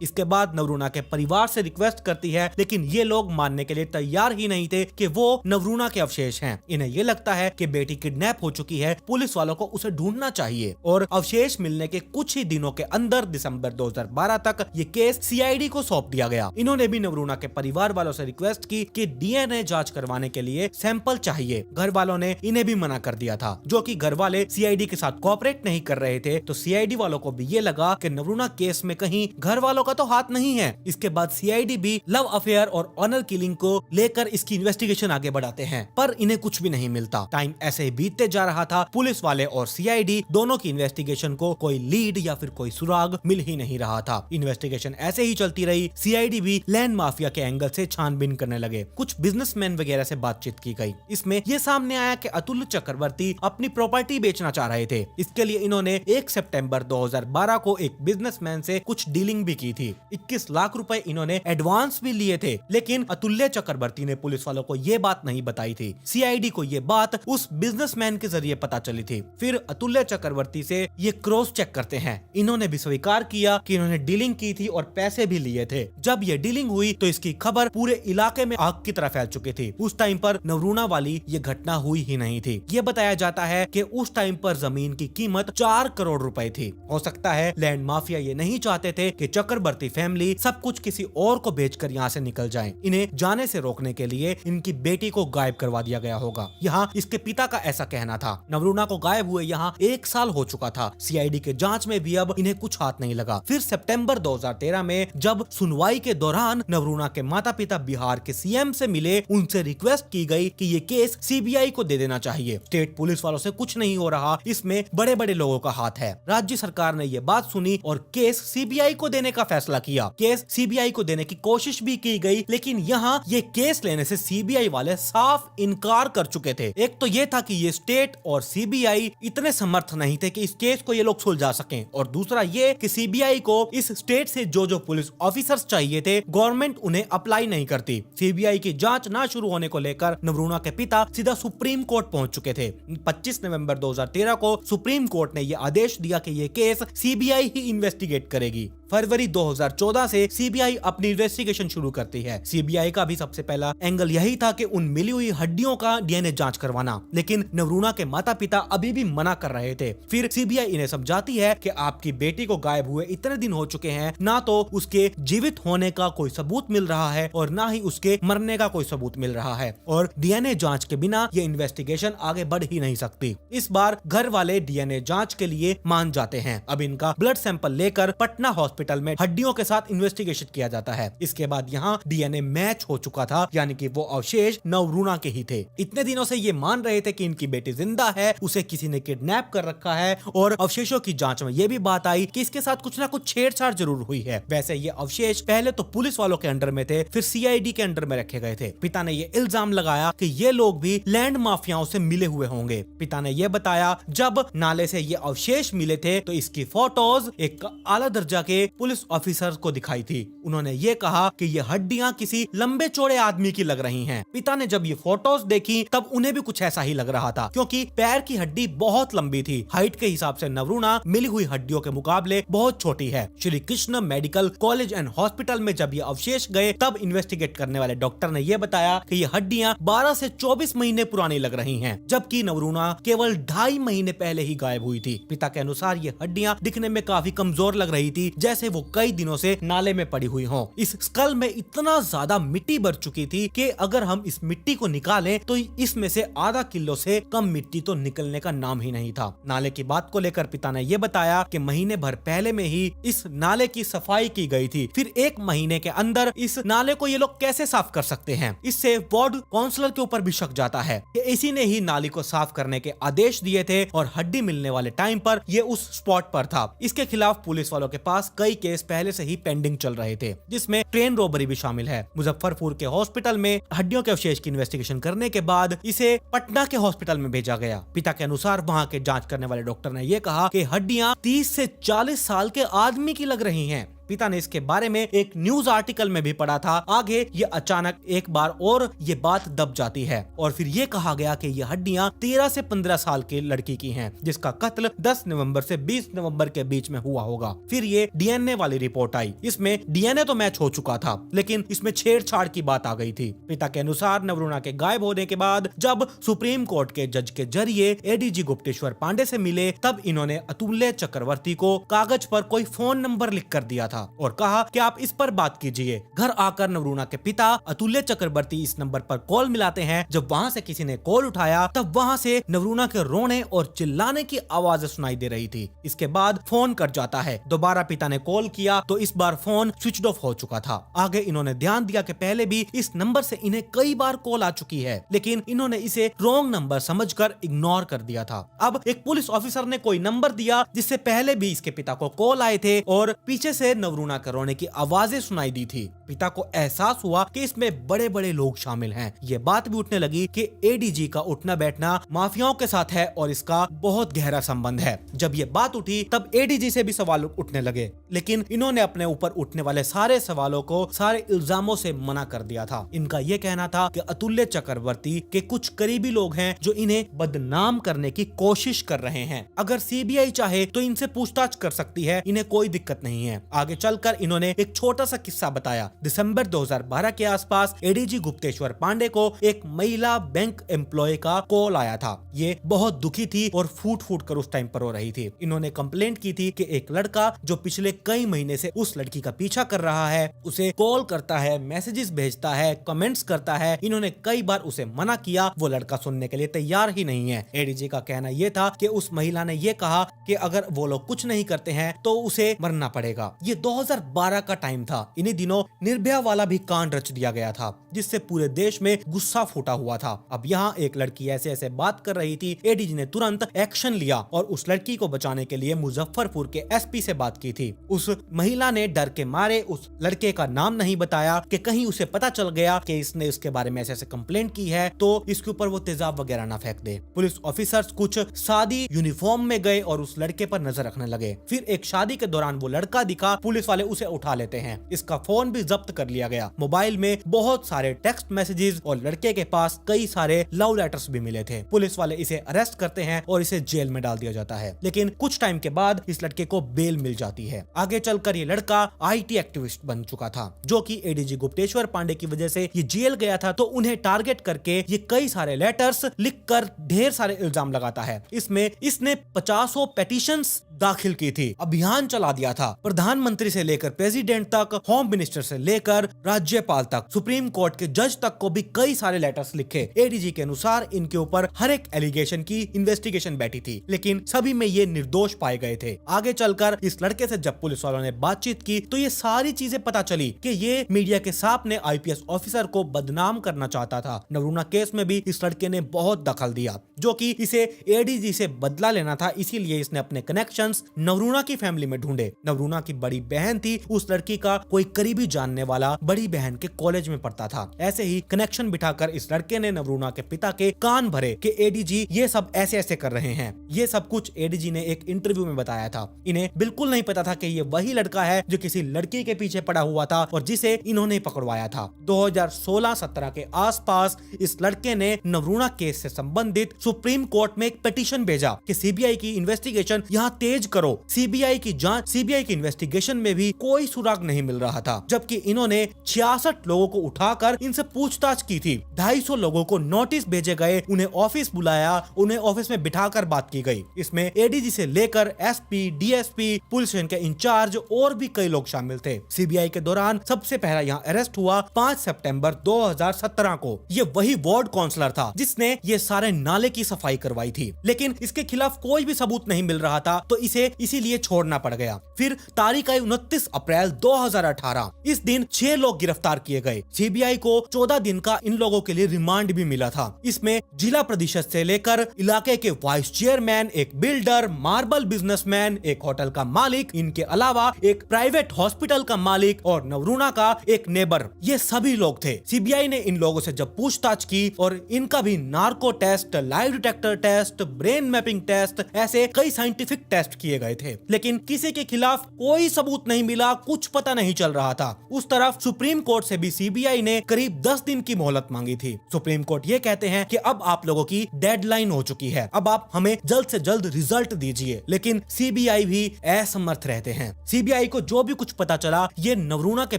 इसके बाद नवरूणा के परिवार से रिक्वेस्ट करती है, लेकिन ये लोग मानने के लिए तैयार ही नहीं थे कि वो नवरूणा के अवशेष हैं। इन्हें ये लगता है कि बेटी किडनैप हो चुकी है, पुलिस वालों को उसे ढूंढना चाहिए। और अवशेष मिलने के कुछ ही दिनों के अंदर दिसंबर 2012 तक ये केस सीआईडी को सौंप दिया गया। इन्होंने भी नवरूणा के परिवार वालों से रिक्वेस्ट की कि डीएनए जांच करवाने के लिए सैंपल चाहिए। घर वालों ने इन्हें भी मना कर दिया था, जो कि घर वाले सीआईडी के साथ कोऑपरेट नहीं कर रहे थे। तो सीआईडी वालों को भी ये लगा कि नवरूणा केस में कहीं घर वालों का तो हाथ नहीं है। इसके बाद सीआईडी भी लव अफेयर और ऑनर किलिंग को लेकर इसकी इन्वेस्टिगेशन आगे बढ़ाते हैं, पर इन्हें कुछ भी नहीं मिलता। टाइम ऐसे ही बीतते जा रहा था। पुलिस वाले और सीआईडी दोनों की इन्वेस्टिगेशन को कोई लीड या फिर कोई सुराग मिल ही नहीं रहा था। इन्वेस्टिगेशन ऐसे ही चलती रही। सीआईडी भी लैंड माफिया के एंगल से छानबीन करने लगे। कुछ बिजनेसमैन वगैरह से बातचीत की गई। इसमें यह सामने आया कि अतुल्य चक्रवर्ती अपनी प्रॉपर्टी बेचना चाह रहे थे। इसके लिए इन्होंने 1 सितंबर 2012 को एक बिजनेसमैन से कुछ डीलिंग भी की थी। 21 लाख रुपए इन्होंने एडवांस भी लिए थे, लेकिन अतुल्य चक्रवर्ती ने पुलिस वालों को ये बात नहीं बताई थी। सीआईडी को ये बात उस बिजनेसमैन के जरिए पता चली थी। फिर अतुल्य चक्रवर्ती से ये क्रॉस चेक करते हैं। इन्होंने भी स्वीकार किया कि इन्होंने डीलिंग की थी और पैसे भी लिए थे। जब ये डीलिंग हुई तो इसकी खबर पूरे इलाके में आग की तरह फैल चुकी थी। उस टाइम पर नवरूणा वाली ये घटना हुई ही नहीं थी। ये बताया जाता है कि उस टाइम पर जमीन की कीमत 4 करोड़ रुपए थी। हो सकता है लैंड माफिया ये नहीं चाहते थे कि चक्रवर्ती फैमिली सब कुछ किसी और को बेचकर यहाँ से निकल जाए। इन्हें जाने से रोकने के लिए इनकी बेटी को गायब करवा दिया गया होगा। यहाँ इसके पिता का ऐसा कहना था। नवरूणा को गायब हुए यहाँ 1 साल हो चुका था। सीआईडी के जांच में भी अब इन्हें कुछ हाथ नहीं लगा। फिर सितंबर 2013 में जब सुनवाई के दौरान नवरूणा के माता पिता बिहार के सीएम से मिले, उनसे रिक्वेस्ट की गई कि ये केस सीबीआई को दे देना चाहिए। स्टेट पुलिस वालों से कुछ नहीं हो रहा, इसमें बड़े बड़े लोगों का हाथ है। राज्य सरकार ने ये बात सुनी और केस सीबीआई को देने का फैसला किया। केस सीबीआई को देने की कोशिश भी की गई, लेकिन यहाँ ये केस लेने से सीबीआई वाले साफ इनकार कर चुके थे। एक तो ये था कि ये स्टेट और सीबीआई इतने समर्थ नहीं थे कि इस केस को ये लोग सुलझा सकें, और दूसरा ये कि सीबीआई को इस स्टेट से जो पुलिस ऑफिसर्स चाहिए थे, गवर्नमेंट उन्हें अप्लाई नहीं करती। सीबीआई की जांच ना शुरू होने को लेकर नवरूणा के पिता सीधा सुप्रीम कोर्ट पहुंच चुके थे। 25 नवंबर 2013 को सुप्रीम कोर्ट ने यह आदेश दिया कि यह केस सीबीआई ही इन्वेस्टिगेट करेगी। फरवरी 2014 से सीबीआई अपनी इन्वेस्टिगेशन शुरू करती है। सीबीआई का भी सबसे पहला एंगल यही था कि उन मिली हुई हड्डियों का डीएनए जांच करवाना, लेकिन नवरूणा के माता पिता अभी भी मना कर रहे थे। फिर सीबीआई इन्हें समझाती है कि आपकी बेटी को गायब हुए इतने दिन हो चुके हैं, ना तो उसके जीवित होने का कोई सबूत मिल रहा है और ना ही उसके मरने का कोई सबूत मिल रहा है, और डीएनए जांच के बिना ये इन्वेस्टिगेशन आगे बढ़ ही नहीं सकती। इस बार घर वाले डीएनए जांच के लिए मान जाते हैं। अब इनका ब्लड सैंपल लेकर पटना हॉस्पिटल में हड्डियों के साथ इन्वेस्टिगेशन किया जाता है। इसके बाद यहाँ डीएनए मैच हो चुका था, यानी कि वो अवशेष नवरूणा के ही थे। इतने दिनों से ये मान रहे थे कि इनकी बेटी जिंदा है, उसे किसी ने किडनैप कर रखा है, और अवशेषों की जांच में ये भी बात आई कि इसके साथ कुछ ना कुछ छेड़छाड़ जरूर हुई है। वैसे ये अवशेष पहले तो पुलिस वालों के अंडर में थे, फिर सीआईडी के अंडर में रखे गए थे। पिता ने ये इल्जाम लगाया कि ये लोग भी लैंड माफियाओं से मिले हुए होंगे। पिता ने यह बताया, जब नाले से ये अवशेष मिले थे तो इसकी फोटोज एक आला दर्जा के के पुलिस ऑफिसर को दिखाई थी। उन्होंने ये कहा कि ये हड्डियां किसी लंबे चौड़े आदमी की लग रही हैं। पिता ने जब ये फोटोज देखी तब उन्हें भी कुछ ऐसा ही लग रहा था, क्योंकि पैर की हड्डी बहुत लंबी थी। हाइट के हिसाब से नवरूणा मिली हुई हड्डियों के मुकाबले बहुत छोटी है। Shri Krishna medical college and hospital में जब ये अवशेष गए तब इन्वेस्टिगेट करने वाले डॉक्टर ने यह बताया कि ये हड्डियां 12 से 24 महीने पुरानी लग रही हैं, जबकि नवरूणा केवल 2.5 महीने पहले ही गायब हुई थी। पिता के अनुसार ये हड्डियां दिखने में काफी कमजोर लग रही थी, जैसे वो कई दिनों से नाले में पड़ी हुई हों। इस स्कल में इतना ज्यादा मिट्टी भर चुकी थी कि अगर हम इस मिट्टी को निकालें तो इसमें से आधा किलो से कम मिट्टी तो निकलने का नाम ही नहीं था। नाले की बात को लेकर पिता ने यह बताया कि महीने भर पहले में ही इस नाले की सफाई की गई थी, फिर 1 महीने के अंदर इस नाले को ये लोग कैसे साफ कर सकते हैं। इससे वार्ड काउंसलर के ऊपर भी शक जाता है कि इसी ने ही नाली को साफ करने के आदेश दिए थे और हड्डी मिलने वाले टाइम पर ये उस स्पॉट पर था। इसके खिलाफ पुलिस वालों के पास कई केस पहले से ही पेंडिंग चल रहे थे, जिसमें ट्रेन रॉबरी भी शामिल है। मुजफ्फरपुर के हॉस्पिटल में हड्डियों के अवशेष की इन्वेस्टिगेशन करने के बाद इसे पटना के हॉस्पिटल में भेजा गया। पिता के अनुसार वहाँ के जांच करने वाले डॉक्टर ने यह कहा कि हड्डियां 30 से 40 साल के आदमी की लग रही हैं। पिता ने इसके बारे में एक न्यूज आर्टिकल में भी पढ़ा था। आगे ये अचानक एक बार और ये बात दब जाती है और फिर ये कहा गया कि ये हड्डियां 13 से 15 साल की लड़की की हैं, जिसका कत्ल 10 नवंबर से 20 नवंबर के बीच में हुआ होगा। फिर ये डीएनए वाली रिपोर्ट आई। इसमें डीएनए तो मैच हो चुका था, लेकिन इसमें छेड़छाड़ की बात आ गई थी। पिता के अनुसार नवरूणा के गायब होने के बाद जब सुप्रीम कोर्ट के जज के जरिए एडीजी गुप्तेश्वर पांडे से मिले, तब इन्होंने अतुल्य चक्रवर्ती को कागज पर कोई फोन नंबर लिख कर दिया था और कहा कि आप इस पर बात कीजिए। घर आकर नवरूणा के पिता अतुल्य चक्रवर्ती इस नंबर पर कॉल मिलाते हैं। जब वहां से किसी ने कॉल उठाया तब वहां से नवरूणा के रोने और चिल्लाने की आवाजें सुनाई दे रही थी। इसके बाद फोन कट जाता है। दोबारा पिता ने कॉल किया तो इस बार फोन स्विच ऑफ हो चुका था। आगे इन्होंने ध्यान दिया कि पहले भी इस नंबर से इन्हें कई बार कॉल आ चुकी है, लेकिन इन्होंने इसे रॉन्ग नंबर समझकर इग्नोर कर दिया था। अब एक पुलिस ऑफिसर ने कोई नंबर दिया जिससे पहले भी इसके पिता को कॉल आए थे और पीछे से नवरूणा के रोने की आवाजें सुनाई दी थी। पिता को एहसास हुआ कि इसमें बड़े बड़े लोग शामिल हैं। ये बात भी उठने लगी कि एडीजी का उठना बैठना माफियाओं के साथ है और इसका बहुत गहरा संबंध है। जब ये बात उठी तब एडीजी से भी सवाल उठने लगे, लेकिन इन्होंने अपने ऊपर उठने वाले सारे सवालों को, सारे इल्जामों से मना कर दिया था। इनका ये कहना था कि अतुल्य चक्रवर्ती के कुछ करीबी लोग हैं जो इन्हें बदनाम करने की कोशिश कर रहे हैं। अगर सीबीआई चाहे तो इनसे पूछताछ कर सकती है, इन्हें कोई दिक्कत नहीं है। आगे चलकर इन्होंने एक छोटा सा किस्सा बताया। दिसंबर 2012 के आसपास एडीजी गुप्तेश्वर पांडे को एक महिला बैंक एम्प्लॉय का कॉल आया था। ये बहुत दुखी थी और फूट फूट कर उस टाइम पर रो रही थी। इन्होंने कंप्लेंट की थी कि एक लड़का जो पिछले कई महीने से उस लड़की का पीछा कर रहा है, उसे कॉल करता है, मैसेजेस भेजता है, कमेंट्स करता है। इन्होंने कई बार उसे मना किया, वो लड़का सुनने के लिए तैयार ही नहीं है। एडीजी का कहना यह था कि उस महिला ने यह कहा कि अगर वो लोग कुछ नहीं करते हैं तो उसे मरना पड़ेगा। ये 2012 का टाइम था। इन्हीं दिनों निर्भया वाला भी कांड रच दिया गया था, जिससे पूरे देश में गुस्सा फूटा हुआ था। अब यहाँ एक लड़की ऐसे ऐसे बात कर रही थी। एडीजी ने तुरंत एक्शन लिया और उस लड़की को बचाने के लिए मुजफ्फरपुर के एसपी से बात की थी। उस महिला ने डर के मारे उस लड़के का नाम नहीं बताया कि कहीं उसे पता चल गया कि इसने उसके बारे में ऐसे ऐसे कंप्लेंट की है तो इसके ऊपर वो तेजाब वगैरह ना फेंक दे। पुलिस ऑफिसर्स कुछ सादी यूनिफॉर्म में गए और उस लड़के पर नजर रखने लगे। फिर एक शादी के दौरान वो लड़का दिखा, पुलिस वाले उसे उठा लेते हैं। इसका फोन भी जब्त कर लिया गया। मोबाइल में बहुत सारे टेक्स्ट मैसेजेस और लड़के के पास कई सारे लव लेटर्स भी मिले थे। पुलिस वाले इसे अरेस्ट करते हैं और इसे जेल में डाल दिया जाता है, लेकिन कुछ टाइम के बाद इस लड़के को बेल मिल जाती है। आगे चलकर ये लड़का आईटी एक्टिविस्ट बन चुका था, जो कि एडीजी गुप्तेश्वर पांडे की वजह से ये जेल गया था। तो उन्हें टारगेट करके ये कई सारे लेटर्स लिखकर ढेर सारे इल्जाम लगाता है। इसमें इसने 50 पेटिशंस दाखिल की थी, अभियान चला दिया था। प्रधानमंत्री से लेकर प्रेसिडेंट तक, होम मिनिस्टर से लेकर राज्यपाल तक, सुप्रीम कोर्ट के जज तक को भी कई सारे लेटर्स लिखे। एडीजी के अनुसार इनके ऊपर हर एक एलिगेशन की इन्वेस्टिगेशन बैठी थी, लेकिन सभी में ये निर्दोष पाए गए थे। आगे चलकर इस लड़के से जब पुलिस वालों ने बातचीत की तो ये सारी चीजें पता चली कि ये मीडिया के सामने आईपीएस ऑफिसर को बदनाम करना चाहता था। नवरूणा केस में भी इस लड़के ने बहुत दखल दिया, जो कि इसे एडीजी से बदला लेना था। इसीलिए इसने अपने कनेक्शंस नवरूणा की फैमिली में ढूंढे। नवरूणा की बड़ी बहन थी, उस लड़की का कोई करीबी जानने वाला बड़ी बहन के कॉलेज में पढ़ता था। ऐसे ही कनेक्शन बिठाकर इस लड़के ने नवरूणा के पिता के कान भरे कि एडीजी ये सब ऐसे ऐसे कर रहे हैं। ये सब कुछ एडीजी ने एक इंटरव्यू में बताया था। इन्हें बिल्कुल नहीं पता था कि ये वही लड़का है जो किसी लड़की के पीछे पड़ा हुआ था और जिसे इन्होंने पकड़वाया था। 2016-17 के आसपास इस लड़के ने नवरूणा केस से संबंधित सुप्रीम कोर्ट में एक पिटीशन भेजा कि सीबीआई की इन्वेस्टिगेशन यहाँ तेज करो। सीबीआई की जांच, सीबीआई की इन्वेस्टिगेशन में भी कोई सुराग नहीं मिल रहा था, जबकि इन्होंने 66 लोगों को उठाकर इनसे पूछताछ की थी। 250 लोगों को नोटिस भेजे गए, उन्हें ऑफिस बुलाया, उन्हें ऑफिस में बिठाकर बात की गई। इसमें एडीजी से लेकर एसपी, डीएसपी, पुलिस स्टेशन के इंचार्ज और भी कई लोग शामिल थे। सीबीआई के दौरान सबसे पहला यहाँ अरेस्ट हुआ 5 सितंबर 2017 को। ये वही वार्ड काउंसलर था जिसने ये सारे नाले की सफाई करवाई थी, लेकिन इसके खिलाफ कोई भी सबूत नहीं मिल रहा था, तो इसे इसीलिए छोड़ना पड़ गया। फिर तारीख आई 29 अप्रैल 2018। इस दिन 6 लोग गिरफ्तार किए गए। सीबीआई को 14 दिन का इन लोगों के लिए रिमांड भी मिला था। इसमें जिला परिषद से लेकर इलाके के वाइस चेयरमैन, एक बिल्डर, मार्बल बिजनेसमैन, एक होटल का मालिक, इनके अलावा एक प्राइवेट हॉस्पिटल का मालिक और नवरूणा का एक नेबर, ये सभी लोग थे। सीबीआई ने इन लोगों से जब पूछताछ की और इनका भी narco test, lie detector test, brain mapping test, ऐसे कई साइंटिफिक टेस्ट किए गए थे, लेकिन किसी के खिलाफ कोई सबूत नहीं मिला, कुछ पता नहीं चल रहा था। उस तरफ सुप्रीम कोर्ट से भी सीबीआई ने करीब 10 दिन की मोहलत मांगी थी। सुप्रीम कोर्ट ये कहते हैं कि अब आप लोगों की डेडलाइन हो चुकी है, अब आप हमें जल्द से जल्द रिजल्ट दीजिए, लेकिन सीबीआई भी असमर्थ रहते हैं। सीबीआई को जो भी कुछ पता चला ये नवरूणा के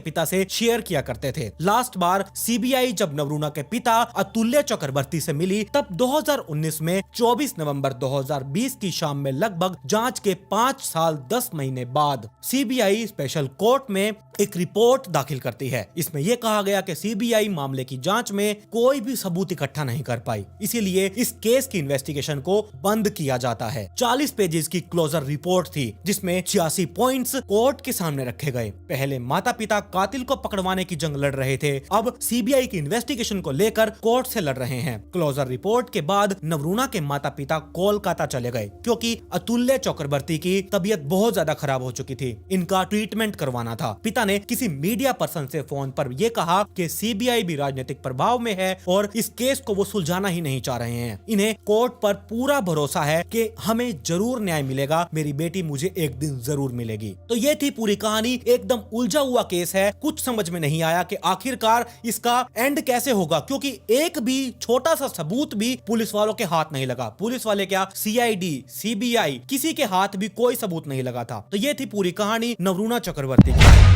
पिता से शेयर किया करते थे। लास्ट बार सीबीआई जब नवरूणा के पिता अतुल्य चक्रवर्ती से मिली तब 2019 में 24 नवंबर 2020 की शाम में, लगभग जांच के 5 साल 10 महीने बाद सीबीआई स्पेशल कोर्ट में एक रिपोर्ट दाखिल करती है। इसमें यह कहा गया कि सीबीआई मामले की जांच में कोई भी सबूत इकट्ठा नहीं कर पाई, इसीलिए इस केस की इन्वेस्टिगेशन को बंद किया जाता है। 40 पेजेस की क्लोजर रिपोर्ट थी जिसमें 86 पॉइंट्स कोर्ट के सामने रखे गए। पहले माता पिता कातिल को पकड़वाने की जंग लड़ रहे थे, अब सीबीआई की इन्वेस्टिगेशन को लेकर कोर्ट से लड़ रहे हैं। क्लोजर रिपोर्ट के बाद नवरूणा के माता पिता कोलकाता चले गए क्योंकि अतुल्य चक्रवर्ती की तबीयत बहुत ज्यादा खराब हो चुकी थी, इनका ट्रीटमेंट करवाना था। पिता ने किसी मीडिया पर्सन से फोन पर यह कहा कि सीबीआई भी राजनीतिक प्रभाव में है और इस केस को वो सुलझाना ही नहीं चाह रहे हैं। इन्हें कोर्ट पर पूरा भरोसा है कि हमें जरूर न्याय मिलेगा, मेरी बेटी मुझे एक दिन जरूर मिलेगी। तो ये थी पूरी कहानी। एकदम उलझा हुआ केस है, कुछ समझ में नहीं आया कि आखिरकार इसका एंड कैसे होगा, क्योंकि एक भी छोटा सा सबूत भी पुलिस वालों के हाथ नहीं लगा। पुलिस वाले क्या, सीआईडी, सीबीआई, किसी के हाथ भी कोई सबूत नहीं लगा था। तो ये थी पूरी कहानी नवरूणा चक्रवर्ती की।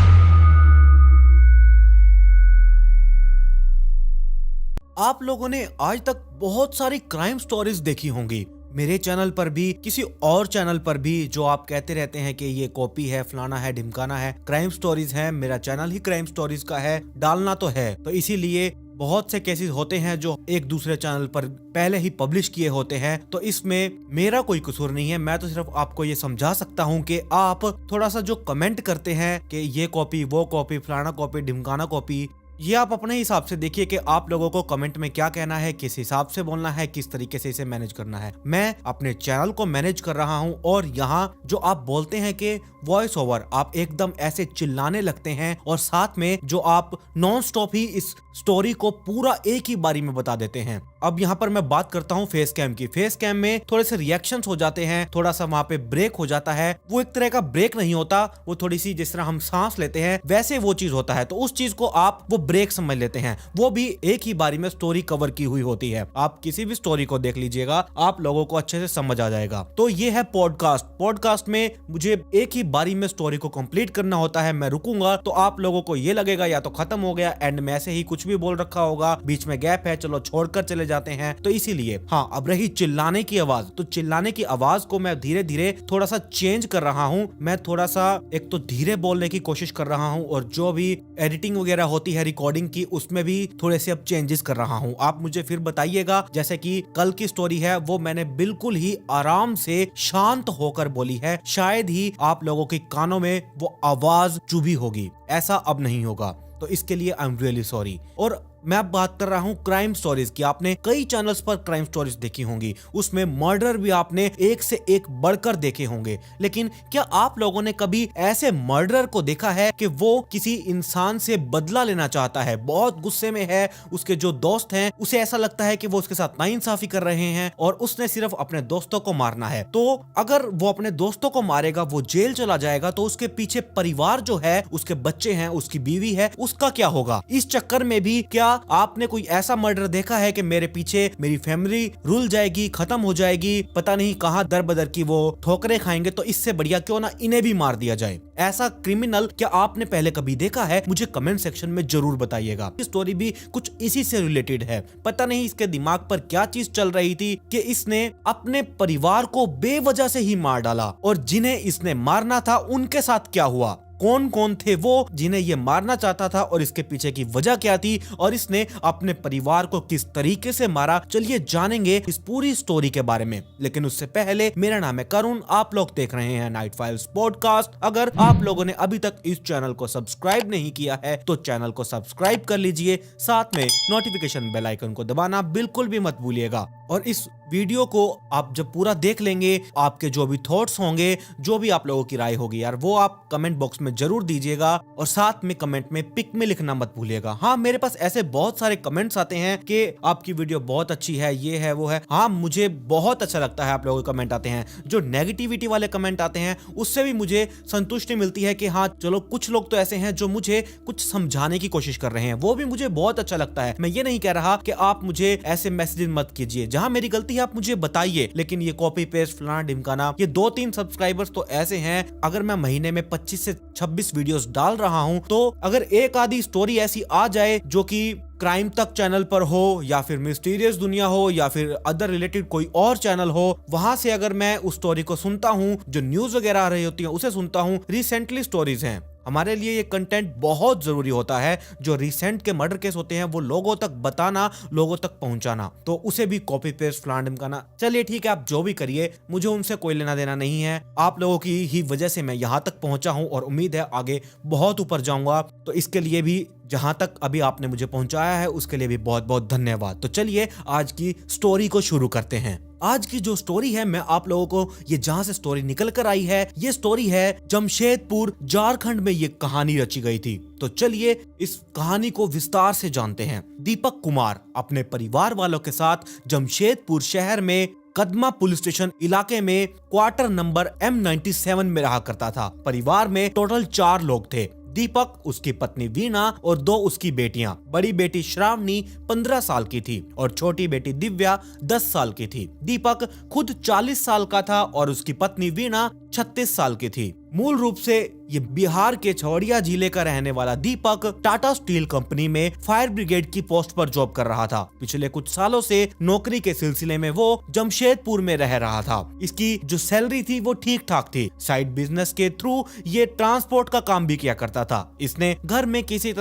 आप लोगों ने आज तक बहुत सारी क्राइम स्टोरीज देखी होंगी, मेरे चैनल पर भी, किसी और चैनल पर भी, जो आप कहते रहते हैं कि ये कॉपी है, फलाना है, ढिमकाना है, क्राइम स्टोरीज है। मेरा चैनल ही क्राइम स्टोरीज का है, डालना तो है। तो इसीलिए बहुत से केसेस होते हैं जो एक दूसरे चैनल पर पहले ही पब्लिश किए होते हैं, तो इसमें मेरा कोई कसूर नहीं है। मैं तो सिर्फ आपको ये समझा सकता हूँ कि आप थोड़ा सा जो कमेंट करते हैं कि ये कॉपी, वो कॉपी, फलाना कॉपी, ढिमकाना कॉपी, ये आप अपने हिसाब से देखिए कि आप लोगों को कमेंट में क्या कहना है, किस हिसाब से बोलना है, किस तरीके से इसे मैनेज करना है। मैं अपने चैनल को मैनेज कर रहा हूं और यहाँ जो आप बोलते हैं कि वॉइस ओवर, आप एकदम ऐसे चिल्लाने लगते हैं और साथ में जो आप नॉन स्टॉप ही इस स्टोरी को पूरा एक ही बारी में बता देते हैं। अब यहाँ पर मैं बात करता हूँ फेस कैम की। फेस कैम में थोड़े से रिएक्शंस हो जाते हैं, थोड़ा सा वहाँ पे ब्रेक हो जाता है। वो एक तरह का ब्रेक नहीं होता, वो थोड़ी सी जिस तरह हम सांस लेते हैं वैसे वो चीज होता है, तो उस चीज को आप वो ब्रेक समझ लेते हैं। वो भी एक ही बारी में स्टोरी कवर की हुई होती है। आप किसी भी स्टोरी को देख लीजिएगा, आप लोगों को अच्छे से समझ आ जाएगा। तो ये है पॉडकास्ट। पॉडकास्ट में मुझे एक ही बारी में स्टोरी को कंप्लीट करना होता है। मैं रुकूंगा तो आप लोगों को ये लगेगा या तो खत्म हो गया, एंड में ऐसे ही कुछ भी बोल रखा होगा, बीच में गैप है, चलो छोड़कर चले जाते हैं। तो इसीलिए हाँ, अब रही चिल्लाने की आवाज, तो चिल्लाने की आवाज को मैं धीरे धीरे थोड़ा सा चेंज कर रहा हूँ। मैं थोड़ा सा एक तो धीरे बोलने की कोशिश कर रहा हूँ और जो भी एडिटिंग वगैरह होती है रिकॉर्डिंग की, उसमें भी थोड़े से अब चेंजेस कर रहा हूँ। आप मुझे फिर बताइएगा। जैसे कि कल की स्टोरी है वो मैंने बिल्कुल ही आराम से शांत होकर बोली है, शायद ही आप लोगों के कानों में वो आवाज चुभी होगी। ऐसा अब नहीं होगा, तो इसके लिए आई एम रियली सॉरी। और मैं अब बात कर रहा हूँ क्राइम स्टोरीज की। आपने कई चैनल्स पर क्राइम स्टोरीज देखी होंगी, उसमें मर्डर भी आपने एक से एक बढ़कर देखे होंगे। लेकिन क्या आप लोगों ने कभी ऐसे मर्डरर को देखा है कि वो किसी इंसान से बदला लेना चाहता है, बहुत गुस्से में है, उसके जो दोस्त हैं उसे ऐसा लगता है कि वो उसके साथ नाइंसाफी कर रहे हैं और उसने सिर्फ अपने दोस्तों को मारना है। तो अगर वो अपने दोस्तों को मारेगा, वो जेल चला जाएगा, तो उसके पीछे परिवार जो है, उसके बच्चे हैं, उसकी बीवी है, उसका क्या होगा? इस चक्कर में भी क्या आपने कोई ऐसा मर्डर देखा है कि मेरे पीछे मेरी फैमिली रुल जाएगी, खत्म हो जाएगी, पता नहीं कहां दर बदर की वो ठोकरें खाएंगे, तो इससे बढ़िया क्यों ना इन्हें भी मार दिया जाए। ऐसा क्रिमिनल क्या आपने पहले कभी देखा है? मुझे कमेंट सेक्शन में जरूर बताइएगा। स्टोरी भी कुछ इसी से रिलेटेड है। पता नहीं इसके दिमाग पर क्या चीज चल रही थी कि इसने अपने परिवार को बेवजह से ही मार डाला, और जिन्हें इसने मारना था उनके साथ क्या हुआ, कौन कौन थे वो जिन्हें ये मारना चाहता था और इसके पीछे की वजह क्या थी, और इसने अपने परिवार को किस तरीके से मारा। चलिए जानेंगे इस पूरी स्टोरी के बारे में। लेकिन उससे पहले, मेरा नाम है करुण, आप लोग देख रहे हैं नाइट फाइल्स पॉडकास्ट। अगर आप लोगों ने अभी तक इस चैनल को सब्सक्राइब नहीं किया है तो चैनल को सब्सक्राइब कर लीजिए, साथ में नोटिफिकेशन बेल आइकन को दबाना बिल्कुल भी मत भूलिएगा। और इस वीडियो को आप जब पूरा देख लेंगे, आपके जो भी थॉट्स होंगे, जो भी आप लोगों की राय होगी यार, वो आप कमेंट बॉक्स में जरूर दीजिएगा, और साथ में कमेंट में पिक में लिखना मत भूलिएगा। हाँ, मेरे पास ऐसे बहुत सारे कमेंट्स आते हैं कि आपकी वीडियो बहुत अच्छी है, ये है वो है। हाँ, मुझे बहुत अच्छा लगता है आप लोगों के कमेंट आते हैं। जो नेगेटिविटी वाले कमेंट आते हैं उससे भी मुझे संतुष्टि मिलती है कि हाँ चलो, कुछ लोग तो ऐसे हैं जो मुझे कुछ समझाने की कोशिश कर रहे हैं, वो भी मुझे बहुत अच्छा लगता है। मैं ये नहीं कह रहा कि आप मुझे ऐसे मैसेज मत कीजिए, जहां मेरी गलती है आप मुझे बताइए, लेकिन ये कॉपी पेस्ट फलाना ढिमकाना, ये 2-3 सब्सक्राइबर्स तो ऐसे हैं, अगर मैं महीने में 25 से 26 वीडियोस डाल रहा हूं, तो अगर एक आधी स्टोरी ऐसी आ जाए जो कि क्राइम तक चैनल पर हो, या फिर मिस्टीरियस दुनिया हो, या फिर अदर रिलेटेड कोई और चैनल हो, वहां से अगर मैं उस स्टोरी को सुनता हूं, जो न्यूज वगैरह आ रही होती है उसे सुनता हूं, रिसेंटली स्टोरीज हैं, हमारे लिए ये कंटेंट बहुत जरूरी होता है। जो रिसेंट के मर्डर केस होते हैं वो लोगों तक बताना, लोगों तक पहुंचाना, तो उसे भी कॉपी पेस्ट फलाना ढिमकाना। चलिए ठीक है, आप जो भी करिए, मुझे उनसे कोई लेना देना नहीं है। आप लोगों की ही वजह से मैं यहाँ तक पहुंचा हूँ, और उम्मीद है आगे बहुत ऊपर जाऊंगा। तो इसके लिए भी, जहां तक अभी आपने मुझे पहुंचाया है, उसके लिए भी बहुत बहुत धन्यवाद। तो चलिए आज की स्टोरी को शुरू करते हैं। आज की जो स्टोरी है, मैं आप लोगों को, ये जहां से स्टोरी निकल कर आई है, ये स्टोरी है जमशेदपुर, झारखंड में ये कहानी रची गई थी। तो चलिए इस कहानी को विस्तार से जानते हैं। दीपक कुमार अपने परिवार वालों के साथ जमशेदपुर शहर में कदमा पुलिस स्टेशन इलाके में क्वार्टर नंबर M97 में रहा करता था। परिवार में टोटल 4 लोग थे। दीपक, उसकी पत्नी वीणा और 2 उसकी बेटियां। बड़ी बेटी श्रावणी 15 साल की थी और छोटी बेटी दिव्या 10 साल की थी। दीपक खुद 40 साल का था और उसकी पत्नी वीणा 36 साल की थी। मूल रूप से ये बिहार के छवड़िया जिले का रहने वाला दीपक टाटा स्टील कंपनी में फायर ब्रिगेड की पोस्ट पर जॉब कर रहा था। पिछले कुछ सालों से नौकरी के सिलसिले में वो जमशेदपुर में रह रहा था। इसकी जो सैलरी थी वो ठीक ठाक थी। साइड बिजनेस के थ्रू ये ट्रांसपोर्ट का काम भी किया करता था। इसके घर में किसी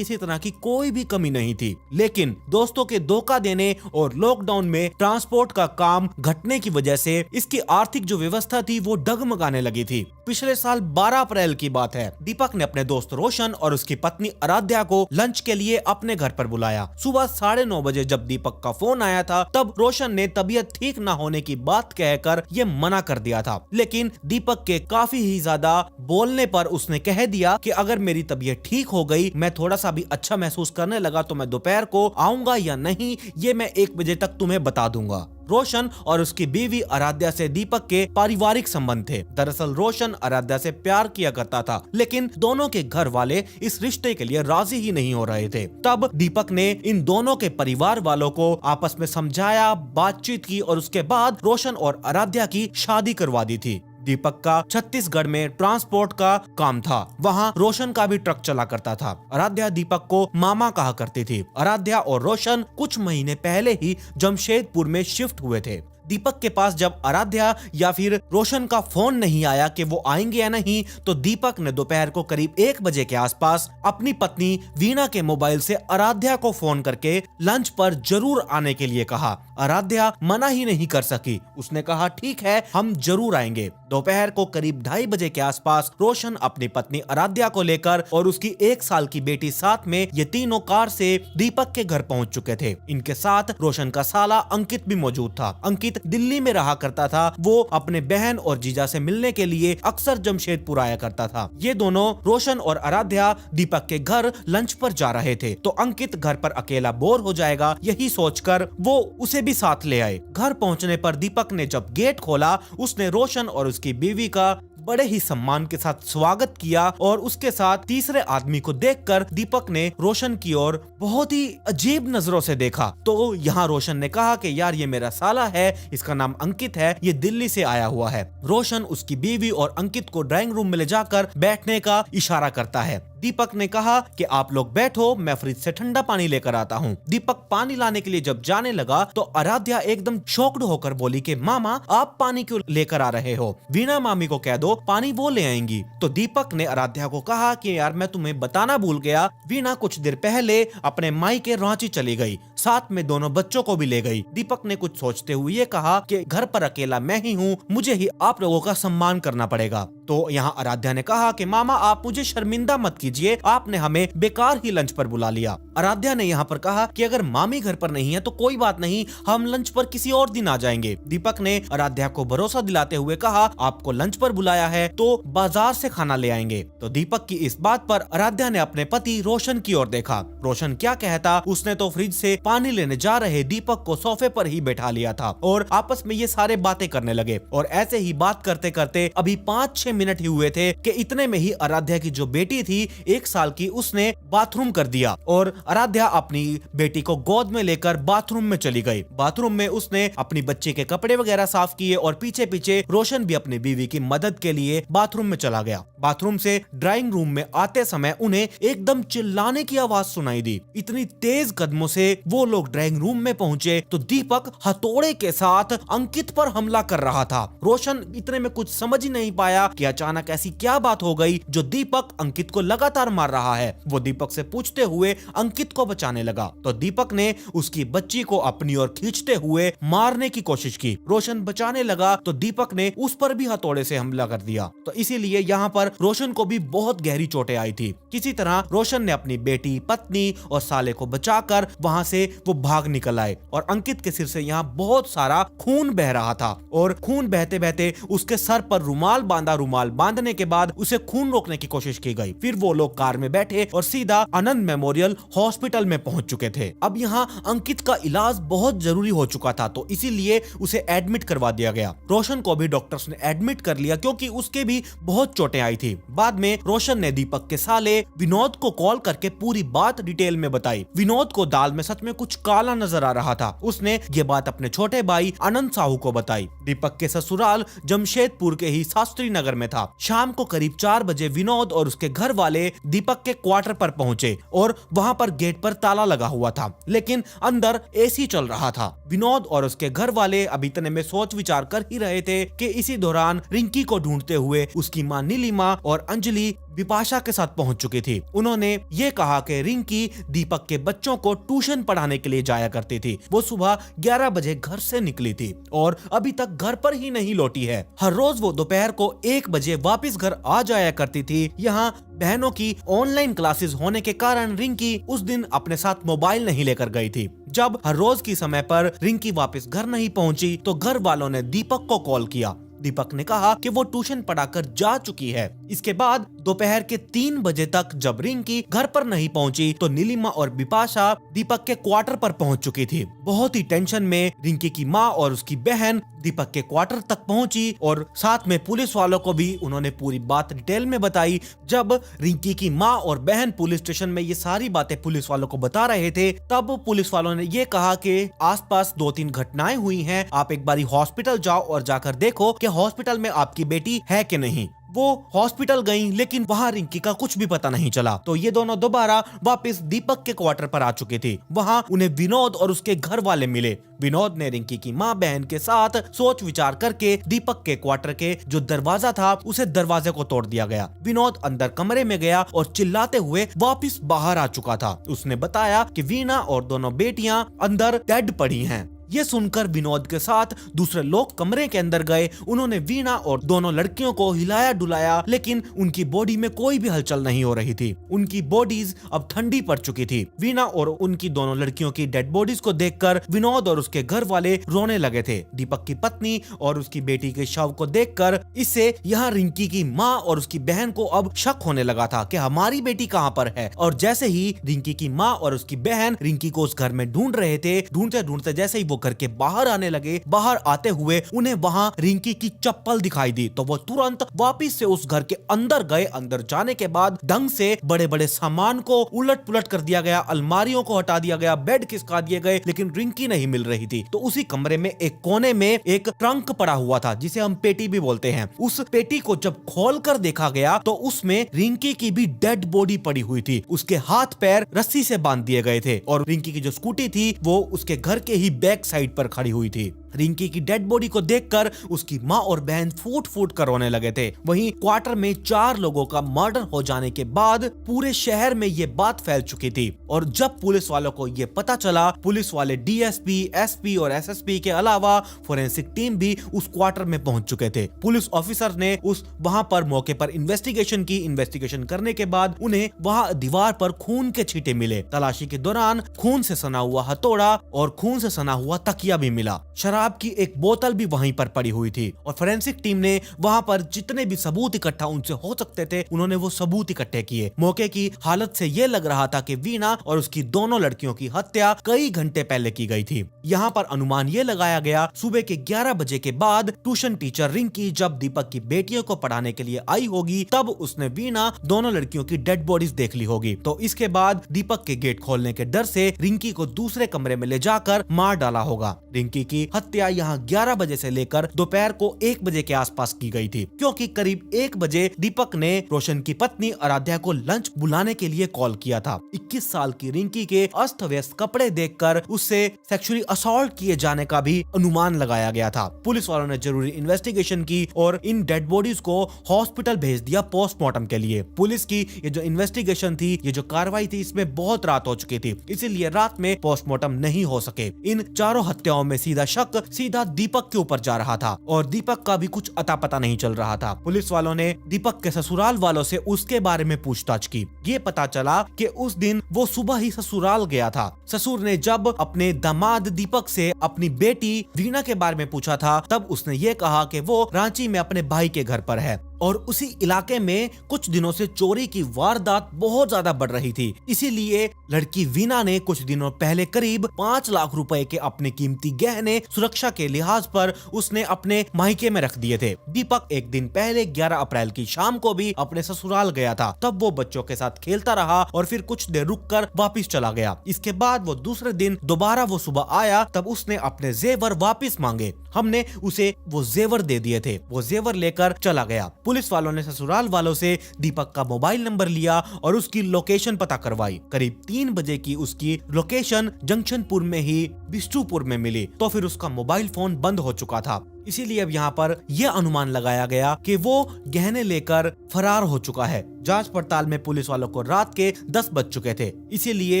तरह की कोई भी कमी नहीं थी, लेकिन दोस्तों के धोखा देने और लॉकडाउन में ट्रांसपोर्ट का काम घटने की वजह से इसकी आर्थिक जो व्यवस्था थी वो डगमगाने लगी थी। पिछले साल 12 अप्रैल की बात है। दीपक ने अपने दोस्त रोशन और उसकी पत्नी आराध्या को लंच के लिए अपने घर पर बुलाया। सुबह 9:30 बजे जब दीपक का फोन आया था, तब रोशन ने तबीयत ठीक न होने की बात कहकर ये मना कर दिया था, लेकिन दीपक के काफी ही ज्यादा बोलने पर उसने कह दिया कि अगर मेरी तबीयत ठीक हो गई, मैं थोड़ा सा भी अच्छा महसूस करने लगा, तो मैं दोपहर को आऊंगा या नहीं ये मैं 1 बजे तक तुम्हें बता दूंगा। रोशन और उसकी बीवी आराध्या से दीपक के पारिवारिक संबंध थे। दरअसल रोशन आराध्या से प्यार किया करता था, लेकिन दोनों के घर वाले इस रिश्ते के लिए राजी ही नहीं हो रहे थे। तब दीपक ने इन दोनों के परिवार वालों को आपस में समझाया, बातचीत की और उसके बाद रोशन और आराध्या की शादी करवा दी थी। दीपक का छत्तीसगढ़ में ट्रांसपोर्ट का काम था। वहाँ रोशन का भी ट्रक चला करता था। आराध्या दीपक को मामा कहा करती थी। आराध्या और रोशन कुछ महीने पहले ही जमशेदपुर में शिफ्ट हुए थे। दीपक के पास जब आराध्या या फिर रोशन का फोन नहीं आया कि वो आएंगे या नहीं, तो दीपक ने दोपहर को करीब 1 बजे के आसपास अपनी पत्नी वीणा के मोबाइल से आराध्या को फोन करके लंच पर जरूर आने के लिए कहा। आराध्या मना ही नहीं कर सकी, उसने कहा ठीक है हम जरूर आएंगे। दोपहर को करीब 2:30 बजे के आसपास रोशन अपनी पत्नी आराध्या को लेकर और उसकी 1 साल की बेटी साथ में ये तीनों कार से दीपक के घर पहुंच चुके थे। इनके साथ रोशन का साला अंकित भी मौजूद था। अंकित दिल्ली में रहा करता था, वो अपने बहन और जीजा से मिलने के लिए अक्सर जमशेदपुर आया करता था। ये दोनों रोशन और आराध्या दीपक के घर लंच पर जा रहे थे, तो अंकित घर पर अकेला बोर हो जाएगा, यही सोचकर वो उसे भी साथ ले आए। घर पहुंचने पर दीपक ने जब गेट खोला, उसने रोशन और उसकी बीवी का बड़े ही सम्मान के साथ स्वागत किया और उसके साथ तीसरे आदमी को देखकर दीपक ने रोशन की ओर बहुत ही अजीब नजरों से देखा। तो यहाँ रोशन ने कहा कि यार ये मेरा साला है, इसका नाम अंकित है, ये दिल्ली से आया हुआ है। रोशन उसकी बीवी और अंकित को ड्राइंग रूम में ले जाकर बैठने का इशारा करता है। दीपक ने कहा कि आप लोग बैठो, मैं फ्रिज से ठंडा पानी लेकर आता हूँ। दीपक पानी लाने के लिए जब जाने लगा तो आराध्या एकदम शॉक्ड होकर बोली कि मामा आप पानी क्यों लेकर आ रहे हो, वीणा मामी को कह दो पानी वो ले आएंगी। तो दीपक ने आराध्या को कहा कि यार मैं तुम्हें बताना भूल गया, वीणा कुछ देर पहले अपने मायके रांची चली गई, साथ में दोनों बच्चों को भी ले गई। दीपक ने कुछ सोचते हुए ये कहा कि घर पर अकेला मैं ही हूँ, मुझे ही आप लोगों का सम्मान करना पड़ेगा। तो यहाँ आराध्या ने कहा कि मामा आप मुझे शर्मिंदा मत कीजिए, आपने हमें बेकार ही लंच पर बुला लिया। आराध्या ने यहाँ पर कहा कि अगर मामी घर पर नहीं है तो कोई बात नहीं, हम लंच पर किसी और दिन आ जाएंगे। दीपक ने आराध्या को भरोसा दिलाते हुए कहा आपको लंच पर बुलाया है तो बाजार से खाना ले आएंगे। तो दीपक की इस बात पर आराध्या ने अपने पति रोशन की ओर देखा। रोशन क्या कहता, उसने तो फ्रिज से पानी लेने जा रहे दीपक को सोफे पर ही बैठा लिया था और आपस में ये सारे बातें करने लगे। और ऐसे ही बात करते करते अभी 5-6 मिनट ही हुए थे कि इतने में ही आराध्या की जो बेटी थी 1 साल की, उसने बाथरूम कर दिया और आराध्या अपनी बेटी को गोद में लेकर बाथरूम में चली गई। बाथरूम में उसने अपनी बच्ची के कपड़े वगैरह साफ किए और पीछे पीछे रोशन भी अपनी बीवी की मदद के लिए बाथरूम में चला गया। बाथरूम से ड्राइंग रूम में आते समय उन्हें एकदम चिल्लाने की आवाज सुनाई दी। इतनी तेज कदमों से वो लोग ड्राइंग रूम में पहुंचे तो दीपक हथौड़े के साथ अंकित पर हमला कर रहा था। रोशन इतने में कुछ समझ ही नहीं पाया कि अचानक ऐसी क्या बात हो गई जो दीपक अंकित को लगातार मार रहा है। वो दीपक से पूछते हुए अंकित को बचाने लगा तो दीपक ने उसकी बच्ची को अपनी ओर खींचते हुए मारने की कोशिश की। रोशन बचाने लगा तो दीपक ने उस पर भी हथौड़े से हमला कर दिया। तो इसीलिए यहाँ पर रोशन को भी बहुत गहरी चोटें आई थी। किसी तरह रोशन ने अपनी बेटी, पत्नी और साले को बचाकर वहां से वो भाग निकल आए और अंकित के सिर से यहाँ बहुत सारा खून बह रहा था और खून बहते बहते उसके सर पर रुमाल बांधा। रुमाल बांधने के बाद उसे खून रोकने की कोशिश की गई। फिर वो लोग कार में बैठे और सीधा आनंद मेमोरियल हॉस्पिटल में पहुंच चुके थे। अब यहाँ अंकित का इलाज बहुत जरूरी हो चुका था तो इसीलिए उसे एडमिट करवा दिया गया। रोशन को भी डॉक्टर्स ने एडमिट कर लिया क्योंकि उसके भी बहुत चोटें आई थी। बाद में रोशन ने दीपक के साले विनोद को कॉल करके पूरी बात डिटेल में बताई। विनोद को दाल में सच में कुछ काला नजर आ रहा था। उसने ये बात अपने छोटे भाई आनंद साहू को बताई। दीपक के ससुराल जमशेदपुर के ही शास्त्री नगर में था। शाम को करीब 4 बजे विनोद और उसके घर वाले दीपक के क्वार्टर पर पहुंचे और वहां पर गेट पर ताला लगा हुआ था लेकिन अंदर एसी चल रहा था। विनोद और उसके घर वाले अब इतने में सोच विचार कर ही रहे थे कि इसी दौरान रिंकी को ढूंढते हुए उसकी मां नीलिमा और अंजलि विपाशा के साथ पहुंच चुकी थी। उन्होंने ये कहा कि रिंकी दीपक के बच्चों को ट्यूशन पढ़ाने के लिए जाया करती थी। वो सुबह 11 बजे घर से निकली थी और अभी तक घर पर ही नहीं लौटी है। हर रोज वो दोपहर को 1 बजे वापस घर आ जाया करती थी। यहाँ बहनों की ऑनलाइन क्लासेस होने के कारण रिंकी उस दिन अपने साथ मोबाइल नहीं लेकर गई थी। जब हर रोज की समय पर रिंकी वापस घर नहीं पहुंची तो घर वालों ने दीपक को कॉल किया। दीपक ने कहा कि वो ट्यूशन पढ़ाकर जा चुकी है। इसके बाद दोपहर के 3 बजे तक जब रिंकी घर पर नहीं पहुंची तो नीलिमा और बिपाशा दीपक के क्वार्टर पर पहुंच चुकी थी। बहुत ही टेंशन में रिंकी की माँ और उसकी बहन दीपक के क्वार्टर तक पहुंची और साथ में पुलिस वालों को भी उन्होंने पूरी बात डिटेल में बताई। जब रिंकी की माँ और बहन पुलिस स्टेशन में ये सारी बातें पुलिस वालों को बता रहे थे तब पुलिस वालों ने ये कहा कि आसपास 2-3 घटनाएं हुई हैं, आप एक बारी हॉस्पिटल जाओ और जाकर देखो कि हॉस्पिटल में आपकी बेटी है कि नहीं। वो हॉस्पिटल गईं, लेकिन वहां रिंकी का कुछ भी पता नहीं चला। तो ये दोनों दोबारा वापस दीपक के क्वार्टर पर आ चुकी थी। वहां उन्हें विनोद और उसके घर वाले मिले। विनोद ने रिंकी की माँ बहन के साथ सोच विचार करके दीपक के क्वार्टर के जो दरवाजा था उसे दरवाजे को तोड़ दिया गया। विनोद अंदर कमरे में गया और चिल्लाते हुए वापस बाहर आ चुका था। उसने बताया कि वीना और दोनों बेटियां अंदर डेड पड़ी हैं। ये सुनकर विनोद के साथ दूसरे लोग कमरे के अंदर गए। उन्होंने वीणा और दोनों लड़कियों को हिलाया डुलाया, लेकिन उनकी बॉडी में कोई भी हलचल नहीं हो रही थी। उनकी बॉडीज अब ठंडी पड़ चुकी थी। वीणा और उनकी दोनों लड़कियों की डेड बॉडीज को देखकर विनोद और उसके घर वाले रोने लगे थे। दीपक की पत्नी और उसकी बेटी के शव को देखकर इससे यहाँ रिंकी की माँ और उसकी बहन को अब शक होने लगा था कि हमारी बेटी कहाँ पर है। और जैसे ही रिंकी की माँ और उसकी बहन रिंकी को उस घर में ढूंढ रहे थे, ढूंढते ढूंढते जैसे ही वो घर के बाहर आने लगे, बाहर आते हुए उन्हें वहां रिंकी की चप्पल दिखाई दी। तो वो तुरंत वापस से उस घर के अंदर गए। अंदर जाने के बाद ढंग से बड़े बड़े सामान को उलट पुलट कर दिया गया, अलमारियों को हटा दिया गया, बेड खिसका दिए गए, लेकिन रिंकी नहीं मिल रही थी। तो उसी कमरे में एक कोने में एक ट्रंक पड़ा हुआ था, जिसे हम पेटी भी बोलते हैं। उस पेटी को जब खोल कर देखा गया तो उसमें रिंकी की भी डेड बॉडी पड़ी हुई थी। उसके हाथ पैर रस्सी से बांध दिए गए थे और रिंकी की जो स्कूटी थी वो उसके घर के ही बैक साइड पर खड़ी हुई थी। रिंकी की डेड बॉडी को देखकर उसकी माँ और बहन फूट फूट कर रोने लगे थे। वहीं क्वार्टर में 4 लोगों का मर्डर हो जाने के बाद पूरे शहर में ये बात फैल चुकी थी। और जब पुलिस वालों को ये पता चला, पुलिस वाले डीएसपी, एसपी और एसएसपी के अलावा फोरेंसिक टीम भी उस क्वार्टर में पहुंच चुके थे। पुलिस ऑफिसर ने वहां पर मौके पर इन्वेस्टिगेशन की। इन्वेस्टिगेशन करने के बाद उन्हें वहां दीवार पर खून के छींटे मिले। तलाशी के दौरान खून से सना हुआ हथौड़ा और खून से सना हुआ तकिया भी मिला। शराब की एक बोतल भी वहीं पर पड़ी हुई थी। और फोरेंसिक टीम ने वहां पर जितने भी सबूत इकट्ठा उनसे हो सकते थे, उन्होंने वो सबूत इकट्ठे किए। मौके की हालत से ये लग रहा था कि वीणा और उसकी दोनों लड़कियों की हत्या कई घंटे पहले की गई थी। यहाँ पर अनुमान ये लगाया गया, सुबह के 11 बजे के बाद ट्यूशन टीचर रिंकी जब दीपक की बेटियों को पढ़ाने के लिए आई होगी, तब उसने वीणा दोनों लड़कियों की डेड बॉडीज देख ली होगी। तो इसके बाद दीपक के गेट खोलने के डर से रिंकी को दूसरे कमरे में ले जाकर मार डाला होगा। रिंकी की हत्या यहाँ 11 बजे से लेकर दोपहर को 1 बजे के आसपास की गई थी, क्योंकि करीब 1 बजे दीपक ने रोशन की पत्नी आराध्या को लंच बुलाने के लिए कॉल किया था। 21 साल की रिंकी के अस्त व्यस्त कपड़े देखकर उससे सेक्सुअली असॉल्ट किए जाने का भी अनुमान लगाया गया था। पुलिस वालों ने जरूरी इन्वेस्टिगेशन की और इन डेड बॉडीज को हॉस्पिटल भेज दिया पोस्टमार्टम के लिए। पुलिस की ये जो इन्वेस्टिगेशन थी, ये जो कार्रवाई थी, इसमें बहुत रात हो चुकी थी, इसीलिए रात में पोस्टमार्टम नहीं हो सके। इन चारों हत्याओं में सीधा शक सीधा दीपक के ऊपर जा रहा था और दीपक का भी कुछ अता पता नहीं चल रहा था। पुलिस वालों ने दीपक के ससुराल वालों से उसके बारे में पूछताछ की। ये पता चला कि उस दिन वो सुबह ही ससुराल गया था। ससुर ने जब अपने दामाद दीपक से अपनी बेटी वीणा के बारे में पूछा था, तब उसने ये कहा कि वो रांची में अपने भाई के घर पर है और उसी इलाके में कुछ दिनों से चोरी की वारदात बहुत ज्यादा बढ़ रही थी। इसीलिए लड़की वीणा ने कुछ दिनों पहले करीब 5 लाख रुपए के अपने कीमती गहने सुरक्षा के लिहाज पर उसने अपने मायके में रख दिए थे। दीपक एक दिन पहले 11 अप्रैल की शाम को भी अपने ससुराल गया था। तब वो बच्चों के साथ खेलता रहा और फिर कुछ देर रुककर वापस चला गया। इसके बाद वो दूसरे दिन दोबारा वो सुबह आया, तब उसने अपने जेवर वापस मांगे। हमने उसे वो जेवर दे दिए थे। वो जेवर लेकर चला गया। पुलिस वालों ने ससुराल वालों से दीपक का मोबाइल नंबर लिया और उसकी लोकेशन पता करवाई। करीब 3 बजे की उसकी लोकेशन जंक्शनपुर में ही बिष्टुपुर में मिली। तो फिर उसका मोबाइल फोन बंद हो चुका था। इसीलिए अब यहाँ पर यह अनुमान लगाया गया कि वो गहने लेकर फरार हो चुका है। जांच पड़ताल में पुलिस वालों को रात के 10 बज चुके थे। इसीलिए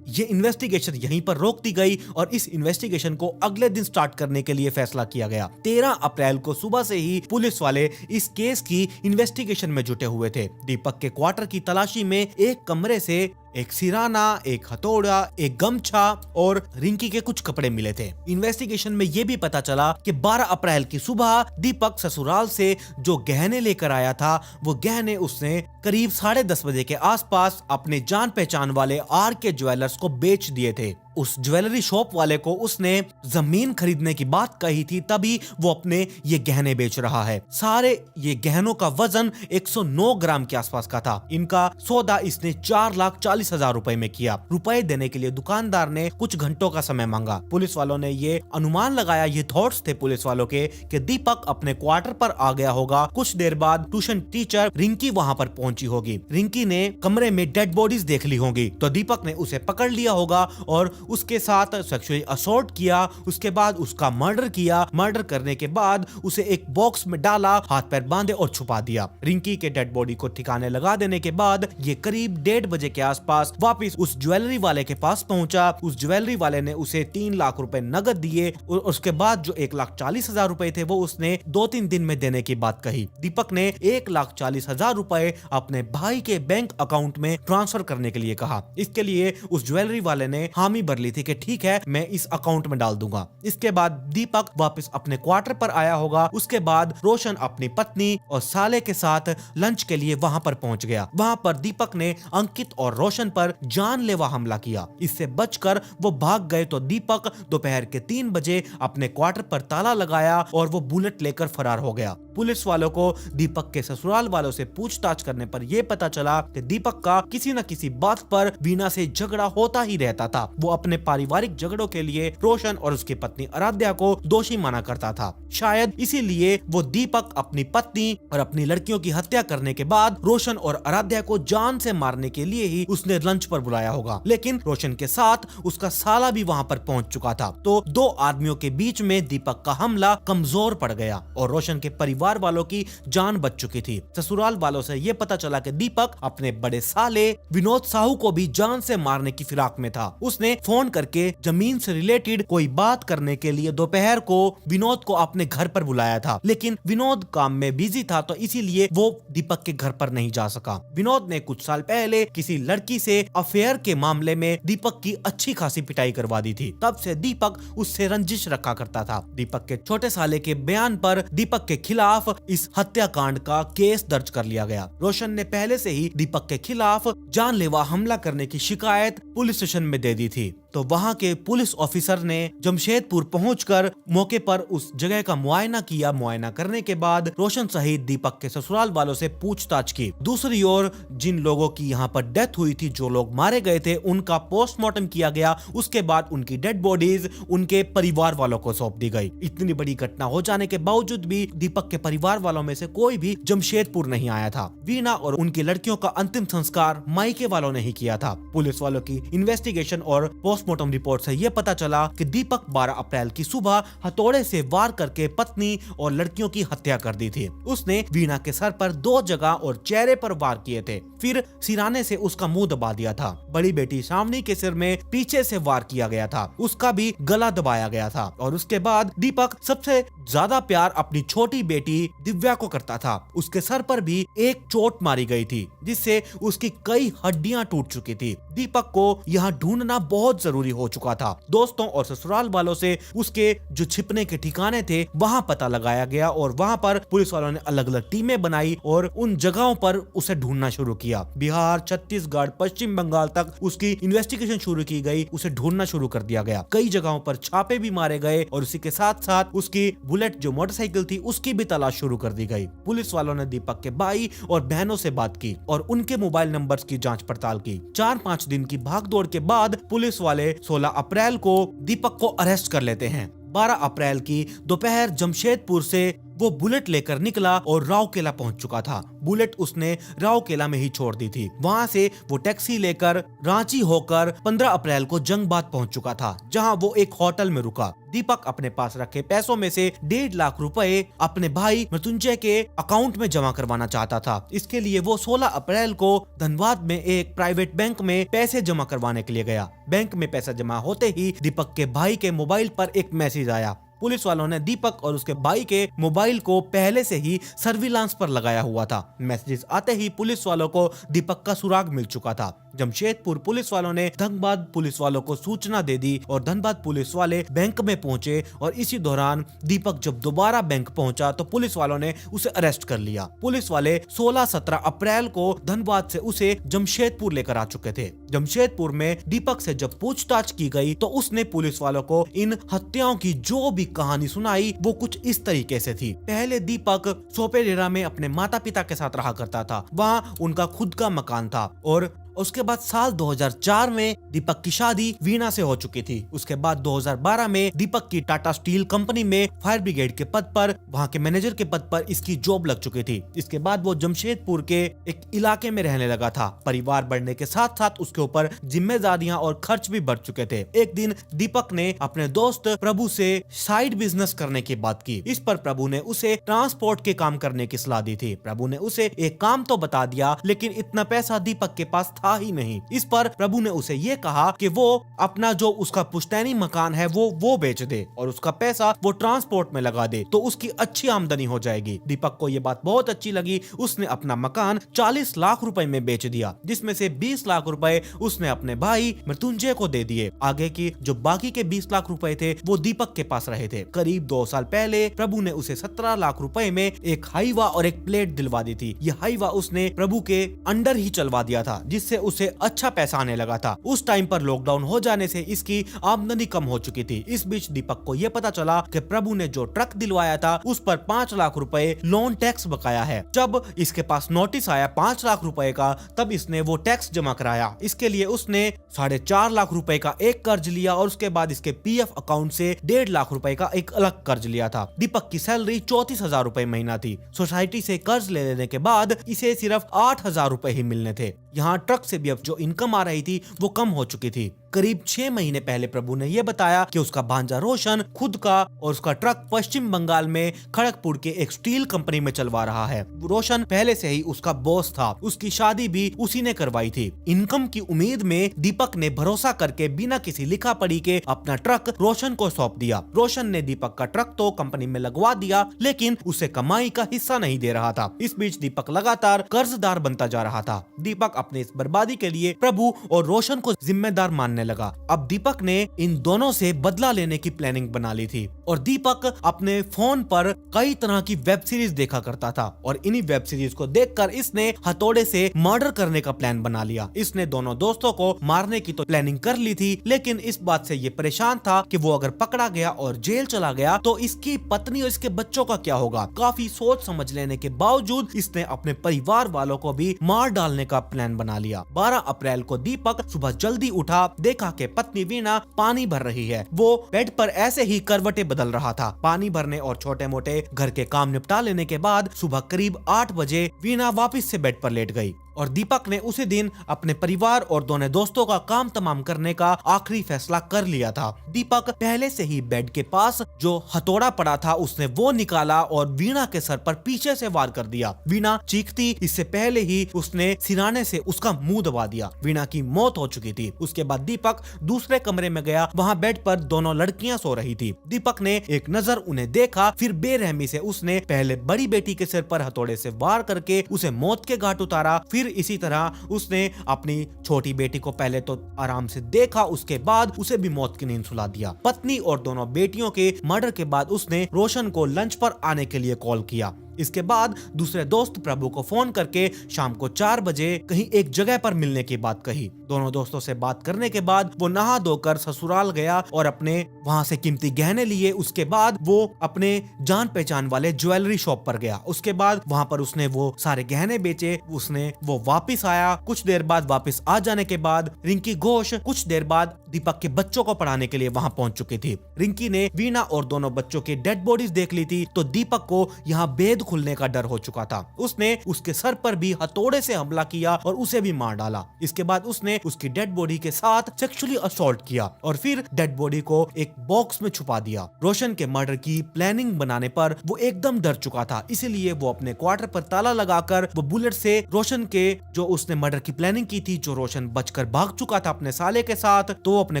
ये इन्वेस्टिगेशन यहीं पर रोक दी गई और इस इन्वेस्टिगेशन को अगले दिन स्टार्ट करने के लिए फैसला किया गया। 13 अप्रैल को सुबह से ही पुलिस वाले इस केस की इन्वेस्टिगेशन में जुटे हुए थे। दीपक के क्वार्टर की तलाशी में एक कमरे से एक सिराना, एक हथौड़ा, एक गमछा और रिंकी के कुछ कपड़े मिले थे। इन्वेस्टिगेशन में यह भी पता चला कि 12 अप्रैल की सुबह दीपक ससुराल से जो गहने लेकर आया था, वो गहने उसने करीब 10:30 बजे के आसपास अपने जान पहचान वाले आर के ज्वेलर्स को बेच दिए थे। उस ज्वेलरी शॉप वाले को उसने जमीन खरीदने की बात कही थी, तभी वो अपने ये गहने बेच रहा है। सारे ये गहनों का वजन 109 ग्राम के आसपास का था। इनका सौदा इसने 4,40,000 रुपए में किया। रुपए देने के लिए दुकानदार ने कुछ घंटों का समय मांगा। पुलिस वालों ने ये अनुमान लगाया, ये थॉट्स थे पुलिस वालों के, कि दीपक अपने क्वार्टर पर आ गया होगा। कुछ देर बाद ट्यूशन टीचर रिंकी वहां पर पहुंची होगी। रिंकी ने कमरे में डेड बॉडीज देख ली होंगी, तो दीपक ने उसे पकड़ लिया होगा और उसके साथ सेक्सुअली असॉल्ट किया। उसके बाद उसका मर्डर किया। मर्डर करने के बाद उसे एक बॉक्स में डाला, हाथ पैर बांधे और छुपा दिया। रिंकी के डेड बॉडी को ठिकाने लगा देने के बाद ये करीब 1:30 बजे के आसपास वापस उस ज्वेलरी वाले के पास पहुंचा। उस ज्वेलरी वाले ने उसे 3 लाख रुपए नगद दिए और उसके बाद जो 1,40,000 रुपए थे वो उसने 2-3 दिन में देने की बात कही। दीपक ने 1,40,000 रुपए अपने भाई के बैंक अकाउंट में ट्रांसफर करने के लिए कहा। इसके लिए उस ज्वेलरी वाले ने हामी भर ली थी कि ठीक है, मैं इस अकाउंट में डाल दूंगा। इसके बाद दीपक वापस अपने क्वार्टर पर आया होगा। उसके बाद रोशन अपनी पत्नी और साले के साथ लंच के लिए वहां पर पहुंच गया। वहां पर दीपक ने अंकित और रोशन पर जानलेवा हमला किया। इससे बचकर वो भाग गए तो दीपक दोपहर के 3 बजे अपने क्वार्टर पर ताला लगाया और वो बुलेट लेकर फरार हो गया। पुलिस वालों को दीपक के ससुराल वालों से पूछताछ करने पर यह पता चला कि दीपक का किसी न किसी बात पर वीणा से झगड़ा होता ही रहता था। वो अपने पारिवारिक झगड़ों के लिए रोशन और उसकी पत्नी आराध्या को दोषी माना करता था। शायद इसीलिए वो दीपक अपनी पत्नी और अपनी लड़कियों की हत्या करने के बाद रोशन और आराध्या को जान से मारने के लिए ही उसने लंच पर बुलाया होगा। लेकिन रोशन के साथ उसका साला भी वहां पर पहुंच चुका था, तो 2 आदमियों के बीच में दीपक का हमला कमजोर पड़ गया और रोशन के परिवार वालों की जान बच चुकी थी। ससुराल वालों से यह पता चला कि दीपक अपने बड़े साले विनोद साहू को भी जान से मारने की फिराक में था। उसने फोन करके जमीन से रिलेटेड कोई बात करने के लिए दोपहर को विनोद को अपने घर पर बुलाया था, लेकिन विनोद काम में बिजी था, तो इसीलिए वो दीपक के घर पर नहीं जा सका। विनोद ने कुछ साल पहले किसी लड़की से अफेयर के मामले में दीपक की अच्छी खासी पिटाई करवा दी थी। तब से दीपक उससे रंजिश रखा करता था। दीपक के छोटे साले के बयान पर दीपक के खिलाफ इस हत्याकांड का केस दर्ज कर लिया गया। रोशन ने पहले से ही दीपक के खिलाफ जानलेवा हमला करने की शिकायत पुलिस स्टेशन में दे दी थी, तो वहां के पुलिस ऑफिसर ने जमशेदपुर पहुंचकर मौके पर उस जगह का मुआयना किया। मुआयना करने के बाद रोशन सहित दीपक के ससुराल वालों से पूछताछ की। दूसरी ओर जिन लोगों की यहाँ पर डेथ हुई थी, जो लोग मारे गए थे, उनका पोस्टमार्टम किया गया। उसके बाद उनकी डेड बॉडीज उनके परिवार वालों को सौंप दी गई। इतनी बड़ी घटना हो जाने के बावजूद भी दीपक के परिवार वालों में से कोई भी जमशेदपुर नहीं आया था। वीणा और उनकी लड़कियों का अंतिम संस्कार मायके वालों ने ही किया था। पुलिस वालों की इन्वेस्टिगेशन और पोस्टमार्टम रिपोर्ट से यह पता चला कि दीपक 12 अप्रैल की सुबह हथौड़े से वार करके पत्नी और लड़कियों की हत्या कर दी थी। उसने वीणा के सर पर 2 जगह और चेहरे पर वार किए थे, फिर सिराने से उसका मुंह दबा दिया था। बड़ी बेटी सावनी के सिर में पीछे से वार किया गया था, उसका भी गला दबाया गया था। और उसके बाद दीपक सबसे ज्यादा प्यार अपनी छोटी बेटी दिव्या को करता था। उसके सर पर भी एक चोट मारी गई थी, जिससे उसकी कई हड्डियां टूट चुकी थी। दीपक को यहाँ ढूंढना बहुत जरूरी हो चुका था। दोस्तों और ससुराल वालों से उसके जो छिपने के ठिकाने थे वहां पता लगाया गया और वहां पर पुलिस वालों ने अलग अलग टीमें बनाई और उन जगहों पर उसे ढूंढना शुरू किया। बिहार, छत्तीसगढ़, पश्चिम बंगाल तक उसकी इन्वेस्टिगेशन शुरू की गई। उसे ढूंढना शुरू कर दिया गया। कई जगहों पर छापे भी मारे गए और उसी के साथ साथ उसकी बुलेट जो मोटरसाइकिल थी उसकी भी तलाश शुरू कर दी गई। पुलिस वालों ने दीपक के भाई और बहनों से बात की और उनके मोबाइल नंबर्स की जांच पड़ताल की। 4-5 दिन की भागदौड़ के बाद पुलिस वाले 16 अप्रैल को दीपक को अरेस्ट कर लेते हैं। 12 अप्रैल की दोपहर जमशेदपुर से वो बुलेट लेकर निकला और राउकेला पहुंच चुका था। बुलेट उसने राउकेला में ही छोड़ दी थी। वहां से वो टैक्सी लेकर रांची होकर 15 अप्रैल को जंगबाद पहुंच चुका था, जहां वो एक होटल में रुका। दीपक अपने पास रखे पैसों में से 1.5 लाख रुपए अपने भाई मृत्युंजय के अकाउंट में जमा करवाना चाहता था। इसके लिए वो 16 अप्रैल को धनबाद में एक प्राइवेट बैंक में पैसे जमा करवाने के लिए गया। बैंक में पैसा जमा होते ही दीपक के भाई के मोबाइल पर एक मैसेज आया। पुलिस वालों ने दीपक और उसके भाई के मोबाइल को पहले से ही सर्विलांस पर लगाया हुआ था। मैसेजेस आते ही पुलिस वालों को दीपक का सुराग मिल चुका था। जमशेदपुर पुलिस वालों ने धनबाद पुलिस वालों को सूचना दे दी और धनबाद पुलिस वाले बैंक में पहुंचे और इसी दौरान दीपक जब दोबारा बैंक पहुंचा तो पुलिस वालों ने उसे अरेस्ट कर लिया। पुलिस वाले 16-17 अप्रैल को धनबाद से उसे जमशेदपुर लेकर आ चुके थे। जमशेदपुर में दीपक से जब पूछताछ की गई तो उसने पुलिस वालों को इन हत्याओं की जो भी कहानी सुनाई वो कुछ इस तरीके से थी। पहले दीपक सोपेरेरा में अपने माता पिता के साथ रहा करता था, वहाँ उनका खुद का मकान था और उसके बाद साल 2004 में दीपक की शादी वीणा से हो चुकी थी। उसके बाद 2012 में दीपक की टाटा स्टील कंपनी में फायर ब्रिगेड के पद पर, वहां के मैनेजर के पद पर इसकी जॉब लग चुकी थी। इसके बाद वो जमशेदपुर के एक इलाके में रहने लगा था। परिवार बढ़ने के साथ साथ उसके ऊपर जिम्मेदारियां और खर्च भी बढ़ चुके थे। एक दिन दीपक ने अपने दोस्त प्रभु से साइड बिजनेस करने की बात की। इस पर प्रभु ने उसे ट्रांसपोर्ट के काम करने की सलाह दी थी। प्रभु ने उसे एक काम तो बता दिया, लेकिन इतना पैसा दीपक के पास था ही नहीं। इस पर प्रभु ने उसे ये कहा कि वो अपना जो उसका पुश्तैनी मकान है वो बेच दे और उसका पैसा वो ट्रांसपोर्ट में लगा दे तो उसकी अच्छी आमदनी हो जाएगी। दीपक को ये बात बहुत अच्छी लगी। उसने अपना मकान 40 लाख रुपए में बेच दिया, जिसमें से 20 लाख रुपए उसने अपने भाई मृत्युंजय को दे दिए। आगे की जो बाकी के 20 लाख रुपए थे वो दीपक के पास रहे थे। करीब 2 साल पहले प्रभु ने उसे 17 लाख रुपए में एक हाईवा और एक प्लेट दिलवा दी थी। ये हाईवा उसने प्रभु के अंडर ही चलवा दिया था, जिससे उसे अच्छा पैसा आने लगा था। उस टाइम पर लॉकडाउन हो जाने से इसकी आमदनी कम हो चुकी थी। इस बीच दीपक को यह पता चला कि प्रभु ने जो ट्रक दिलवाया था उस पर 5 लाख रुपए लोन टैक्स बकाया है। जब इसके पास नोटिस आया 5 लाख रुपए का, तब इसने वो टैक्स जमा कराया। इसके लिए उसने 4.5 लाख रुपए का एक कर्ज लिया और उसके बाद इसके पीएफ अकाउंट से 1.5 लाख रुपए का एक अलग कर्ज लिया था। दीपक की सैलरी 34,000 रुपए महीना थी। सोसाइटी से कर्ज ले लेने के बाद इसे सिर्फ 8,000 रुपए ही मिलने थे। यहाँ ट्रक से भी अब जो इनकम आ रही थी वो कम हो चुकी थी। करीब 6 महीने पहले प्रभु ने यह बताया कि उसका भांजा रोशन खुद का और उसका ट्रक पश्चिम बंगाल में खड़गपुर के एक स्टील कंपनी में चलवा रहा है। रोशन पहले से ही उसका बॉस था, उसकी शादी भी उसी ने करवाई थी। इनकम की उम्मीद में दीपक ने भरोसा करके बिना किसी लिखा पढ़ी के अपना ट्रक रोशन को सौंप दिया। रोशन ने दीपक का ट्रक तो कंपनी में लगवा दिया, लेकिन उसे कमाई का हिस्सा नहीं दे रहा था। इस बीच दीपक लगातार कर्जदार बनता जा रहा था। दीपक अपने इस बर्बादी के लिए प्रभु और रोशन को जिम्मेदार मानने लगा। अब दीपक ने इन दोनों से बदला लेने की प्लानिंग बना ली थी और दीपक अपने फोन पर कई तरह की वेब सीरीज देखा करता था और इन्हीं वेब सीरीज को देखकर इसने हथौड़े से मर्डर करने का प्लान बना लिया। इसने दोनों दोस्तों को मारने की तो प्लानिंग कर ली थी, लेकिन इस बात से ये परेशान था कि वो अगर पकड़ा गया और जेल चला गया तो इसकी पत्नी और इसके बच्चों का क्या होगा। काफी सोच समझ लेने के बावजूद इसने अपने परिवार वालों को भी मार डालने का प्लान बना लिया। 12 अप्रैल को दीपक सुबह जल्दी उठा, देखा कि पत्नी वीणा पानी भर रही है। वो बेड पर ऐसे ही करवटें बदल रहा था। पानी भरने और छोटे मोटे घर के काम निपटा लेने के बाद सुबह करीब 8 बजे वीणा वापस से बेड पर लेट गई और दीपक ने उसी दिन अपने परिवार और दोनों दोस्तों का काम तमाम करने का आखिरी फैसला कर लिया था। दीपक पहले से ही बेड के पास जो हथौड़ा पड़ा था उसने वो निकाला और वीणा के सर पर पीछे से वार कर दिया। वीणा चीखती, इससे पहले ही उसने सिराने से उसका मुंह दबा दिया। वीणा की मौत हो चुकी थी। उसके बाद दीपक दूसरे कमरे में गया, वहाँ बेड पर दोनों लड़कियां सो रही थी। दीपक ने एक नजर उन्हें देखा, फिर बेरहमी से उसने पहले बड़ी बेटी के सिर पर हथौड़े से वार करके उसे मौत के घाट उतारा। फिर इसी तरह उसने अपनी छोटी बेटी को पहले तो आराम से देखा, उसके बाद उसे भी मौत की नींद सुला दिया। पत्नी और दोनों बेटियों के मर्डर के बाद उसने रोशन को लंच पर आने के लिए कॉल किया। इसके बाद दूसरे दोस्त प्रभु को फोन करके शाम को 4 बजे कहीं एक जगह पर मिलने की बात कही। दोनों दोस्तों से बात करने के बाद वो नहा धोकर ससुराल गया और अपने वहां से कीमती गहने लिए। उसके बाद वो अपने जान पहचान वाले ज्वेलरी शॉप पर गया। उसके बाद वहां पर उसने वो सारे गहने बेचे। उसने वो वापस आया। कुछ देर बाद वापस आ जाने के बाद रिंकी घोष कुछ देर बाद दीपक के बच्चों को पढ़ाने के लिए वहां पहुंच चुकी थी। रिंकी ने वीणा और दोनों बच्चों की डेड बॉडीज देख ली थी, तो दीपक को यहाँ भेद खुलने का डर हो चुका था। उसने उसके सर पर भी हथौड़े से हमला किया और उसे भी मार डाला। इसके बाद उसने उसकी डेड बॉडी के साथ सेक्सुअली असॉल्ट किया और फिर डेड बॉडी को एक बॉक्स में छुपा दिया। रोशन के मर्डर की प्लानिंग बनाने पर वो एकदम डर चुका था, इसीलिए वो अपने क्वार्टर पर ताला लगाकर वो बुलेट से रोशन के जो उसने मर्डर की प्लानिंग की थी, जो रोशन बचकर भाग चुका था अपने साले के साथ, तो अपने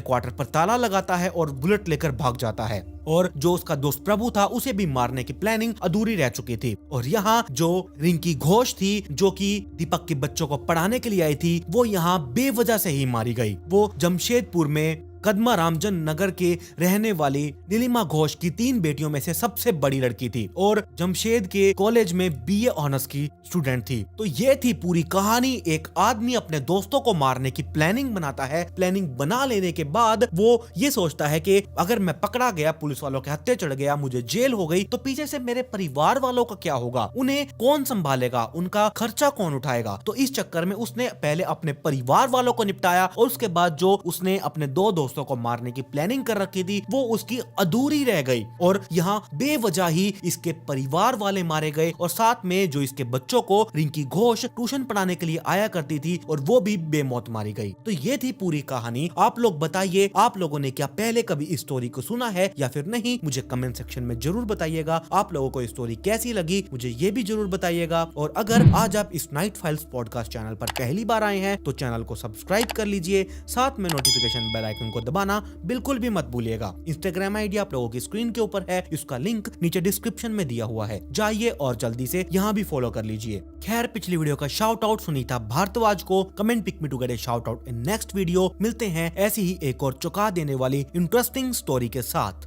क्वार्टर पर ताला लगाता है और बुलेट लेकर भाग जाता है। और जो उसका दोस्त प्रभु था उसे भी मारने की प्लानिंग अधूरी रह चुकी थी। थी। और यहाँ जो रिंकी घोष थी, जो कि दीपक के बच्चों को पढ़ाने के लिए आई थी, वो यहाँ बेवजह से ही मारी गई। वो जमशेदपुर में कदमा रामजन नगर के रहने वाली नीलिमा घोष की 3 बेटियों में से सबसे बड़ी लड़की थी और जमशेद के कॉलेज में बीए ऑनर्स की स्टूडेंट थी। तो ये थी पूरी कहानी। एक आदमी अपने दोस्तों को मारने की प्लानिंग बनाता है। प्लानिंग बना लेने के बाद वो ये सोचता है कि अगर मैं पकड़ा गया, पुलिस वालों के हत्थे चढ़ गया, मुझे जेल हो गई, तो पीछे से मेरे परिवार वालों का क्या होगा, उन्हें कौन संभालेगा, उनका खर्चा कौन उठाएगा। तो इस चक्कर में उसने पहले अपने परिवार वालों को निपटाया और उसके बाद जो उसने अपने 2 दोस्तों को मारने की प्लानिंग कर रखी थी वो उसकी अधूरी रह गई और यहाँ बेवजह ही इसके परिवार वाले मारे गए और साथ में जो इसके बच्चों को रिंकी घोष ट्यूशन पढ़ाने के लिए आया करती थी और वो भी बेमौत मारी गई। तो ये थी पूरी कहानी। आप लोग बताइए, आप लोगों ने क्या पहले कभी इस स्टोरी को सुना है या फिर नहीं? मुझे कमेंट सेक्शन में जरूर बताइएगा। आप लोगों को स्टोरी कैसी लगी मुझे ये भी जरूर बताइएगा। और अगर आज आप इस नाइट फाइल्स पॉडकास्ट चैनल पर पहली बार आए हैं तो चैनल को सब्सक्राइब कर लीजिए, साथ में नोटिफिकेशन बेल आइकन को दबाना बिल्कुल भी मत भूलिएगा। इंस्टाग्राम आईडी आप लोगों की स्क्रीन के ऊपर है, इसका लिंक नीचे डिस्क्रिप्शन में दिया हुआ है, जाइए और जल्दी से यहाँ भी फॉलो कर लीजिए। खैर, पिछली वीडियो का शाउट आउट सुनीता भारद्वाज को, comment pick me to get a shout out in next video. मिलते हैं ऐसी ही एक और चौंका देने वाली इंटरेस्टिंग स्टोरी के साथ।